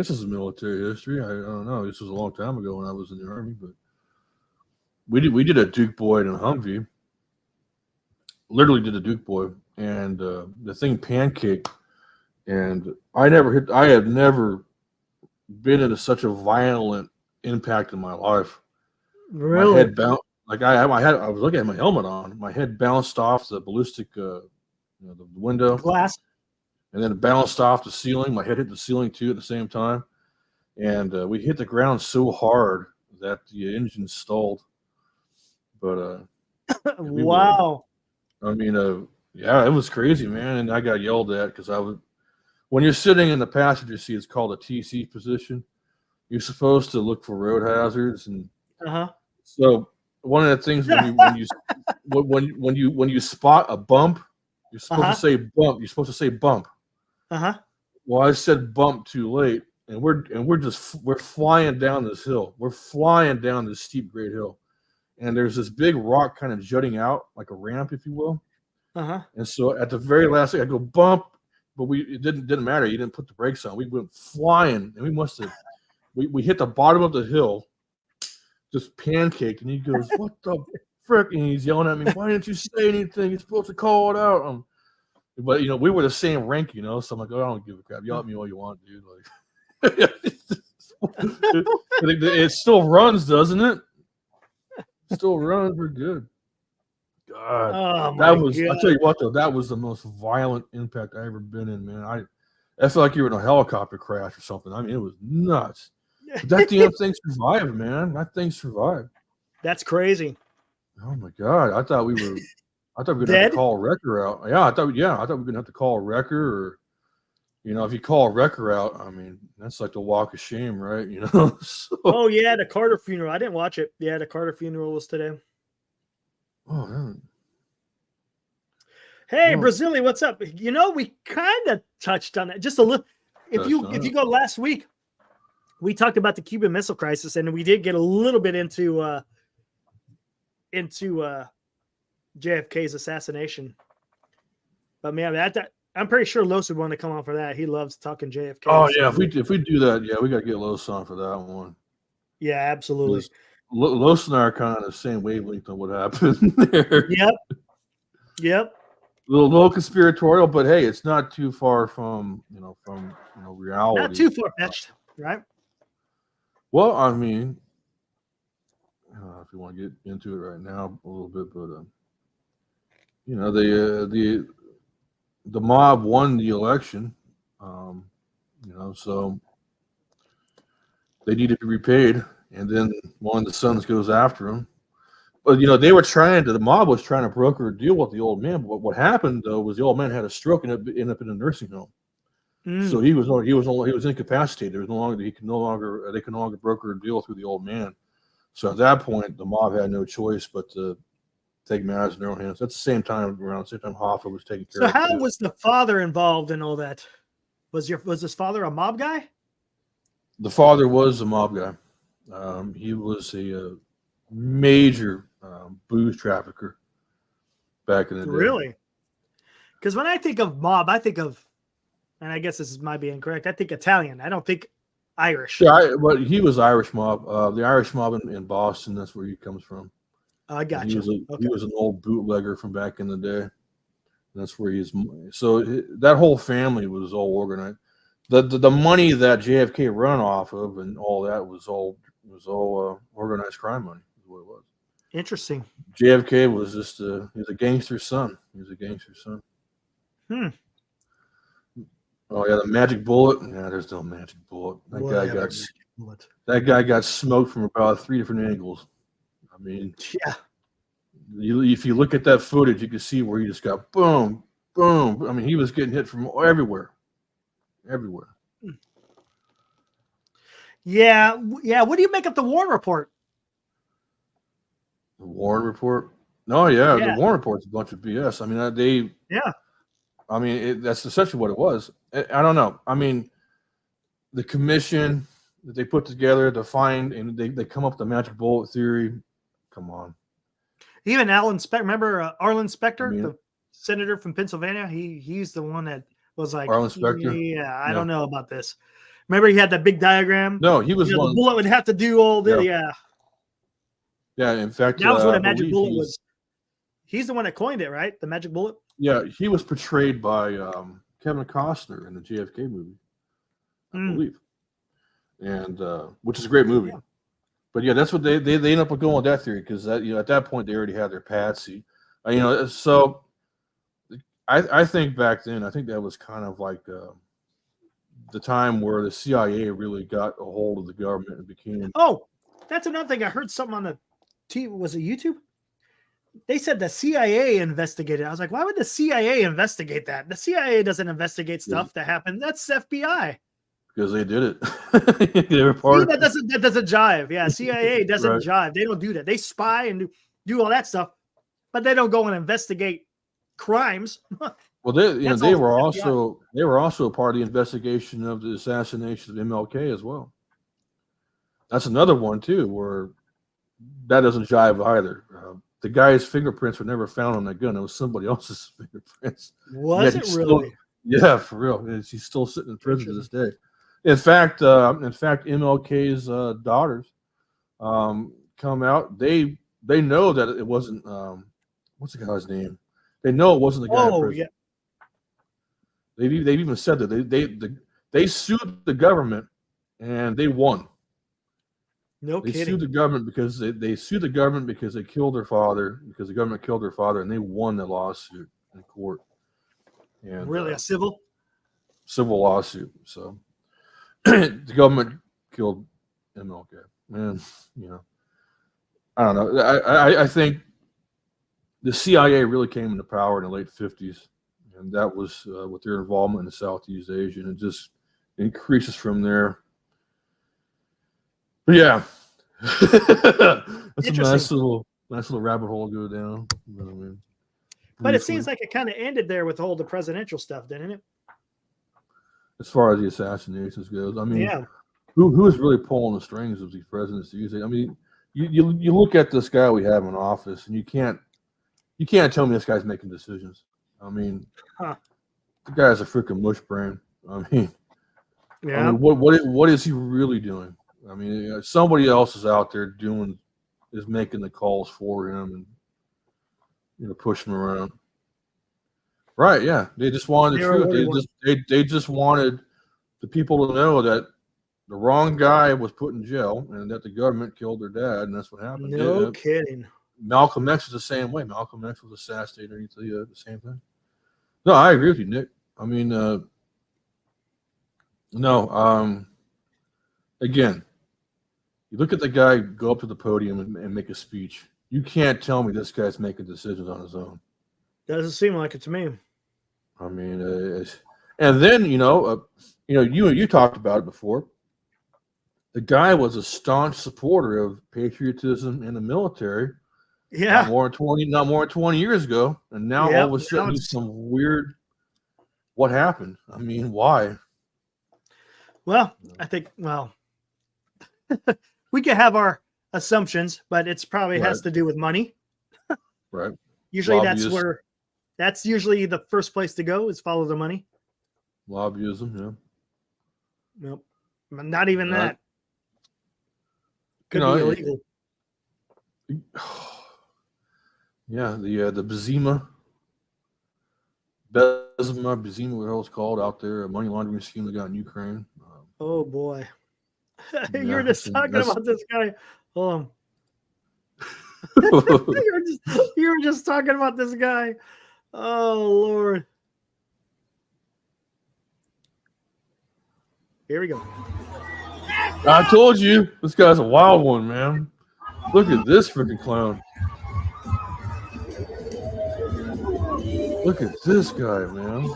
this is military history. I don't know. This was a long time ago when I was in the Army, but we did a Duke boy in a Humvee. Literally did a Duke boy, and the thing pancaked, and I have never been in such a violent impact in my life. Really? My head bounced. I was looking at my helmet on. My head bounced off the ballistic, the window glass, and then it bounced off the ceiling. My head hit the ceiling too at the same time, and we hit the ground so hard that the engine stalled. But wow. I mean, yeah, it was crazy, man. And I got yelled at because when you're sitting in the passenger seat, it's called a TC position. You're supposed to look for road hazards, and so one of the things when you spot a bump, you're supposed to say bump. You're supposed to say bump. Well, I said bump too late, and we're flying down this hill. We're flying down this steep, great hill, and there's this big rock kind of jutting out like a ramp, if you will. And so at the very last thing, I go bump, but it didn't matter. You didn't put the brakes on. We went flying, and we hit the bottom of the hill, just pancaked, and he goes, "What the frick?" And he's yelling at me, "Why didn't you say anything? You're supposed to call it out." But we were the same rank, so I'm like, "Oh, I don't give a crap. Yell at me all you want, dude." Like, it still runs, doesn't it? Still runs. We're good. God, that was. I tell you what, though, that was the most violent impact I ever been in, man. I felt like you were in a helicopter crash or something. I mean, it was nuts. But that damn thing survived, man. That thing survived. That's crazy. Oh my God! I thought we were gonna have to call a wrecker out. Yeah, I thought we were gonna have to call a wrecker, or if you call a wrecker out, I mean, that's like the walk of shame, right? So, oh yeah, the Carter funeral. I didn't watch it. Yeah, the Carter funeral was today. Oh man. Hey, Brazili, what's up? We kind of touched on it just a little. If you go last week, we talked about the Cuban Missile Crisis, and we did get a little bit into JFK's assassination. But man, I'm pretty sure Los would want to come on for that. He loves talking JFK. Oh yeah, if we do that, yeah, we got to get Los on for that one. Yeah, absolutely. Los and I are kind of the same wavelength on what happened there. Yep. A little conspiratorial, but hey, it's not too far from reality. Not too far fetched, right? Well, I mean, if you want to get into it right now a little bit, but the mob won the election, so they need to be repaid, and then one of the sons goes after them. But the mob was trying to broker a deal with the old man. But what happened though was the old man had a stroke and ended up in a nursing home. So he was incapacitated. They could no longer broker a deal through the old man. So at that point, the mob had no choice but to take matters in their own hands. At the same time, Hoffa was taking care of it. So how was the father involved in all that? Was his father a mob guy? The father was a mob guy. He was a major booze trafficker back in the day. Really? Because when I think of mob, I think of, and I guess this might be incorrect, I think Italian. I don't think Irish. Yeah, but he was Irish mob. The Irish mob in Boston, that's where he comes from. I got you. He was an old bootlegger from back in the day. That's where he's. So that whole family was all organized. The money that JFK run off of and all that was all organized crime money. Is what it was. Interesting. JFK was just he's a gangster's son. Oh yeah, the magic bullet. Yeah, there's no magic bullet. That guy got smoked from about 3 different angles. I mean, yeah. If you look at that footage, you can see where he just got boom, boom. I mean, he was getting hit from everywhere. Yeah. What do you make of the Warren Report? The Warren Report? No, yeah. The Warren Report's a bunch of BS. I mean, I mean, that's essentially what it was. I don't know. I mean, the commission that they put together to find, and they come up with the magic bullet theory. Come on. Even Alan Specter, remember Arlen Specter, the senator from Pennsylvania? He's the one that was like, Arlen Specter? Yeah, I don't know about this. Remember he had that big diagram? No, he was one. The bullet would have to do all the, Yeah, in fact, that was what a magic bullet was. He's the one that coined it, right? The magic bullet? Yeah, he was portrayed by Kevin Costner in the JFK movie, I believe. And which is a great movie. Yeah. But yeah, that's what they end up going with that theory, because that at that point they already had their patsy. So I think back then, I think that was kind of like the time where the CIA really got a hold of the government and became. Oh, that's another thing. I heard something on the TV. Was it YouTube? They said the CIA investigated. I was like, why would the CIA investigate that? The CIA doesn't investigate stuff that happened. That's FBI. Because they did it. They were part that doesn't jive. Yeah, CIA doesn't jive. They don't do that. They spy and do all that stuff, but they don't go and investigate crimes. Well, they were also a part of the investigation of the assassination of MLK as well. That's another one too, where that doesn't jive either. The guy's fingerprints were never found on that gun. It was somebody else's fingerprints. Was it really? Yeah, for real. He's still sitting in prison to this day. In fact, MLK's daughters come out. They know that it wasn't. What's the guy's name? They know it wasn't the guy in prison. Yeah. They've even said that they sued the government and they won. No They kidding. sued the government because they sued the government because they killed their father, because the government killed their father, and they won the lawsuit in court. And Really, a civil lawsuit. So the government killed MLK. And I don't know. I think the CIA really came into power in the late 50s, and that was with their involvement in Southeast Asia, and it just increases from there. But yeah, that's a nice little rabbit hole to go down. You know what I mean? But it seems like it kind of ended there with all the presidential stuff, didn't it? As far as the assassinations goes, I mean, yeah. Who is really pulling the strings of these presidents these days? I mean, you look at this guy we have in office, and you can't tell me this guy's making decisions. I mean, the guy's a freaking mush brain. I mean, yeah. I mean, what is he really doing? I mean, somebody else is out there is making the calls for him and pushing him around. Right? Yeah, they just wanted the truth. They just wanted the people to know that the wrong guy was put in jail and that the government killed their dad, and that's what happened. No kidding. Malcolm X was the same way. Malcolm X was assassinated. The same thing. No, I agree with you, Nick. I mean, again, you look at the guy go up to the podium and make a speech. You can't tell me this guy's making decisions on his own. Doesn't seem like it to me. I mean, and then you talked about it before. The guy was a staunch supporter of patriotism in the military. Yeah, not more than 20 years ago, and now all of a sudden he's some weird. What happened? I mean, why? Well, I think we could have our assumptions, but it's probably has to do with money. Right. Usually that's usually the first place to go is follow the money. Lobbyism, yeah. Nope. Not even that. Could be illegal. Yeah, the Burisma, whatever it's called out there, a money laundering scheme they got in Ukraine. Oh boy. You were just talking about this guy. You were just talking about this guy. Oh Lord. Here we go. I told you this guy's a wild one, man. Look at this freaking clown. Look at this guy, man.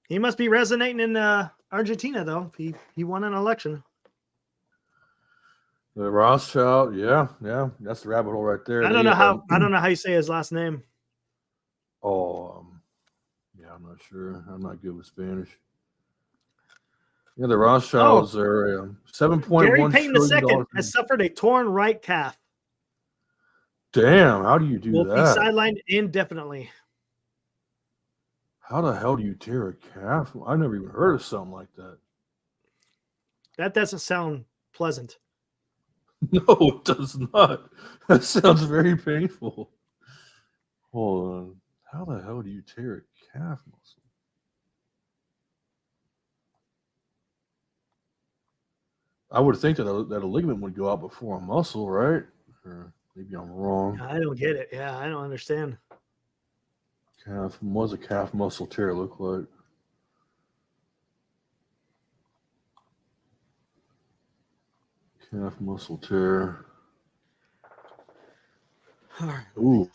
He must be resonating in Argentina, though. He won an election. The Rothschild, yeah, that's the rabbit hole right there. I don't know how you say his last name. Yeah, I'm not sure. I'm not good with Spanish. Yeah, the Rothschilds are $7.1 Gary Payton trillion II has suffered a torn right calf. Damn, how do you do Will that? be sidelined indefinitely. How the hell do you tear a calf? I've never even heard of something like that. That doesn't sound pleasant. No, it does not. That sounds very painful. Hold on. How the hell do you tear a calf muscle? I would think that a ligament would go out before a muscle, right? Or maybe I'm wrong. I don't get it. Yeah, I don't understand. Calf. What does a calf muscle tear look like? Calf muscle tear. Ooh,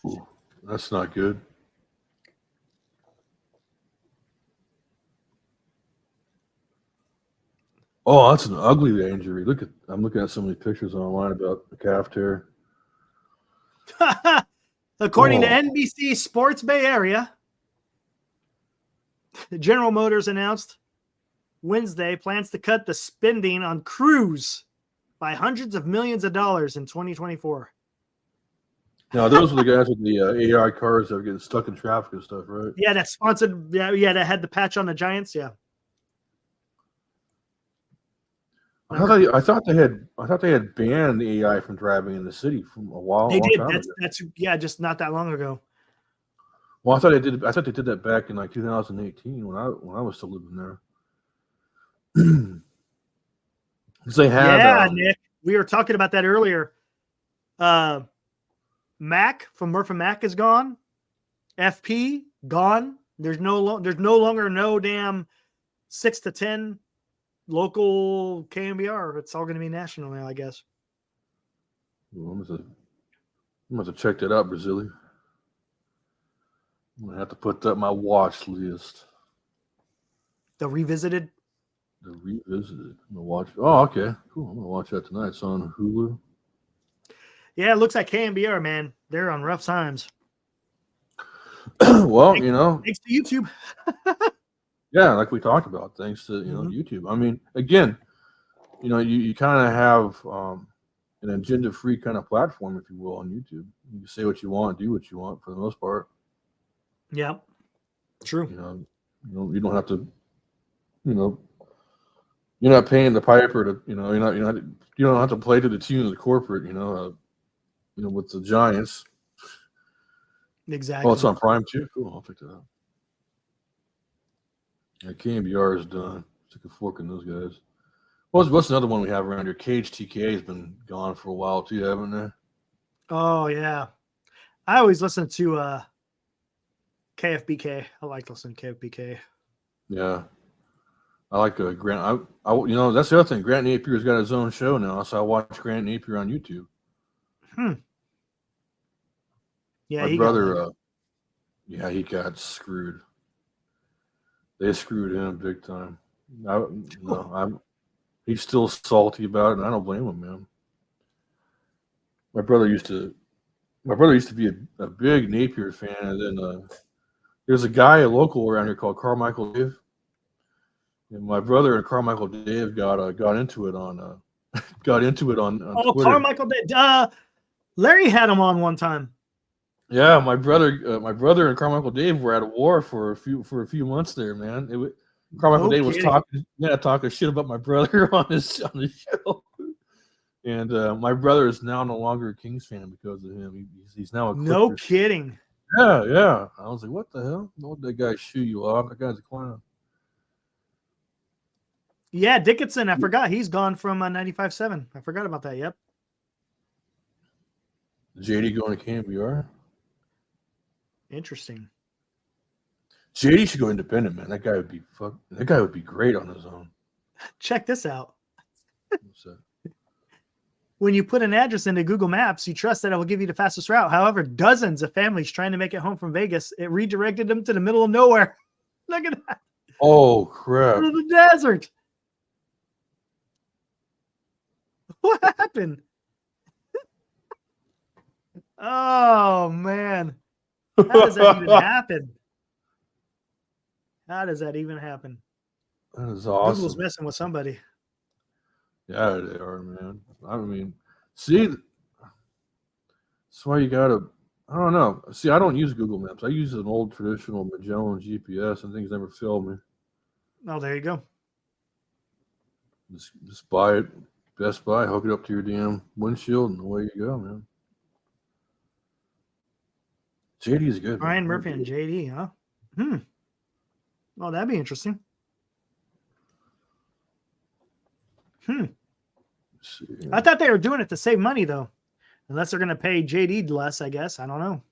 that's not good. Oh, that's an ugly injury. I'm looking at some of these pictures online about the calf tear. According to NBC Sports Bay Area, General Motors announced Wednesday plans to cut the spending on Cruise by hundreds of millions of dollars in 2024. No, those are the guys with the AI cars that are getting stuck in traffic and stuff, right? Yeah, that sponsored. Yeah, that had the patch on the Giants. Yeah. I thought they had banned the AI from driving in the city from a while. They did. Time That's just not that long ago. Well, I thought they did. I thought they did that back in like 2018 when I was still living there. Because they had. Nick, we were talking about that earlier. Mac from Murph and Mac is gone. FP gone. There's no longer no damn 6 to 10 local KMBR. It's all going to be national now, I guess. Well, I'm going to check that out, Brazili. I'm going to have to put that on my watch list. The Revisited? The Revisited. I'm going to watch. Oh, okay. Cool. I'm going to watch that tonight. It's on Hulu. Yeah, it looks like KMBR, man. They're on rough times. Well, thanks to YouTube. Yeah, like we talked about, thanks to YouTube. I mean, again, you kind of have an agenda-free kind of platform, if you will, on YouTube. You can say what you want, do what you want, for the most part. Yeah, true. You don't have to. You're not paying the piper to. You don't have to play to the tune of the corporate. With the Giants. Exactly. Oh, it's on Prime too. Cool. I'll pick that up. Yeah, KMBR is done. Stick a fork in those guys. What's another one we have around here? Cage TK has been gone for a while too, haven't they? Oh yeah, I always listen to KFBK. I like listening to KFBK. Yeah, I like Grant. That's the other thing. Grant Napier's got his own show now, so I watch Grant Napier on YouTube. Yeah, my brother. He got screwed. They screwed him big time. He's still salty about it, and I don't blame him, man. My brother used to be a big Napier fan, and then there's a guy, a local around here called Carmichael Dave, and my brother and Carmichael Dave got into it on Oh, Twitter. Carmichael Dave. Larry had him on one time. Yeah, my brother and Carmichael Dave were at a war for a few months there, man. Carmichael Dave was talking shit about my brother on his show, and my brother is now no longer a Kings fan because of him. He's now a Clippers. No kidding. Yeah. I was like, what the hell? Don't that guy shoo you off? That guy's a clown. Yeah, Dickinson. I forgot he's gone from 95.7. I forgot about that. Yep. JD going to KMBR. Interesting. JD should go independent, man. That guy would be great on his own. Check this out. When you put an address into Google Maps, you trust that it will give you the fastest route. However, dozens of families trying to make it home from Vegas, it redirected them to the middle of nowhere. Look at that. Oh, crap. To the desert. What happened? Oh, man. How does that even happen? How does that even happen? That is awesome. Google's messing with somebody. Yeah, they are, man. I mean, see, that's why you gotta. I don't know. See, I don't use Google Maps. I use an old traditional Magellan GPS, and things never fail me. Oh, there you go. Just buy it, Best Buy, hook it up to your damn windshield, and away you go, man. JD is good. Ryan Murphy and JD, huh? Oh, that'd be interesting. I thought they were doing it to save money, though. Unless they're going to pay JD less, I guess. I don't know.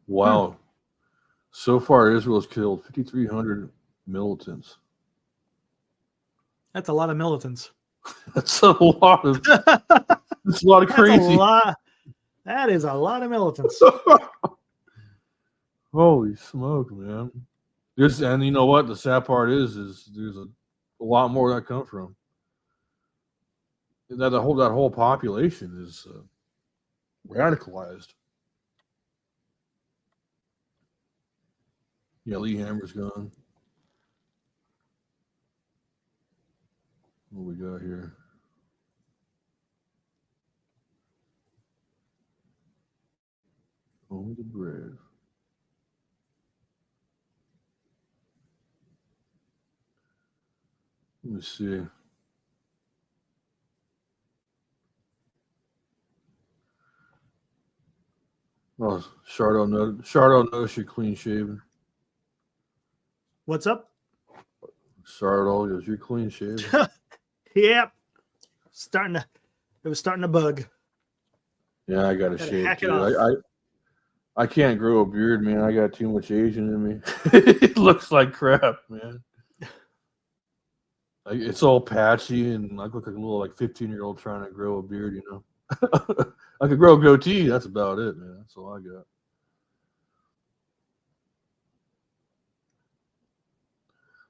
Wow. So far, Israel has killed 5,300 militants. That's a lot of militants. That's a lot of. That's a lot of crazy. That is a lot of militants. Holy smoke, man! And you know what? The sad part is there's a lot more that come from. That whole population is radicalized. Yeah, Lee Hammer's gone. What we got here? Only the brave. Let me see. Oh, Shardo knows you're clean shaven. What's up? Shardo goes, you're clean shaven. Yep. It was starting to bug. Yeah, I got to shave too. I can't grow a beard, man. I got too much Asian in me. It looks like crap, man. It's all patchy, and I look like a little 15-year-old trying to grow a beard. You know, I could grow a goatee. That's about it, man. That's all I got.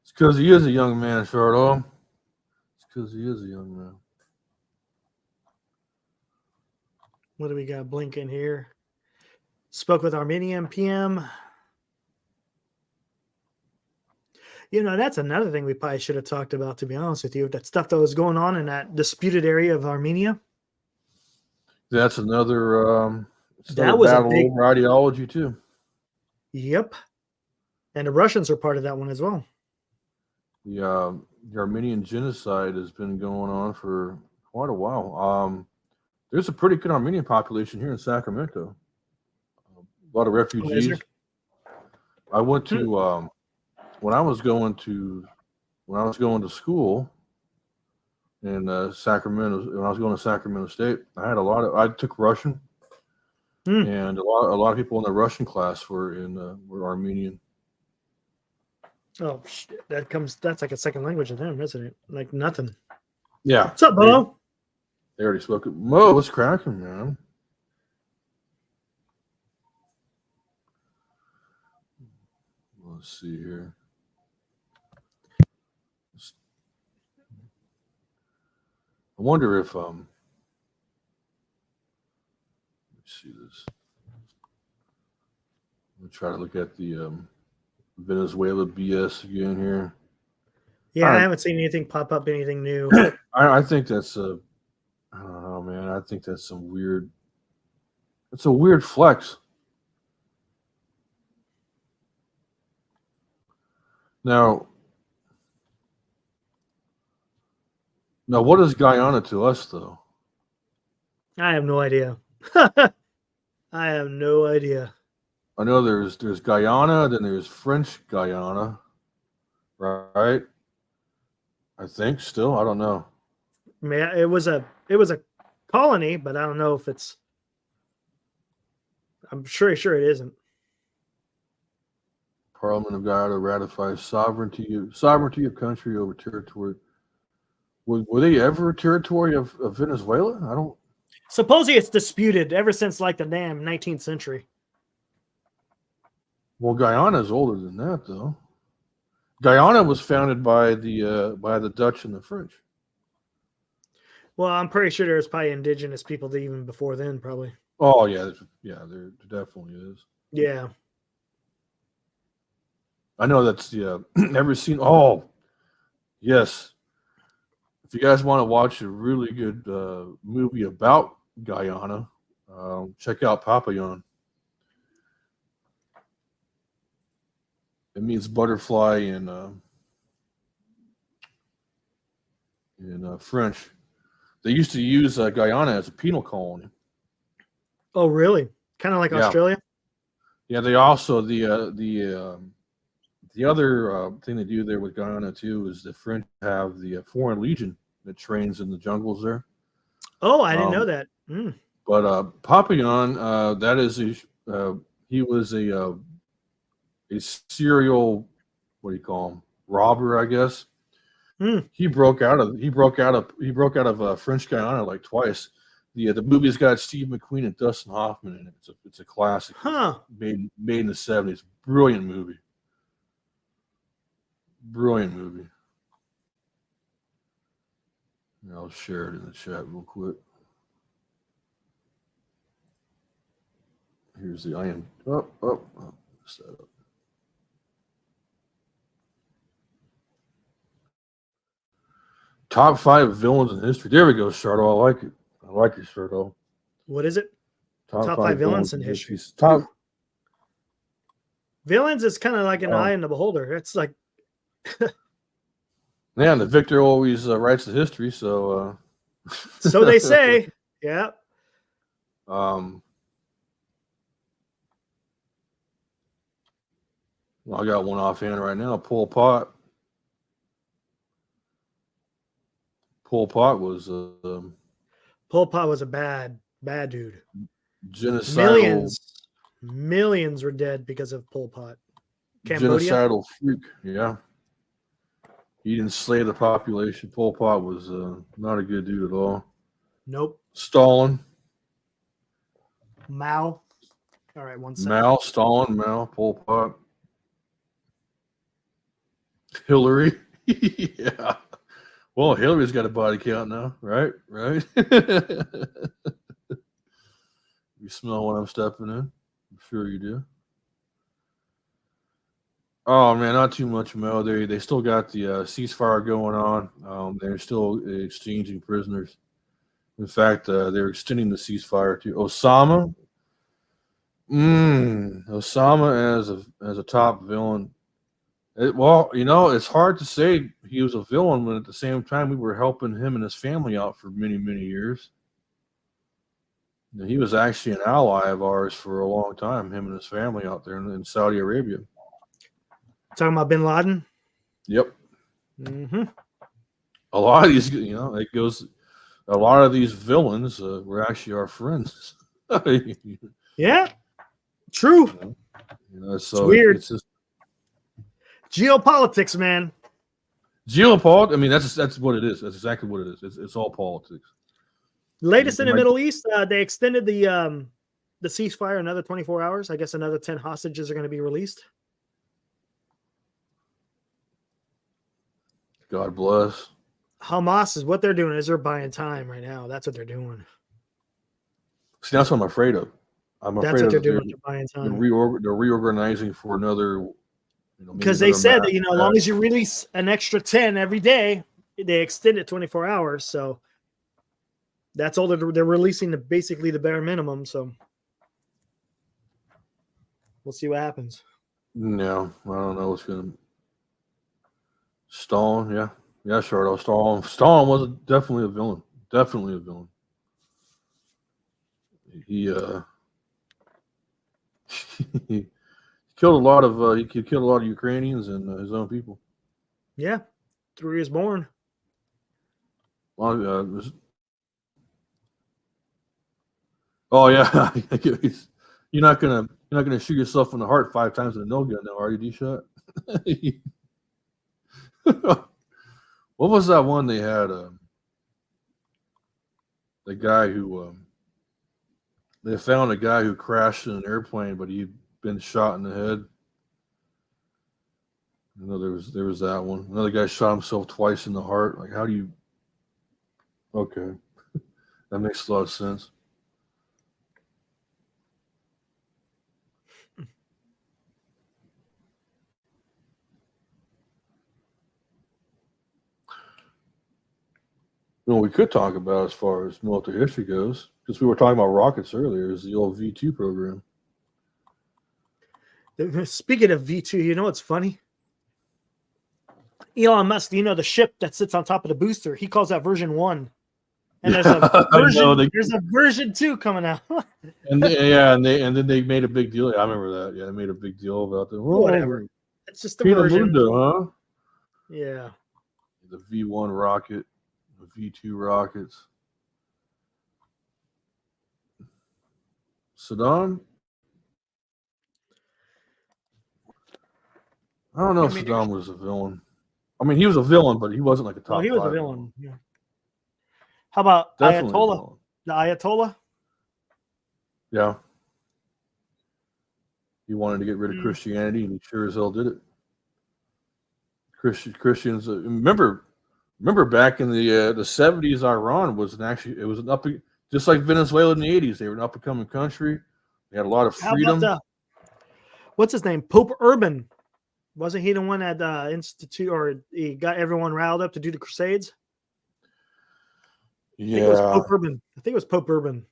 It's because he is a young man, Shardo. It's because he is a young man. What do we got blinking here? Spoke with Armenian PM. You know, that's another thing we probably should have talked about, to be honest with you. That stuff that was going on in that disputed area of Armenia. That's another that was battle a big over ideology too. Yep. And the Russians are part of that one as well. The Armenian genocide has been going on for quite a while. There's a pretty good Armenian population here in Sacramento. A lot of refugees. I went to when I was going to school in Sacramento. When I was going to Sacramento State, I took Russian, and a lot of people in the Russian class were Armenian. Oh shit! That's like a second language in them, isn't it? Like nothing. Yeah. What's up, Mo? They already spoke it. Mo, what's cracking, man? Let's see here. I wonder if let me see this. I'm gonna try to look at the Venezuela BS again here. Yeah, I haven't seen anything pop up, anything new. I think that's I don't know, man. I think that's some weird. It's a weird flex. Now, what is Guyana to us, though? I have no idea. I have no idea. I know there's Guyana, then there's French Guyana, right? I think still. I don't know. Man, it was a colony, but I don't know if it's. I'm sure it isn't. Parliament of Guyana ratifies sovereignty of country over territory. Were they ever a territory of Venezuela? I don't. Supposedly it's disputed ever since like the damn 19th century. Well, Guyana is older than that, though. Guyana was founded by the Dutch and the French. Well, I'm pretty sure there's probably indigenous people even before then, probably. Oh yeah, there definitely is. Yeah. I know that's ever seen. Oh, yes. If you guys want to watch a really good movie about Guyana, check out Papillon. It means butterfly in French. They used to use Guyana as a penal colony. Oh, really? Kind of like Australia? Yeah, they also the other thing they do there with Guyana too is the French have the Foreign Legion that trains in the jungles there. Oh, I didn't know that. But Papillon, that is he was a serial, what do you call him? Robber, I guess. He broke out of French Guyana like twice. The movie's got Steve McQueen and Dustin Hoffman in it. It's a classic. Made in the 70s. Brilliant movie. Brilliant movie. I'll share it in the chat real quick. Here's the IM. Set up. Top 5 villains in history. There we go, Shardo. I like it, Shardo. What is it? Top 5 villains in history. Top. Villains is kind of like an eye in the beholder. It's like. Yeah, and the victor always writes the history, so. So they say. Yeah. Well, I got one offhand right now. Pol Pot. Pol Pot was a bad dude. Genocidal. Millions were dead because of Pol Pot. Cambodia? Genocidal freak. Yeah. He didn't slay the population. Pol Pot was not a good dude at all. Nope. Stalin. Mao. All right, one second. Mao, Stalin, Mao, Pol Pot. Hillary. Yeah. Well, Hillary's got a body count now, right? Right. You smell what I'm stepping in? I'm sure you do. Oh man, not too much more. They still got the ceasefire going on. They're still exchanging prisoners. In fact, they're extending the ceasefire to Osama. Osama as a top villain. Well, you know, it's hard to say he was a villain when at the same time we were helping him and his family out for many, many years. He was actually an ally of ours for a long time, him and his family out there in Saudi Arabia. Talking about Bin Laden? Yep. Mm-hmm. A lot of these, you know, it goes, a lot of these villains were actually our friends. Yeah, true. You know, so it's weird. It's just, geopolitics, man. Geopolitics. I mean, that's what it is. That's exactly what it is. It's all politics. Latest in the Middle East, they extended the ceasefire another 24 hours. I guess another 10 hostages are going to be released. God bless. Hamas is what they're doing is they're buying time right now. That's what they're doing. See, that's what I'm afraid of. That's what they're doing. They're buying time. They're reorganizing for another. Because they said that, as long as you release an extra 10 every day, they extend it 24 hours. So that's all they're releasing, basically the bare minimum. So we'll see what happens. No, I don't know what's going to. Stalin, yeah, sure. Stalin was definitely a villain. Definitely a villain. He he killed a lot of Ukrainians and his own people. Yeah, 3 years born. Oh yeah, you're not gonna shoot yourself in the heart 5 times with a no gun now, are you, D-Shot? What was that one they had? The guy who they found a guy who crashed in an airplane, but he'd been shot in the head. You know, there was that one. Another guy shot himself twice in the heart. Like, how do you? Okay, that makes a lot of sense. You know, we could talk about as far as military history goes, because we were talking about rockets earlier, is the old V2 program. Speaking of V2, you know what's funny? Elon Musk, the ship that sits on top of the booster, he calls that version 1. And there's a version 2 coming out. and then they made a big deal. I remember that. Yeah, they made a big deal about the whatever. It's just a version. Mundo, huh? Yeah. The V1 rocket, the V2 rockets. Saddam? I don't know if Saddam was a villain. I mean, he was a villain, but he wasn't like a top. He was a villain. Yeah. How about Definitely Ayatollah? The Ayatollah? Yeah. He wanted to get rid of Christianity, and he sure as hell did it. Christians. Remember back in the 70s, Iran was just like Venezuela in the 80s. They were an up and coming country. They had a lot of freedom. What's his name? Pope Urban. Wasn't he the one that he got everyone riled up to do the Crusades? Yeah. I think it was Pope Urban.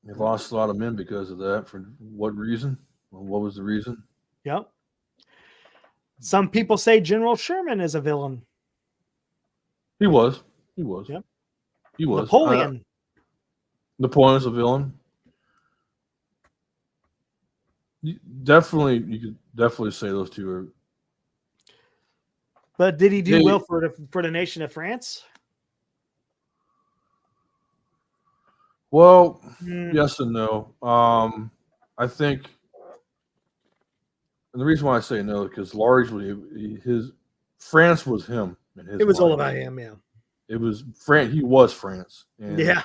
He lost a lot of men because of that. For what reason? Well, what was the reason? Yep. Some people say General Sherman is a villain. He was. He was. Yep. He was. Napoleon. Napoleon's a villain. You could definitely say those two are. But did he do well for the nation of France? Well, yes and no. I think, and the reason why I say no is because largely France was him. It was all about him, yeah. It was France. He was France. And yeah.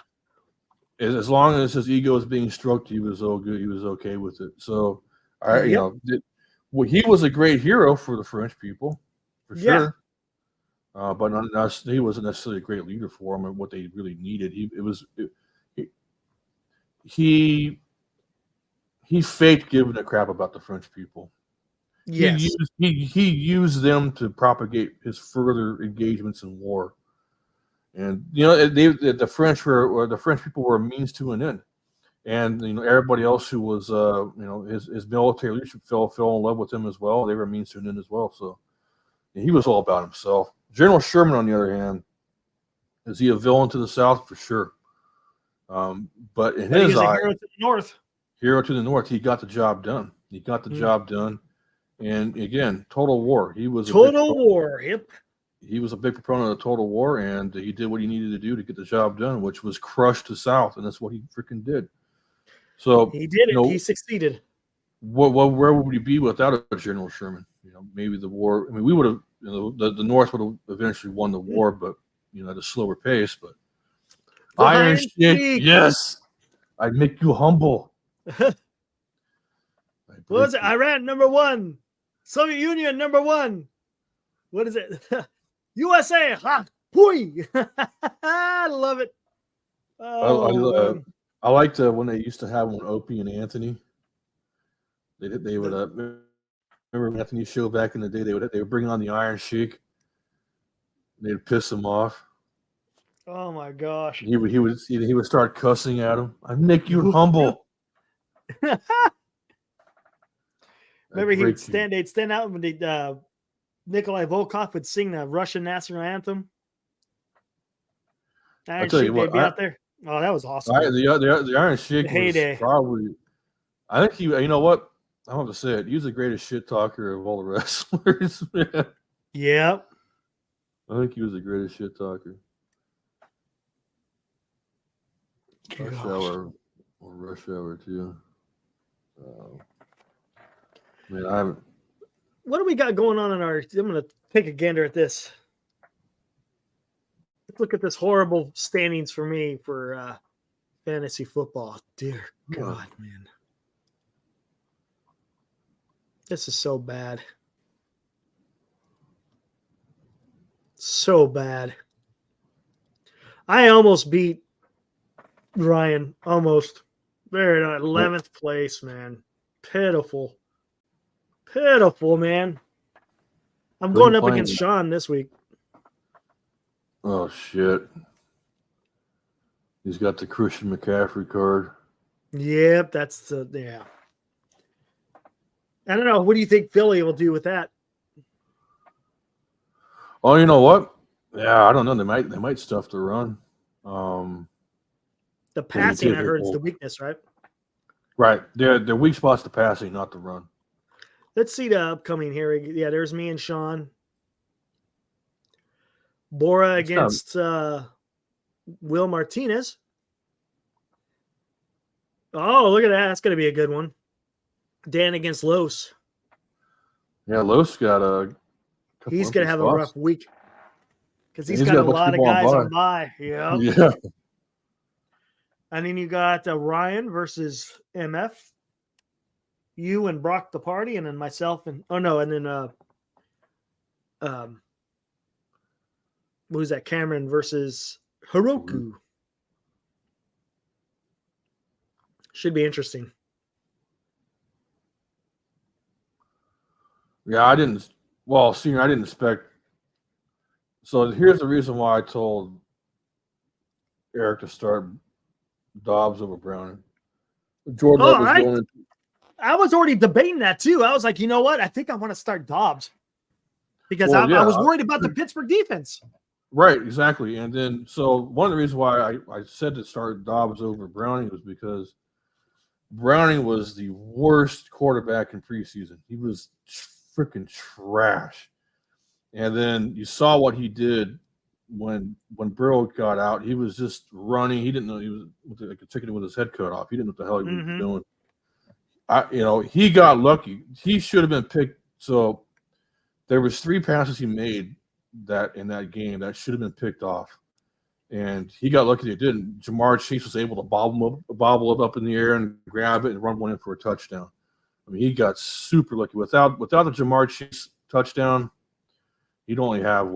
As long as his ego was being stroked, he was all good. He was okay with it. So, he was a great hero for the French people, for sure. But he wasn't necessarily a great leader for them and what they really needed. He faked giving a crap about the French people. Yes. He used them to propagate his further engagements in war. And the French people were a means to an end. And everybody else who was his military leadership fell in love with him as well. They were a means to an end as well. So he was all about himself. General Sherman, on the other hand, is he a villain to the South? For sure. But in his eyes, hero to the North, he got the job done. He got the job done. And again, total war. He was total war. Yep. He was a big proponent of total war, and he did what he needed to do to get the job done, which was crush the South, and that's what he freaking did. So he did it. He succeeded. Where would we be without a General Sherman? Maybe the war. I mean, we would have. The North would have eventually won the war, but at a slower pace. But Iron Sheik, yes, I'd make you humble. What was it? Iran #1, Soviet Union #1. What is it? USA, ha, pooey. I love it. I liked when they used to have on Opie and Anthony. They would remember Anthony's show back in the day. They would bring on the Iron Sheik. They'd piss him off. Oh my gosh! He would start cussing at him. I'd make you humble. Remember they'd stand out when Nikolai Volkov would sing the Russian national anthem. Iron Sheik, they'd be out there. Oh, that was awesome. The Iron Sheik heyday. Probably. I think he. You know what? I don't have to say it. He was the greatest shit talker of all the wrestlers. Yep. I think he was the greatest shit talker. Rush Hour too. What do we got going on in our? I'm going to take a gander at this. Let's look at this horrible standings for me for fantasy football. Dear God, man. This is so bad. So bad. I almost beat Ryan. Almost. Very 11th place, man. Pitiful. Pitiful, man. I'm going up against Sean this week. Oh, shit. He's got the Christian McCaffrey card. Yep, that's yeah. I don't know. What do you think Philly will do with that? Oh, you know what? Yeah, I don't know. They might stuff the run. The passing, I heard, is the weakness, right? Right. Their weak spot's the passing, not the run. Let's see the upcoming here. Yeah, there's me and Sean. Bora against Will Martinez. Oh, look at that. That's going to be a good one. Dan against Los. Yeah, Los got a... He's going to have a rough week because he's got a lot of guys on bye. Yeah. Yeah. And then you got Ryan versus MF. You and Brock the Party, and then myself and who's that? Cameron versus Hiroku. Should be interesting. Yeah, I didn't expect. So here's the reason why I told Eric to start Dobbs over Browning. Jordan Love was going. I was already debating that too. I was like, you know what? I think I want to start Dobbs because I was worried about the Pittsburgh defense. Right, exactly. And then, so one of the reasons why I said to start Dobbs over Browning was because Browning was the worst quarterback in preseason. He was freaking trash. And then you saw what he did when Burrow got out. He was just running. He didn't know he was like a chicken with his head cut off. He didn't know what the hell he was doing. He got lucky. He should have been picked. So there was 3 passes he made that in that game that should have been picked off, and he got lucky they didn't. Jamar Chase was able to bobble it up in the air and grab it and run one in for a touchdown. I mean, he got super lucky. Without the Jamar Chase touchdown, he'd only have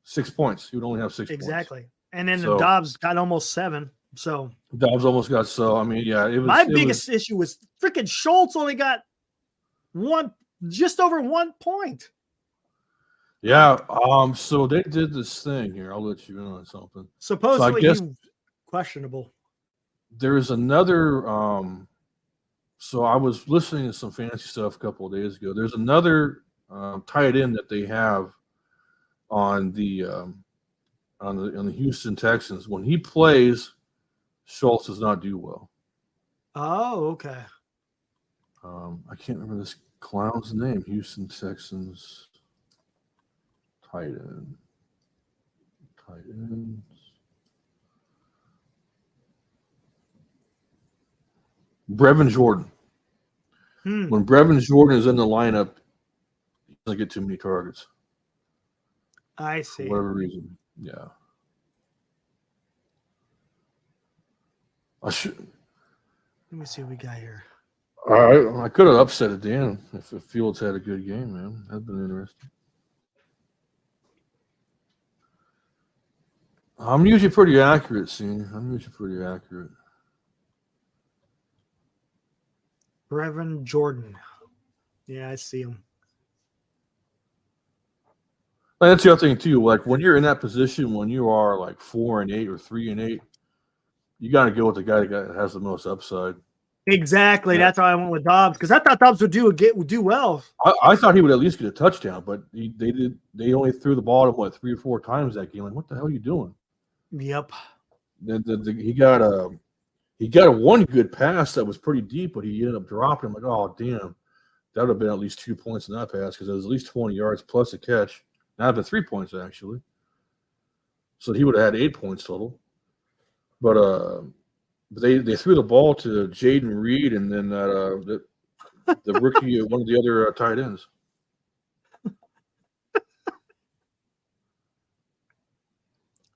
6 points. He would only have 6 points. Exactly. And then the Dobbs got almost 7. So Dobbs almost got I mean, yeah, it was my biggest issue was freaking Schultz only got just over 1 point. Yeah. So they did this thing here. I'll let you in on something. Supposedly he's questionable. There is another. So I was listening to some fantasy stuff a couple of days ago. There's another tight end that they have on the Houston Texans. When he plays, Schultz does not do well. Oh, okay. I can't remember this clown's name. Houston Texans tight end. Tight ends. Brevin Jordan. When Brevin Jordan is in the lineup, he doesn't get too many targets. I see. For whatever reason. Yeah. Let me see what we got here. All right. I could have upset it, Dan, if Fields had a good game, man. That'd been interesting. I'm usually pretty accurate, Senior. I'm usually pretty accurate. Brevin Jordan. Yeah, I see him. That's the other thing too. Like when you're in that position, when you are like 4-8 or 3-8, you got to go with the guy that has the most upside. Exactly. Yeah. That's why I went with Dobbs because I thought Dobbs would do well. I thought he would at least get a touchdown, but they only threw the ball to him 3 or 4 times that game. Like, what the hell are you doing? Yep. He got a one good pass that was pretty deep, but he ended up dropping. I'm like, oh damn, that would have been at least 2 points in that pass because it was at least 20 yards plus a catch. Now been 3 points actually. So he would have had 8 points total. But they threw the ball to Jaden Reed and then the rookie, one of the other tight ends.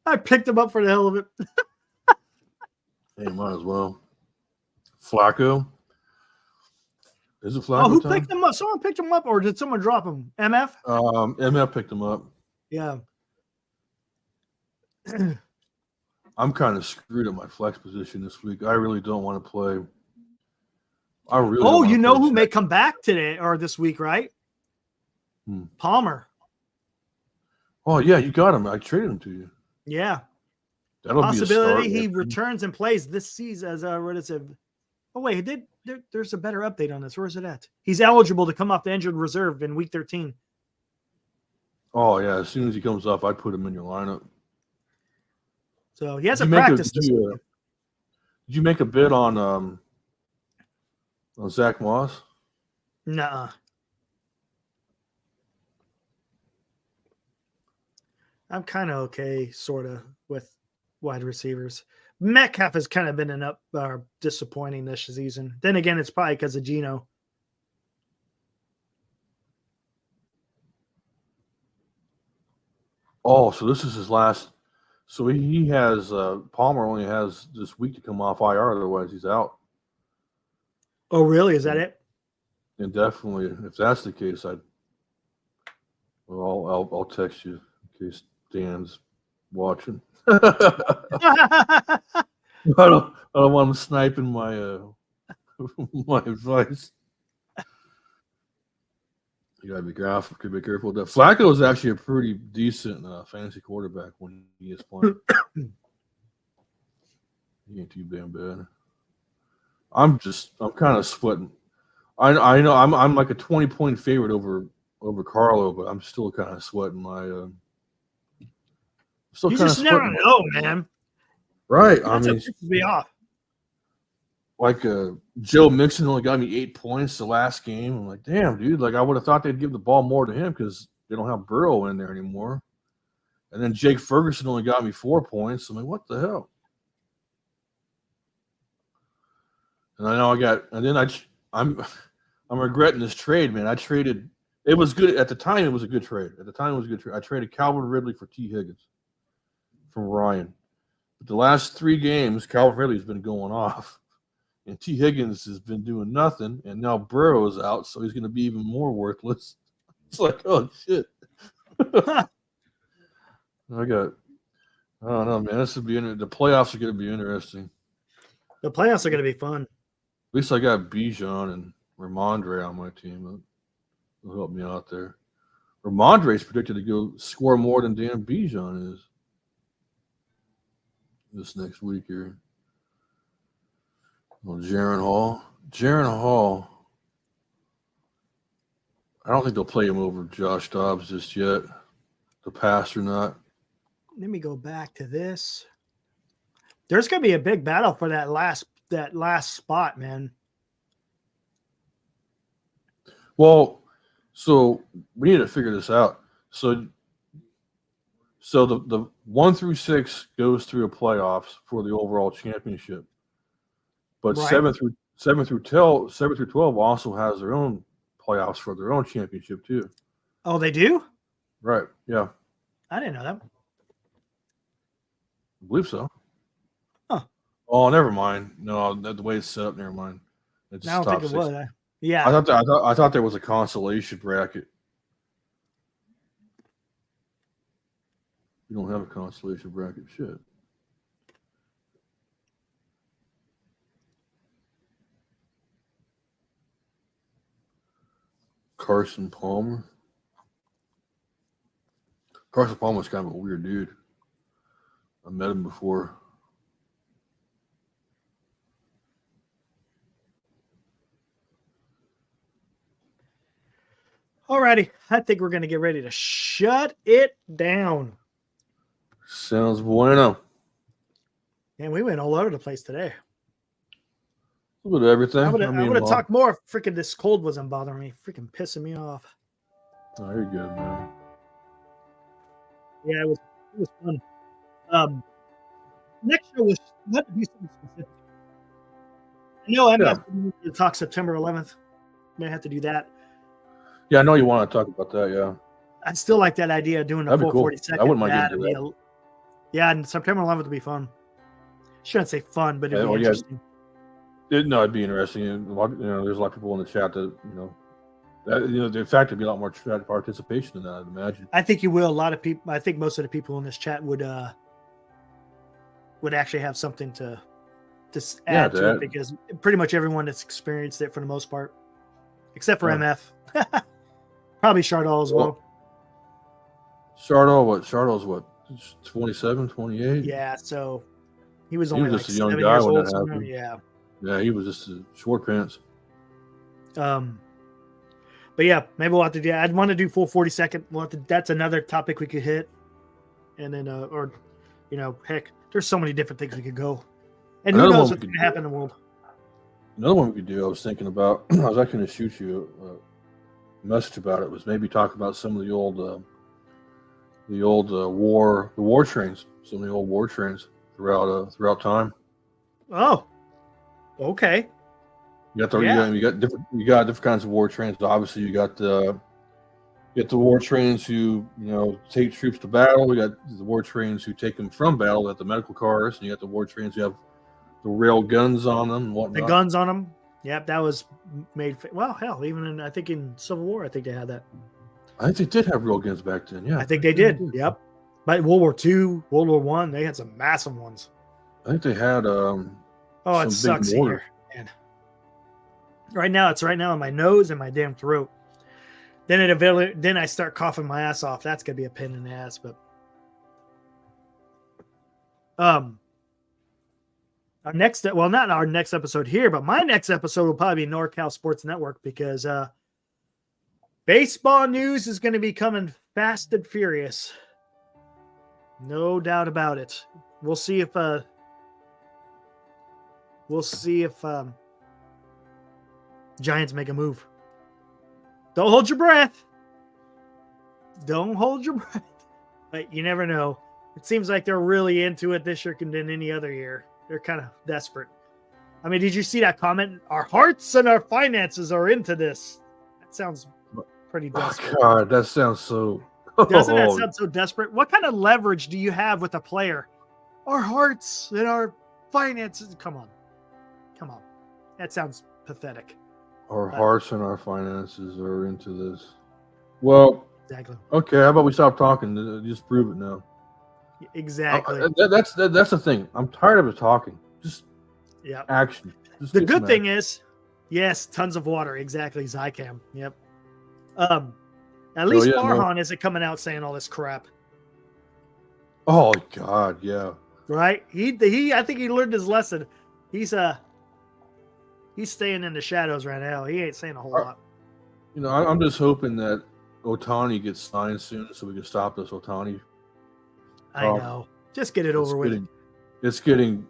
I picked him up for the hell of it. Hey, might as well. Flacco. Is it Flacco? Oh, who picked him up? Someone picked him up, or did someone drop him? MF? MF picked him up. Yeah. I'm kind of screwed at my flex position this week. I really don't want to play. You know who may come back today or this week, right? Palmer. Oh yeah, you got him. I traded him to you. Yeah. That'll possibility be a he returns and plays this season as a relative. Oh wait, there's a better update on this. Where is it at? He's eligible to come off the injured reserve in week 13. Oh yeah, as soon as he comes off, I'd put him in your lineup. So he hasn't practiced this week. Did you make a bid on Zach Moss? Nuh-uh. I'm kind of okay, sort of, with wide receivers. Metcalf has kind of been disappointing this season. Then again, it's probably because of Geno. Oh, so this is his last. So he has Palmer only has this week to come off IR, otherwise he's out. Oh, really? Is that it? And definitely, if that's the case, I'll text you in case Dan's watching. I don't want him sniping my my advice. You gotta be careful with that. Flacco is actually a pretty decent fantasy quarterback when he is playing. He ain't too damn bad. I'm kind of sweating. I know I'm like a 20-point favorite over Carlo, but I'm still kind of sweating my. You just never know, man. Right. That's what pisses me off. Like Joe Mixon only got me 8 points the last game. I'm like, damn, dude. Like I would have thought they'd give the ball more to him because they don't have Burrow in there anymore. And then Jake Ferguson only got me 4 points. I'm like, what the hell? And I know I'm regretting this trade, man. I traded. It was good at the time. It was a good trade. I traded Calvin Ridley for T. Higgins from Ryan. But the last 3 games, Calvin Ridley's been going off, and T. Higgins has been doing nothing. And now Burrow is out, so he's going to be even more worthless. It's like, oh shit. I don't know, man. This would be the playoffs are going to be interesting. The playoffs are going to be fun. At least I got Bijan and Ramondre on my team. It'll help me out there. Ramondre's predicted to go score more than Dan Bijan is this next week here. Well, Jaron Hall. I don't think they'll play him over Josh Dobbs just yet. The pass or not. Let me go back to this. There's going to be a big battle for that last spot, man. Well, so we need to figure this out. So the 1 through 6 goes through the playoffs for the overall championship, but right. 7 through 12 also has their own playoffs for their own championship too. Oh, they do? Right. Yeah. I didn't know that. I believe so. Huh. Oh, never mind. No, the way it's set up, never mind. It's I don't think it was. Yeah. I thought there was a consolation bracket. You don't have a consolation bracket. Shit. Carson Palmer. Carson Palmer's kind of a weird dude. I met him before. Alrighty. I think we're going to get ready to shut it down. Sounds bueno. Man, we went all over the place today. A little bit of everything. I would have talked more. Freaking this cold wasn't bothering me. Freaking pissing me off. Oh, you're good, man. Yeah, it was fun. Next show was not to be something specific. I know I'm going to talk September 11th. May have to do that. Yeah, I know you want to talk about that. Yeah, I'd still like that idea of doing a full 40-second. I wouldn't mind getting to that. Yeah, and September 11th would be fun. Shouldn't say fun, but it'd be interesting. It'd be interesting. There's a lot of people in the chat that in fact, there'd be a lot more chat participation in that, I'd imagine. I think you will. A lot of people. I think most of the people in this chat would actually have something to add to it, because pretty much everyone that's experienced it for the most part, except for MF. Probably Chardol as well. Chardol's what? 27, 28? Yeah, so he was only just like a young 7 guy years when old. that happened. Yeah, he was just short pants. But yeah, maybe we'll have to do. I'd want to do full 40-second. That's another topic we could hit, and then heck, there's so many different things we could go. And who knows what's going to happen in the world. Another one we could do, I was thinking about, I was actually going to shoot you a message about it, was maybe talk about some of the old war trains, some of the old war trains throughout time. Oh, okay. You got different kinds of war trains. Obviously, you got the war trains who take troops to battle. We got the war trains who take them from battle at the medical cars, and you got the war trains who have the rail guns on them and whatnot. The guns on them. Yep, that was made. Well, hell, even I think in Civil War, I think they had that. I think they did have real guns back then. Yeah, I think they did. Yep. But World War II, World War I, they had some massive ones. I think they had. It sucks here, man. Right now in my nose and my damn throat. Then I start coughing my ass off. That's gonna be a pain in the ass. But Our next, well, not our next episode here, but my next episode will probably be NorCal Sports Network because baseball news is going to be coming fast and furious. No doubt about it. We'll see if Giants make a move. Don't hold your breath. Don't hold your breath. But you never know. It seems like they're really into it this year than any other year. They're kind of desperate. I mean, did you see that comment? Our hearts and our finances are into this. That sounds pretty desperate. Oh, God, that sounds so... Doesn't that sound so desperate? What kind of leverage do you have with a player? Our hearts and our finances. Come on. That sounds pathetic. Our hearts and our finances are into this. Well, exactly. Okay, how about we stop talking? Just prove it now. Exactly. That's the thing. I'm tired of it talking. Just action. Just the good thing is, yes, tons of water. Exactly. Zicam. Yep. At least Farhan isn't coming out saying all this crap. Oh God, yeah. Right? He I think he learned his lesson. He's staying in the shadows right now. He ain't saying a whole lot. You know, I'm just hoping that Ohtani gets signed soon so we can stop this Ohtani. I know. Just get it over with. It's getting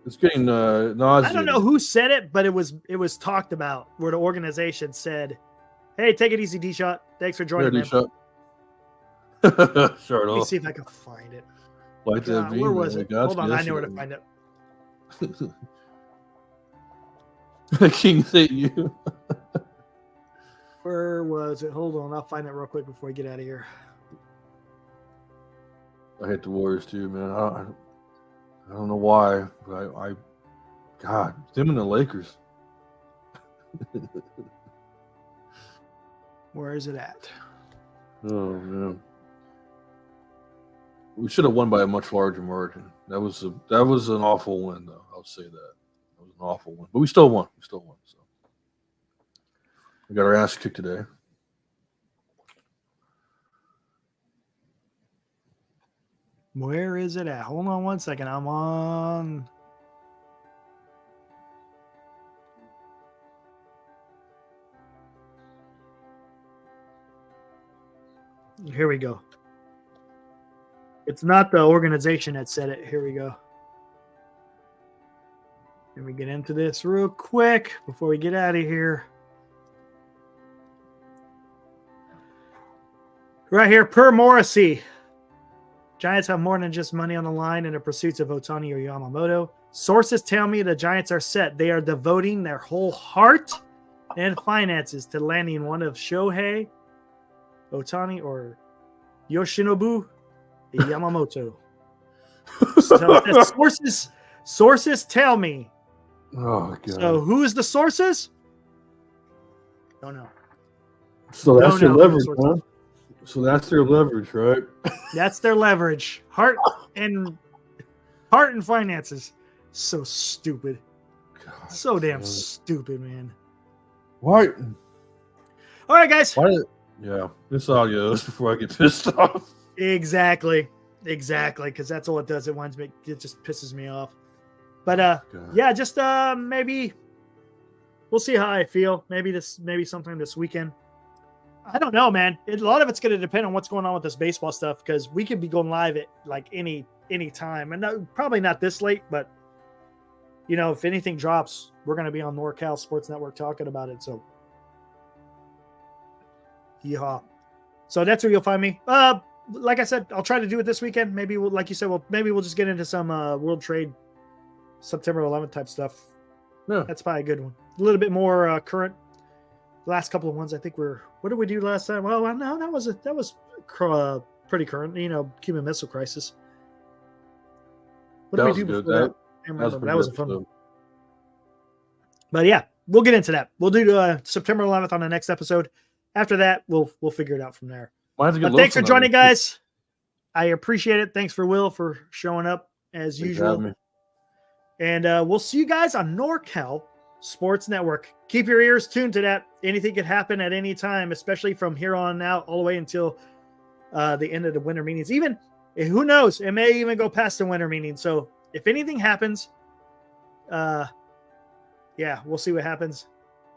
nauseating. I don't know who said it, but it was talked about where the organization said, "Hey, take it easy, D-Shot. Thanks for joining me." Sure. Let me see if I can find it. Like that where was it? Hold on, I know where to find it. The King hate you. Where was it? Hold on, I'll find it real quick before we get out of here. I hate the Warriors too, man. I don't know why, but God, them and the Lakers. Where is it at? Oh man, we should have won by a much larger margin. That was an awful win, though. I'll say that. That was an awful win, but we still won. So we got our ass kicked today. Where is it at? Hold on one second. I'm on. Here we go. It's not the organization that said it. Here we go. Let me get into this real quick before we get out of here. Right here, per Morrissey. Giants have more than just money on the line in the pursuits of Ohtani or Yamamoto. Sources tell me the Giants are set. They are devoting their whole heart and finances to landing one of Shohei, Ohtani, or Yoshinobu Yamamoto. So sources tell me. Oh God. So who is the sources? Don't know. So that's your leverage, huh? So that's their leverage, right? That's their leverage. Heart and finances. So stupid. God, so damn stupid, man. Why? All right, guys. Yeah, this audio is before I get pissed off. Exactly. Because that's all it does. It just pisses me off. But yeah, just maybe we'll see how I feel. Maybe sometime this weekend. I don't know, man. A lot of it's going to depend on what's going on with this baseball stuff because we could be going live at like any time, and probably not this late. But you know, if anything drops, we're going to be on NorCal Sports Network talking about it. So, yeah. So that's where you'll find me. Like I said, I'll try to do it this weekend. Maybe like you said, maybe we'll just get into some World Trade September 11th type stuff. Yeah, that's probably a good one. A little bit more current. Last couple of ones, I think what did we do last time? Well, no, that was pretty current. You know, Cuban Missile Crisis. What did we do before that? I remember. That was a fun one. But yeah, we'll get into that. We'll do September 11th on the next episode. After that, we'll figure it out from there. But thanks for joining, guys. I appreciate it. Thanks for Will for showing up as usual. And we'll see you guys on NorCal Sports Network. Keep your ears tuned to that. Anything could happen at any time, especially from here on out all the way until the end of the winter meetings. Even who knows, it may even go past the winter meeting. So if anything happens, Yeah, we'll see what happens.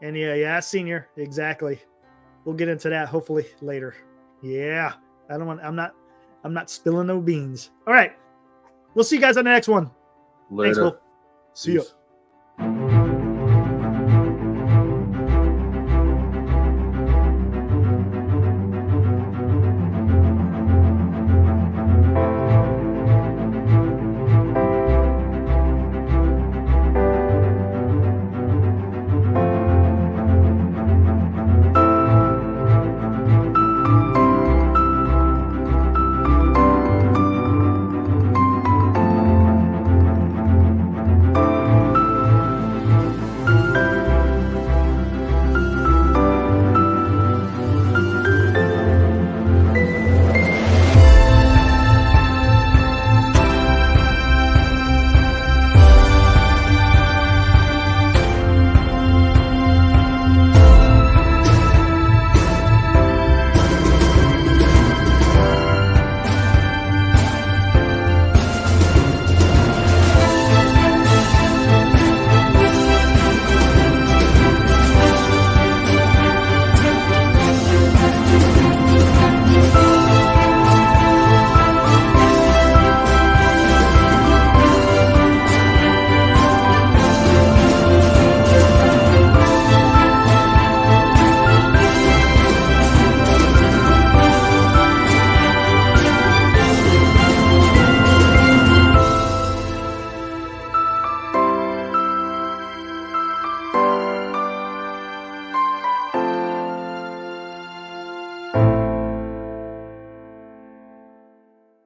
And yeah, senior, exactly. We'll get into that hopefully later. Yeah, I'm not spilling no beans. All right, we'll see you guys on the next one. Later. Thanks, Will. See you.